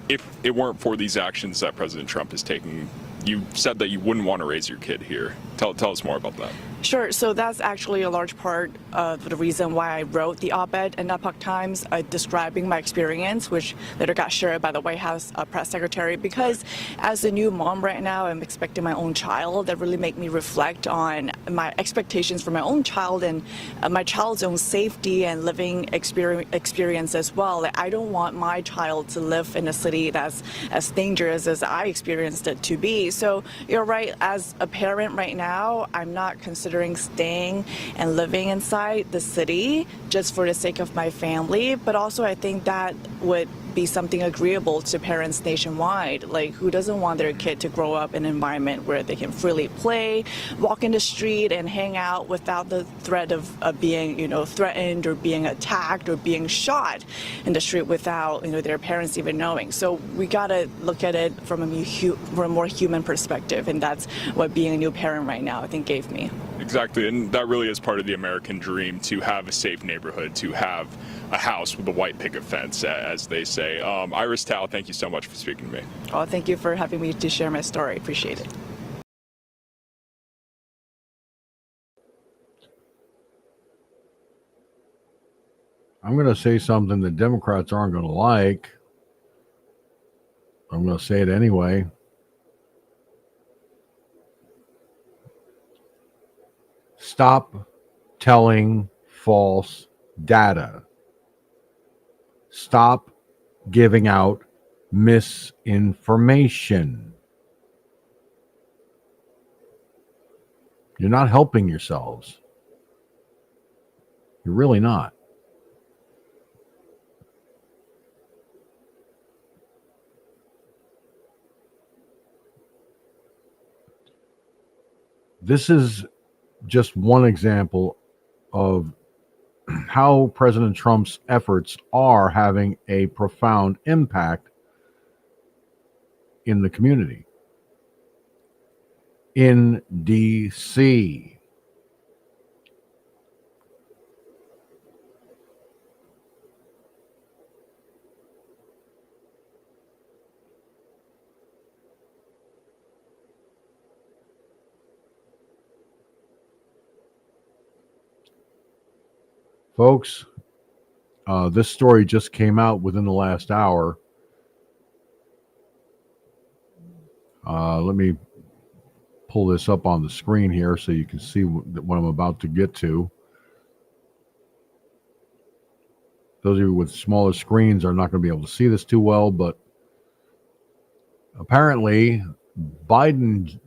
If it weren't for these actions that President Trump is taking, you said that you wouldn't want to raise your kid here. Tell us more about that. Sure. So that's actually a large part the reason why I wrote the op-ed in Epoch Times describing my experience, which later got shared by the White House press secretary, because as a new mom right now, I'm expecting my own child. That really make me reflect on my expectations for my own child and my child's own safety and living experience as well. Like, I don't want my child to live in a city that's as dangerous as I experienced it to be. So you're right, as a parent right now, I'm not considering staying and living inside the city just for the sake of my family, but also I think that would be something agreeable to parents nationwide. Like, who doesn't want their kid to grow up in an environment where they can freely play, walk in the street, and hang out without the threat of being, threatened or being attacked or being shot in the street without, their parents even knowing. So we gotta look at it from a more human perspective, and that's what being a new parent right now, I think, gave me. Exactly, and that really is part of the American dream, to have a safe neighborhood, to have a house with a white picket fence, as they say. Iris Tao, thank you so much for speaking to me. Oh, thank you for having me to share my story. Appreciate it. I'm going to say something that Democrats aren't going to like. I'm going to say it anyway. Stop telling false data. Stop giving out misinformation. You're not helping yourselves. You're really not. This is just one example of how President Trump's efforts are having a profound impact in the community. In D.C., folks, this story just came out within the last hour. Let me pull this up on the screen here so you can see what I'm about to get to. Those of you with smaller screens are not going to be able to see this too well, but apparently Biden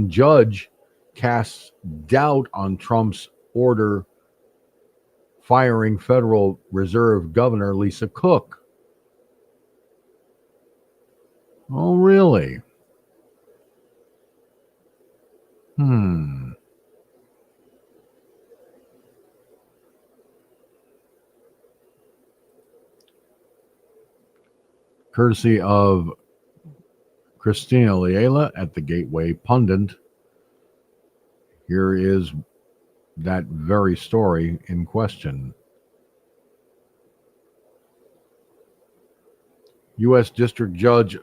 judge casts doubt on Trump's order firing Federal Reserve Governor Lisa Cook. Oh, really? Courtesy of Christina Liela at the Gateway Pundit. Here is that very story in question. U.S. District Judge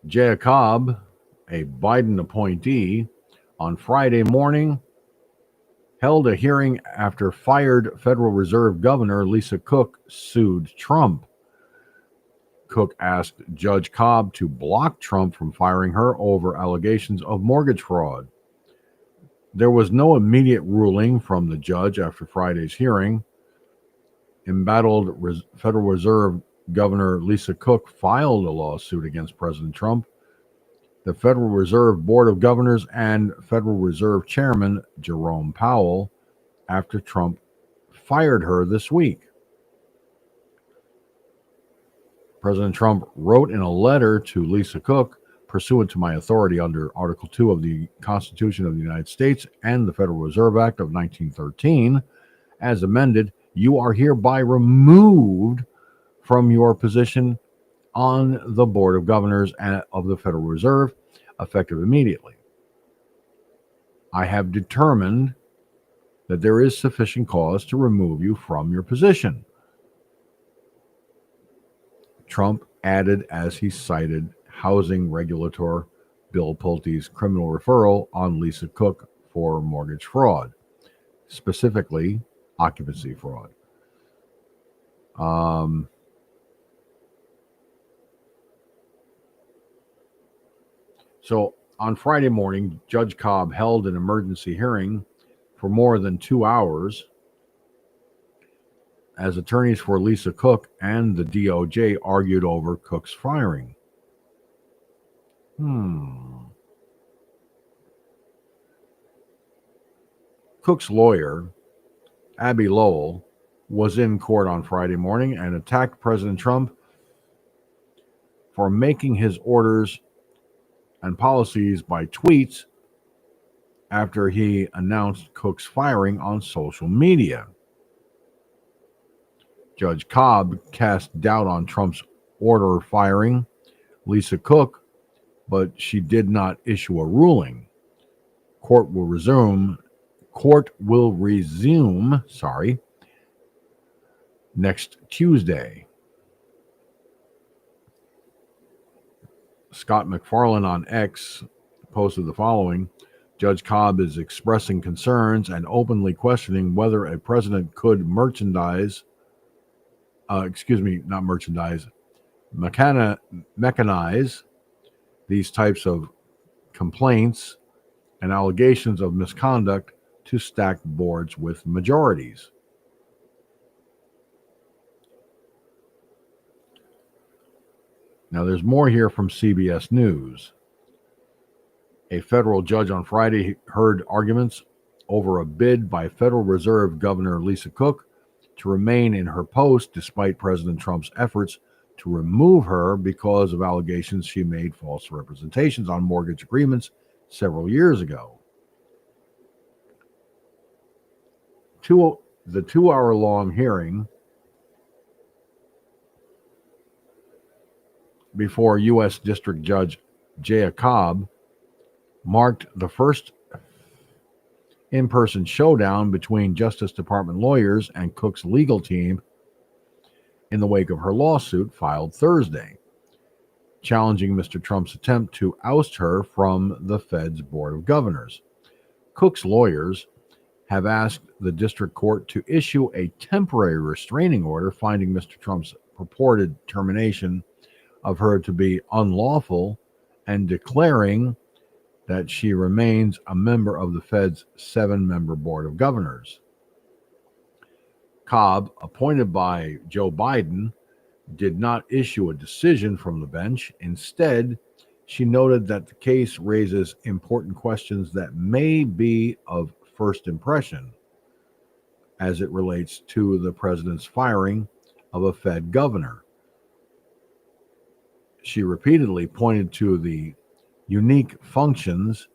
Jacob, a Biden appointee, on Friday morning held a hearing after fired Federal Reserve Governor Lisa Cook sued Trump. Cook asked Judge Cobb to block Trump from firing her over allegations of mortgage fraud. There was no immediate ruling from the judge after Friday's hearing. Embattled Federal Reserve Governor Lisa Cook filed a lawsuit against President Trump, the Federal Reserve Board of Governors, and Federal Reserve Chairman Jerome Powell after Trump fired her this week. President Trump wrote in a letter to Lisa Cook, pursuant to my authority under Article 2 of the Constitution of the United States and the Federal Reserve Act of 1913, as amended, you are hereby removed from your position on the Board of Governors of the Federal Reserve, effective immediately. I have determined that there is sufficient cause to remove you from your position. Trump added, as he cited housing regulator Bill Pulte's criminal referral on Lisa Cook for mortgage fraud, specifically occupancy fraud. So on Friday morning, Judge Cobb held an emergency hearing for more than 2 hours as attorneys for Lisa Cook and the DOJ argued over Cook's firing. Cook's lawyer, Abby Lowell, was in court on Friday morning and attacked President Trump for making his orders and policies by tweets after he announced Cook's firing on social media. Judge Cobb cast doubt on Trump's order firing Lisa Cook, but she did not issue a ruling. Court will resume next Tuesday. Scott McFarlane on X posted the following: Judge Cobb is expressing concerns and openly questioning whether a president could mechanize these types of complaints and allegations of misconduct to stack boards with majorities. Now, there's more here from CBS News. A federal judge on Friday heard arguments over a bid by Federal Reserve Governor Lisa Cook to remain in her post despite President Trump's efforts to remove her because of allegations she made false representations on mortgage agreements several years ago. The 2-hour-long hearing before U.S. District Judge Jaya Cobb marked the first in-person showdown between Justice Department lawyers and Cook's legal team in the wake of her lawsuit filed Thursday, challenging Mr. Trump's attempt to oust her from the Fed's Board of Governors. Cook's lawyers have asked the district court to issue a temporary restraining order finding Mr. Trump's purported termination of her to be unlawful and declaring that she remains a member of the Fed's 7-member Board of Governors. Cobb, appointed by Joe Biden, did not issue a decision from the bench. Instead, she noted that the case raises important questions that may be of first impression as it relates to the president's firing of a Fed governor. She repeatedly pointed to the unique functions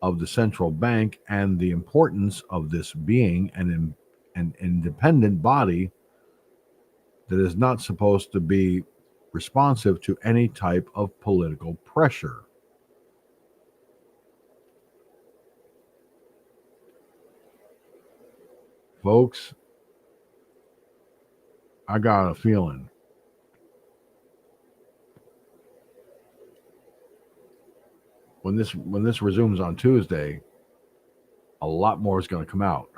of the central bank and the importance of this being an independent body that is not supposed to be responsive to any type of political pressure. Folks, I got a feeling when this resumes on Tuesday, a lot more is going to come out.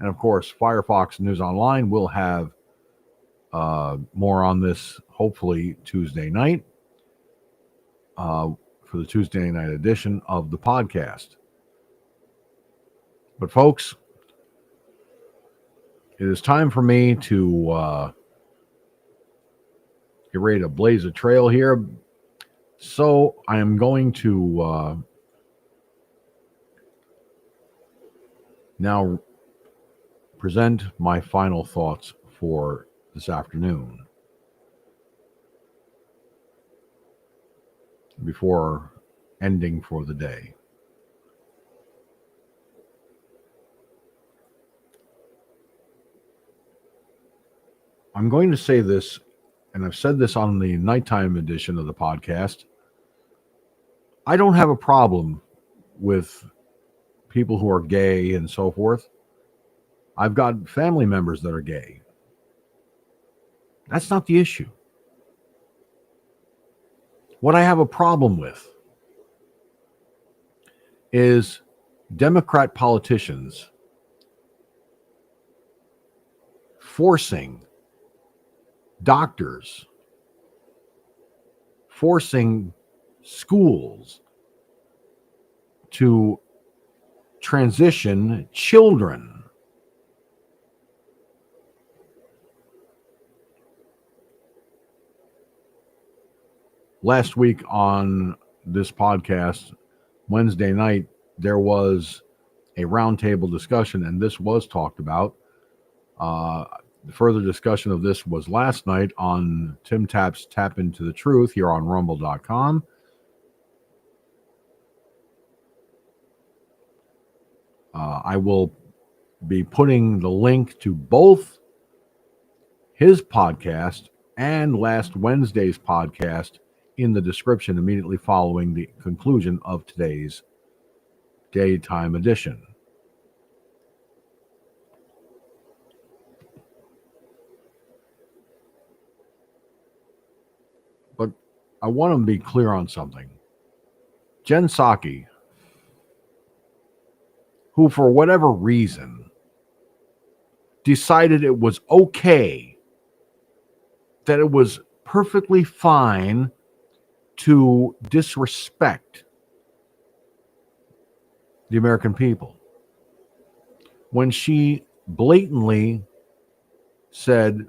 And of course, Firefoxnews Online will have more on this hopefully Tuesday night for the Tuesday night edition of the podcast. But folks, it is time for me to get ready to blaze a trail here. So I am going to now present my final thoughts for this afternoon before ending for the day. I'm going to say this, and I've said this on the nighttime edition of the podcast. I don't have a problem with people who are gay and so forth. I've got family members that are gay. That's not the issue. What I have a problem with is Democrat politicians forcing doctors, forcing schools to transition children. Last week on this podcast, Wednesday night, there was a roundtable discussion, and this was talked about. The further discussion of this was last night on Tim Tapp's Tap Into the Truth here on rumble.com. I will be putting the link to both his podcast and last Wednesday's podcast in the description immediately following the conclusion of today's daytime edition. But I want to be clear on something. Jen Psaki, who for whatever reason decided it was okay, that it was perfectly fine to disrespect the American people, when she blatantly said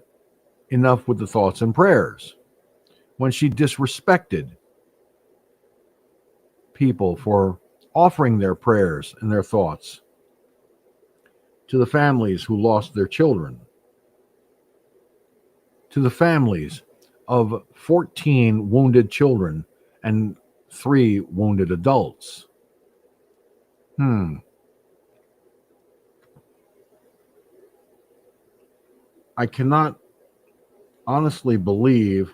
enough with the thoughts and prayers, when she disrespected people for offering their prayers and their thoughts to the families who lost their children, to the families of 14 wounded children and 3 wounded adults. I cannot honestly believe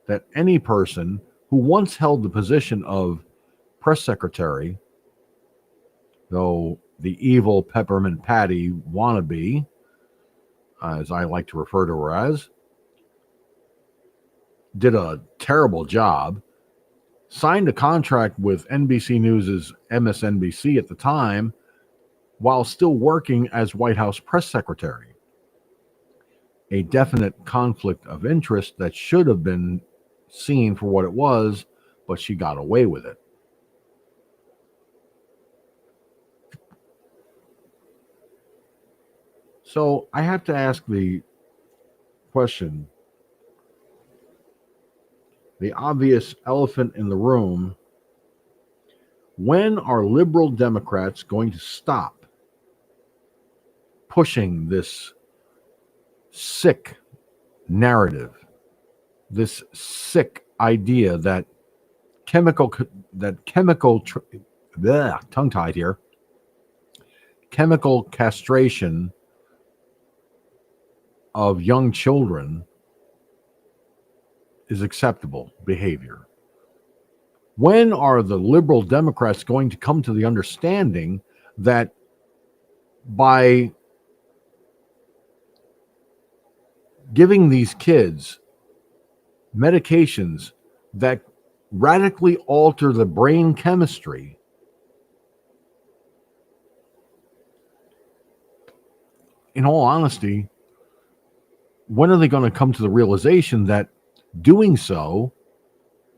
that any person who once held the position of press secretary, though the evil Peppermint Patty wannabe, as I like to refer to her as, did a terrible job, signed a contract with NBC News' MSNBC at the time, while still working as White House press secretary. A definite conflict of interest that should have been seen for what it was, but she got away with it. So I have to ask the question, the obvious elephant in the room: when are liberal Democrats going to stop pushing this sick narrative, this sick idea that tongue-tied here, chemical castration of young children is acceptable behavior? When are the liberal Democrats going to come to the understanding that by giving these kids medications that radically alter the brain chemistry, in all honesty, when are they going to come to the realization that doing so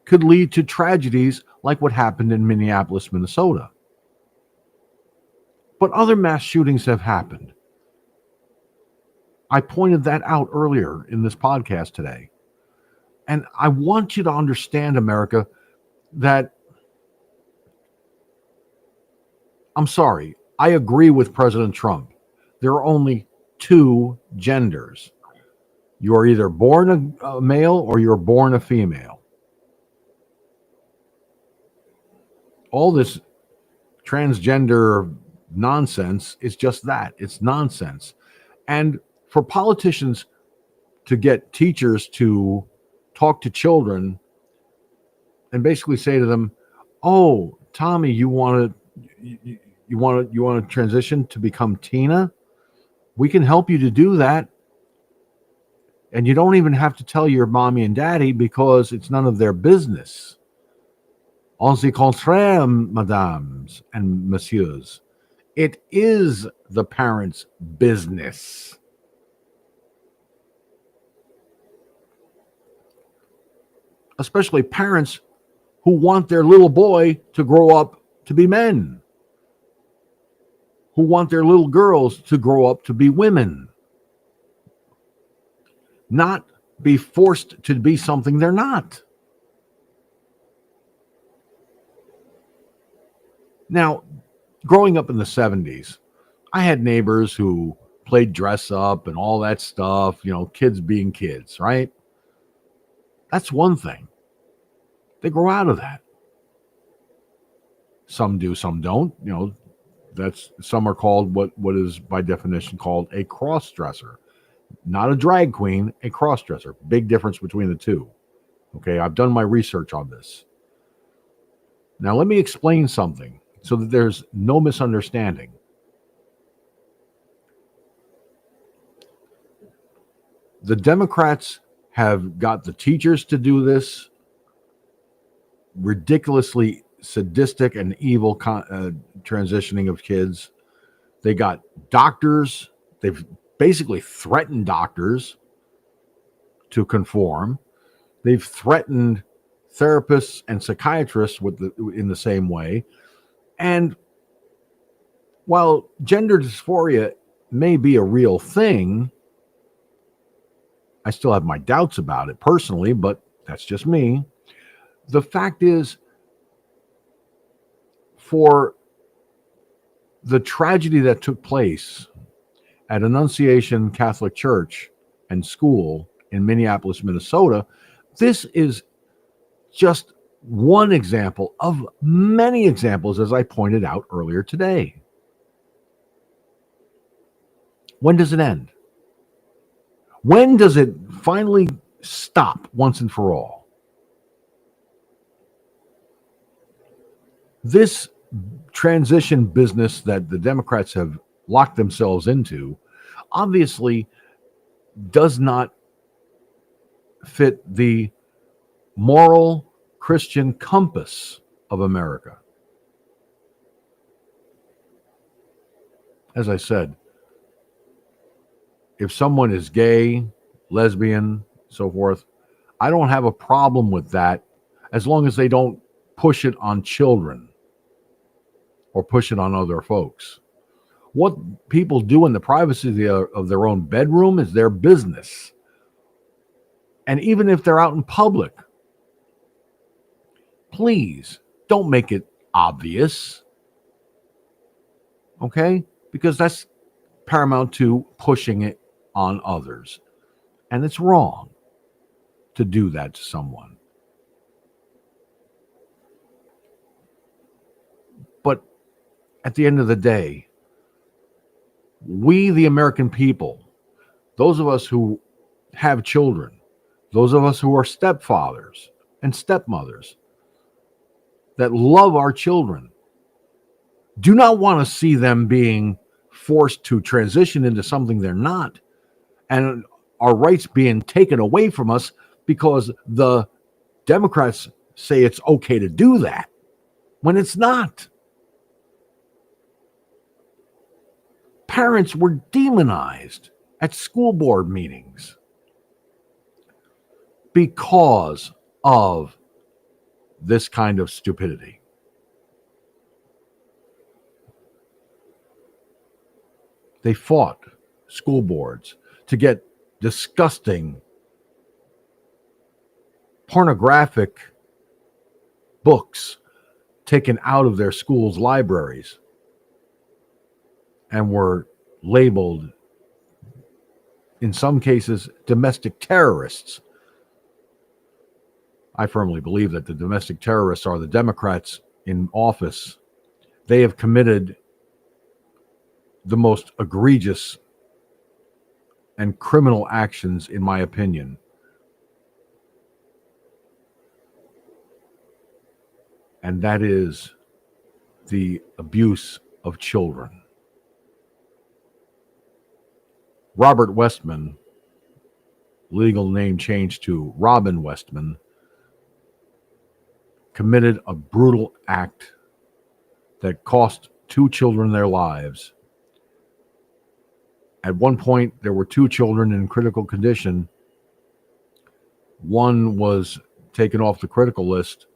could lead to tragedies like what happened in Minneapolis, Minnesota? But other mass shootings have happened. I pointed that out earlier in this podcast today. And I want you to understand, America, that I'm sorry, I agree with President Trump. There are only 2 genders. You are either born a male or you're born a female. All this transgender nonsense is just that. It's nonsense. And for politicians to get teachers to talk to children and basically say to them, "Oh, Tommy, you want to transition to become Tina? We can help you to do that. And you don't even have to tell your mommy and daddy because it's none of their business. En ce contraire, mesdames and messieurs, it is the parents' business. Especially parents who want their little boy to grow up to be men, who want their little girls to grow up to be women, not be forced to be something they're not. Now, growing up in the 70s, I had neighbors who played dress up and all that stuff, kids being kids, right? That's one thing. They grow out of that. Some do, some don't. That's some are called what is by definition called a cross-dresser. Not a drag queen, a cross-dresser. Big difference between the two. Okay, I've done my research on this. Now let me explain something so that there's no misunderstanding. The Democrats have got the teachers to do this ridiculously sadistic and evil transitioning of kids. They got doctors. They've basically threatened doctors to conform. They've threatened therapists and psychiatrists in the same way. And while gender dysphoria may be a real thing, I still have my doubts about it personally, but that's just me. The fact is, for the tragedy that took place at Annunciation Catholic Church and School in Minneapolis, Minnesota, this is just one example of many examples, as I pointed out earlier today. When does it end? When does it finally stop once and for all? This transition business that the Democrats have locked themselves into obviously does not fit the moral Christian compass of America. As I said, if someone is gay, lesbian, so forth, I don't have a problem with that as long as they don't push it on children or push it on other folks. What people do in the privacy of their own bedroom is their business. And even if they're out in public, please don't make it obvious. Okay? Because that's paramount to pushing it on others. And it's wrong to do that to someone. But at the end of the day, we, the American people, those of us who have children, those of us who are stepfathers and stepmothers that love our children, do not want to see them being forced to transition into something they're not, and our rights being taken away from us because the Democrats say it's okay to do that when it's not. Parents were demonized at school board meetings because of this kind of stupidity. They fought school boards to get disgusting, pornographic books taken out of their schools' libraries and were labeled, in some cases, domestic terrorists. I firmly believe that the domestic terrorists are the Democrats in office. They have committed the most egregious and criminal actions, in my opinion. And that is the abuse of children. Robert Westman, legal name changed to Robin Westman, committed a brutal act that cost 2 children their lives. At one point, there were 2 children in critical condition. One was taken off the critical list,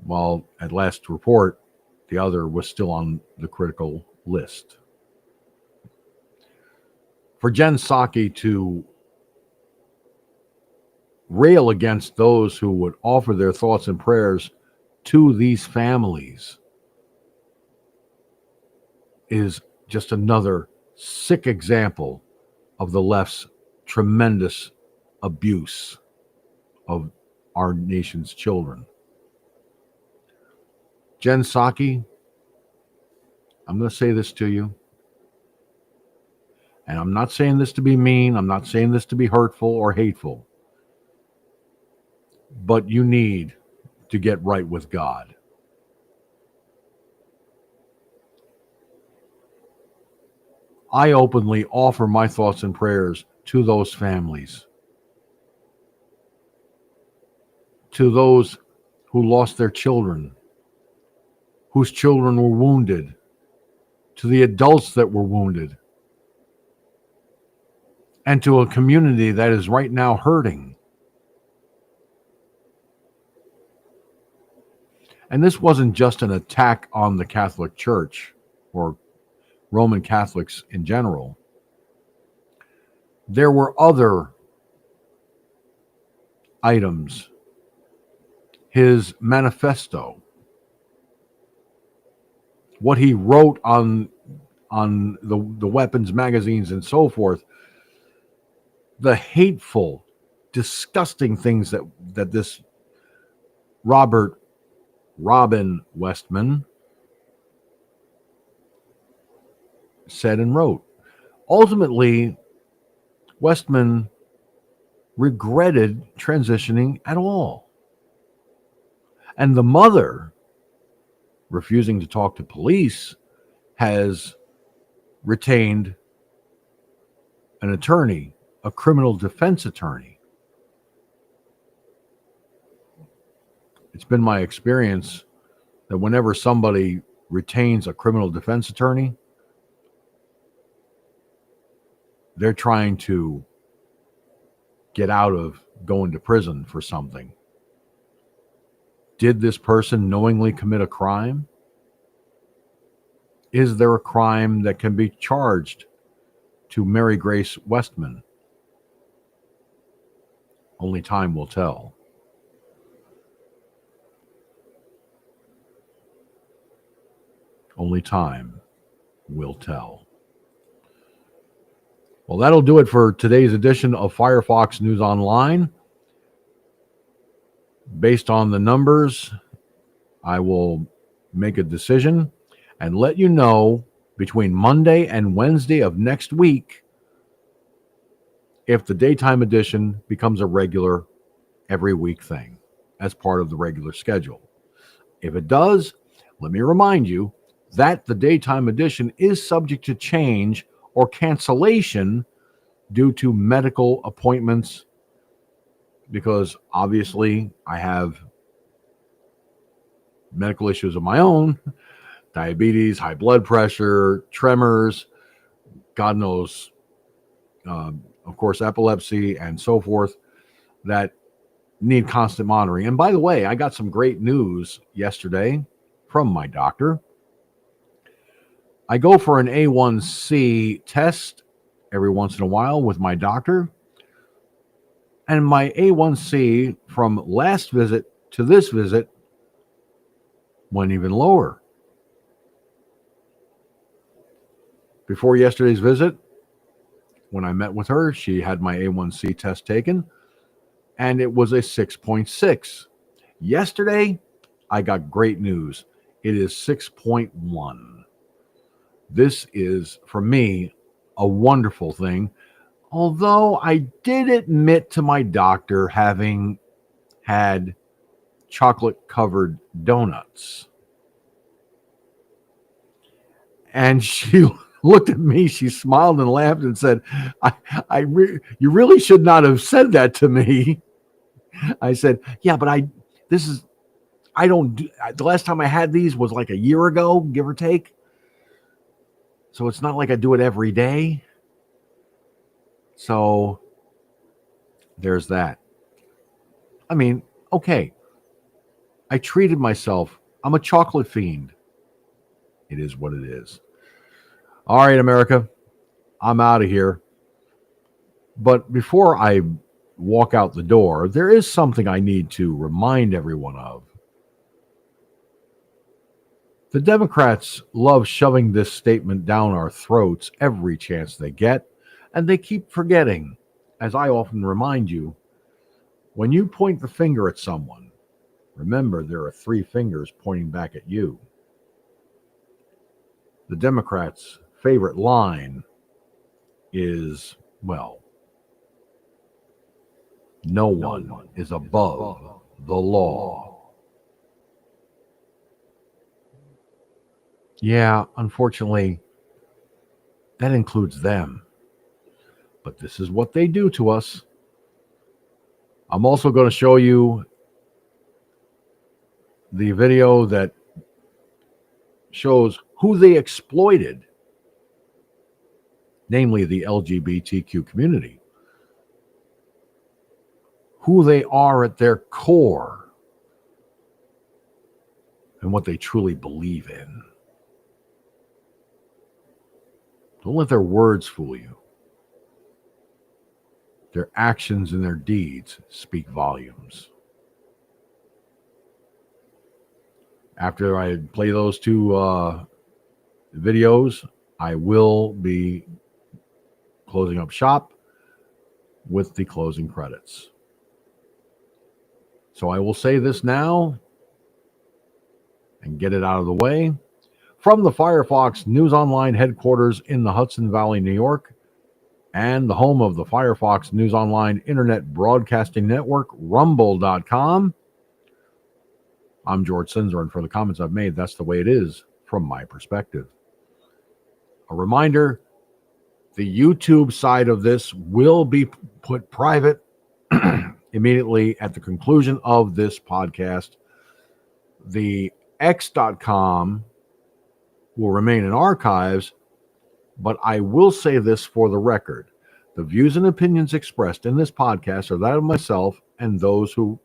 while at last report, the other was still on the critical list. For Jen Psaki to rail against those who would offer their thoughts and prayers to these families is just another sick example of the left's tremendous abuse of our nation's children. Jen Psaki, I'm going to say this to you, and I'm not saying this to be mean, I'm not saying this to be hurtful or hateful, but you need to get right with God. I openly offer my thoughts and prayers to those families, to those who lost their children, whose children were wounded, to the adults that were wounded, and to a community that is right now hurting. And this wasn't just an attack on the Catholic Church or Roman Catholics in general. There were other items. His manifesto, what he wrote on the weapons magazines and so forth, the hateful, disgusting things that this Robin Westman said and wrote. Ultimately, Westman regretted transitioning at all. And the mother, refusing to talk to police, has retained an attorney, a criminal defense attorney. It's been my experience that whenever somebody retains a criminal defense attorney, they're trying to get out of going to prison for something. Did this person knowingly commit a crime? Is there a crime that can be charged to Mary Grace Westman? Only time will tell. Only time will tell. Well, that'll do it for today's edition of Firefox News Online. Based on the numbers, I will make a decision and let you know between Monday and Wednesday of next week if the daytime edition becomes a regular every week thing as part of the regular schedule. If it does, let me remind you that the daytime edition is subject to change or cancellation due to medical appointments, because obviously I have medical issues of my own, diabetes, high blood pressure, tremors, God knows, of course, epilepsy and so forth, that need constant monitoring. And by the way, I got some great news yesterday from my doctor. I go for an A1C test every once in a while with my doctor. And my A1C from last visit to this visit went even lower. Before yesterday's visit, when I met with her, she had my A1C test taken, and it was a 6.6. Yesterday, I got great news. It is 6.1. This is, for me, a wonderful thing. Although I did admit to my doctor having had chocolate-covered donuts. And she looked at me, she smiled and laughed and said, you really should not have said that to me. I said, yeah, but this is The last time I had these was like a year ago, give or take. So it's not like I do it every day. So there's that. I mean, okay. I treated myself. I'm a chocolate fiend. It is what it is. All right, America. I'm out of here. But before I walk out the door, there is something I need to remind everyone of. The Democrats love shoving this statement down our throats every chance they get, and they keep forgetting, as I often remind you, when you point the finger at someone, remember there are 3 fingers pointing back at you. The Democrats' favorite line is, well, no one is above the law. Yeah, unfortunately, that includes them. But this is what they do to us. I'm also going to show you the video that shows who they exploited, namely the LGBTQ community, who they are at their core, and what they truly believe in. Don't let their words fool you. Their actions and their deeds speak volumes. After I play those 2 videos, I will be closing up shop with the closing credits. So I will say this now and get it out of the way. From the Firefox News Online headquarters in the Hudson Valley, New York, and the home of the Firefox News Online Internet Broadcasting Network, Rumble.com, I'm George Sinzer, and for the comments I've made, that's the way it is from my perspective. A reminder, the YouTube side of this will be put private immediately at the conclusion of this podcast. The X.com will remain in archives, but I will say this for the record. The views and opinions expressed in this podcast are that of myself and those who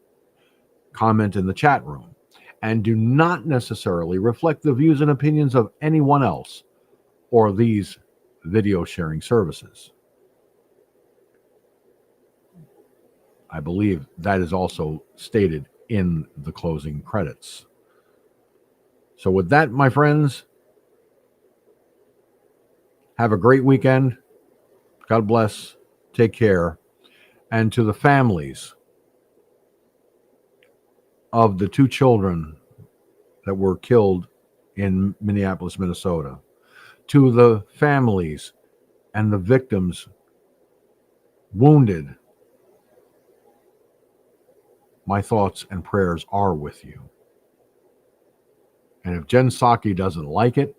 comment in the chat room, and do not necessarily reflect the views and opinions of anyone else or these video sharing services. I believe that is also stated in the closing credits. So with that, my friends, have a great weekend. God bless. Take care. And to the families of the 2 children that were killed in Minneapolis, Minnesota, to the families and the victims wounded, my thoughts and prayers are with you. And if Jen Psaki doesn't like it,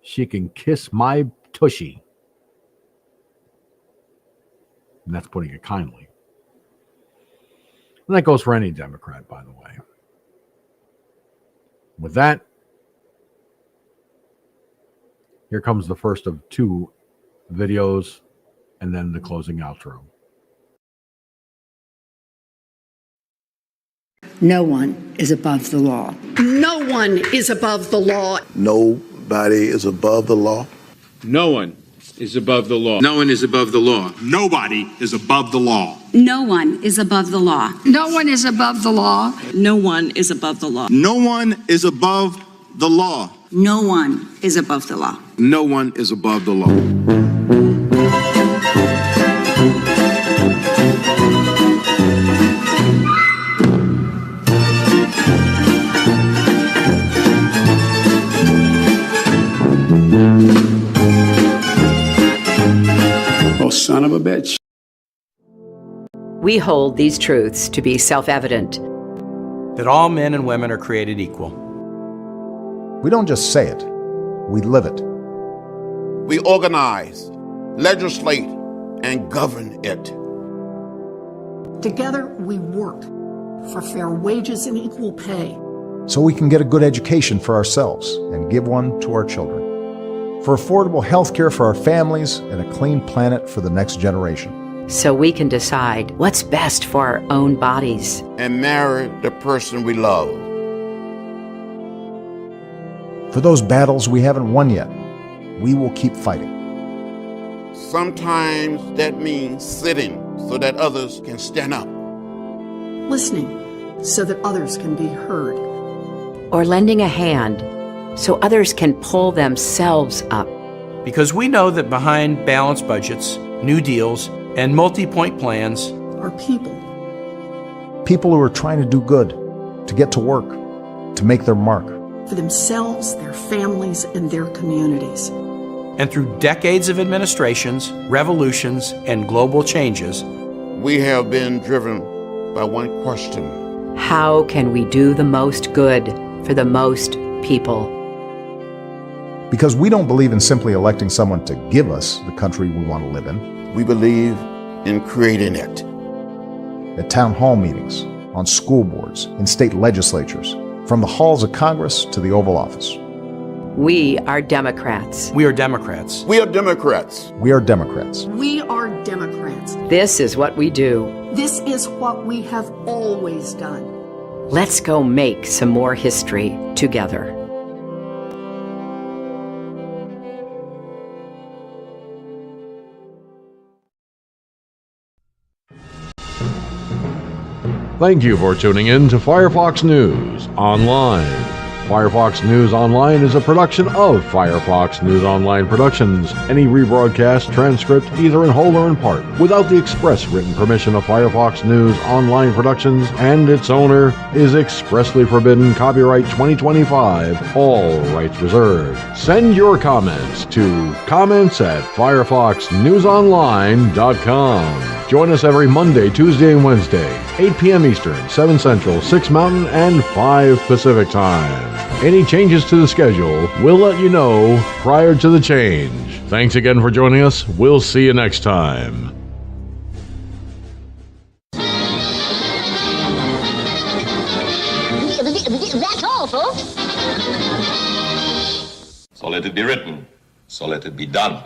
she can kiss my tushy. And that's putting it kindly. And that goes for any Democrat, by the way. With that, here comes the first of 2 videos and then the closing outro. No one is above the law. No one is above the law. Nobody is above the law. No one is above the law. No one is above the law. Nobody is above the law. No one is above the law. No one is above the law. No one is above the law. No one is above the law. No one is above the law. No one is above the law. Oh, son of a bitch. We hold these truths to be self-evident. That all men and women are created equal. We don't just say it, we live it. We organize, legislate, and govern it. Together we work. for fair wages and equal pay. So we can get a good education for ourselves and give one to our children. For affordable health care for our families and a clean planet for the next generation. So we can decide what's best for our own bodies. And marry the person we love. For those battles we haven't won yet, we will keep fighting. Sometimes that means sitting so that others can stand up. Listening so that others can be heard. Or lending a hand so others can pull themselves up. Because we know that behind balanced budgets, New Deals, and multi-point plans are people. People who are trying to do good, to get to work, to make their mark. For themselves, their families, and their communities. And through decades of administrations, revolutions, and global changes, we have been driven by one question. How can we do the most good for the most people? Because we don't believe in simply electing someone to give us the country we want to live in. We believe in creating it. At town hall meetings, on school boards, in state legislatures, from the halls of Congress to the Oval Office. We are Democrats. We are Democrats. We are Democrats. We are Democrats. We are Democrats. This is what we do. This is what we have always done. Let's go make some more history together. Thank you for tuning in to Firefox News Online. Firefox News Online is a production of Firefox News Online Productions. Any rebroadcast, transcript, either in whole or in part, without the express written permission of Firefox News Online Productions and its owner, is expressly forbidden. Copyright 2025. All rights reserved. Send your comments to comments@firefoxnewsonline.com. Join us every Monday, Tuesday, and Wednesday, 8 p.m. Eastern, 7 Central, 6 Mountain, and 5 Pacific Time. Any changes to the schedule, we'll let you know prior to the change. Thanks again for joining us. We'll see you next time. That's all, folks. So let it be written. So let it be done.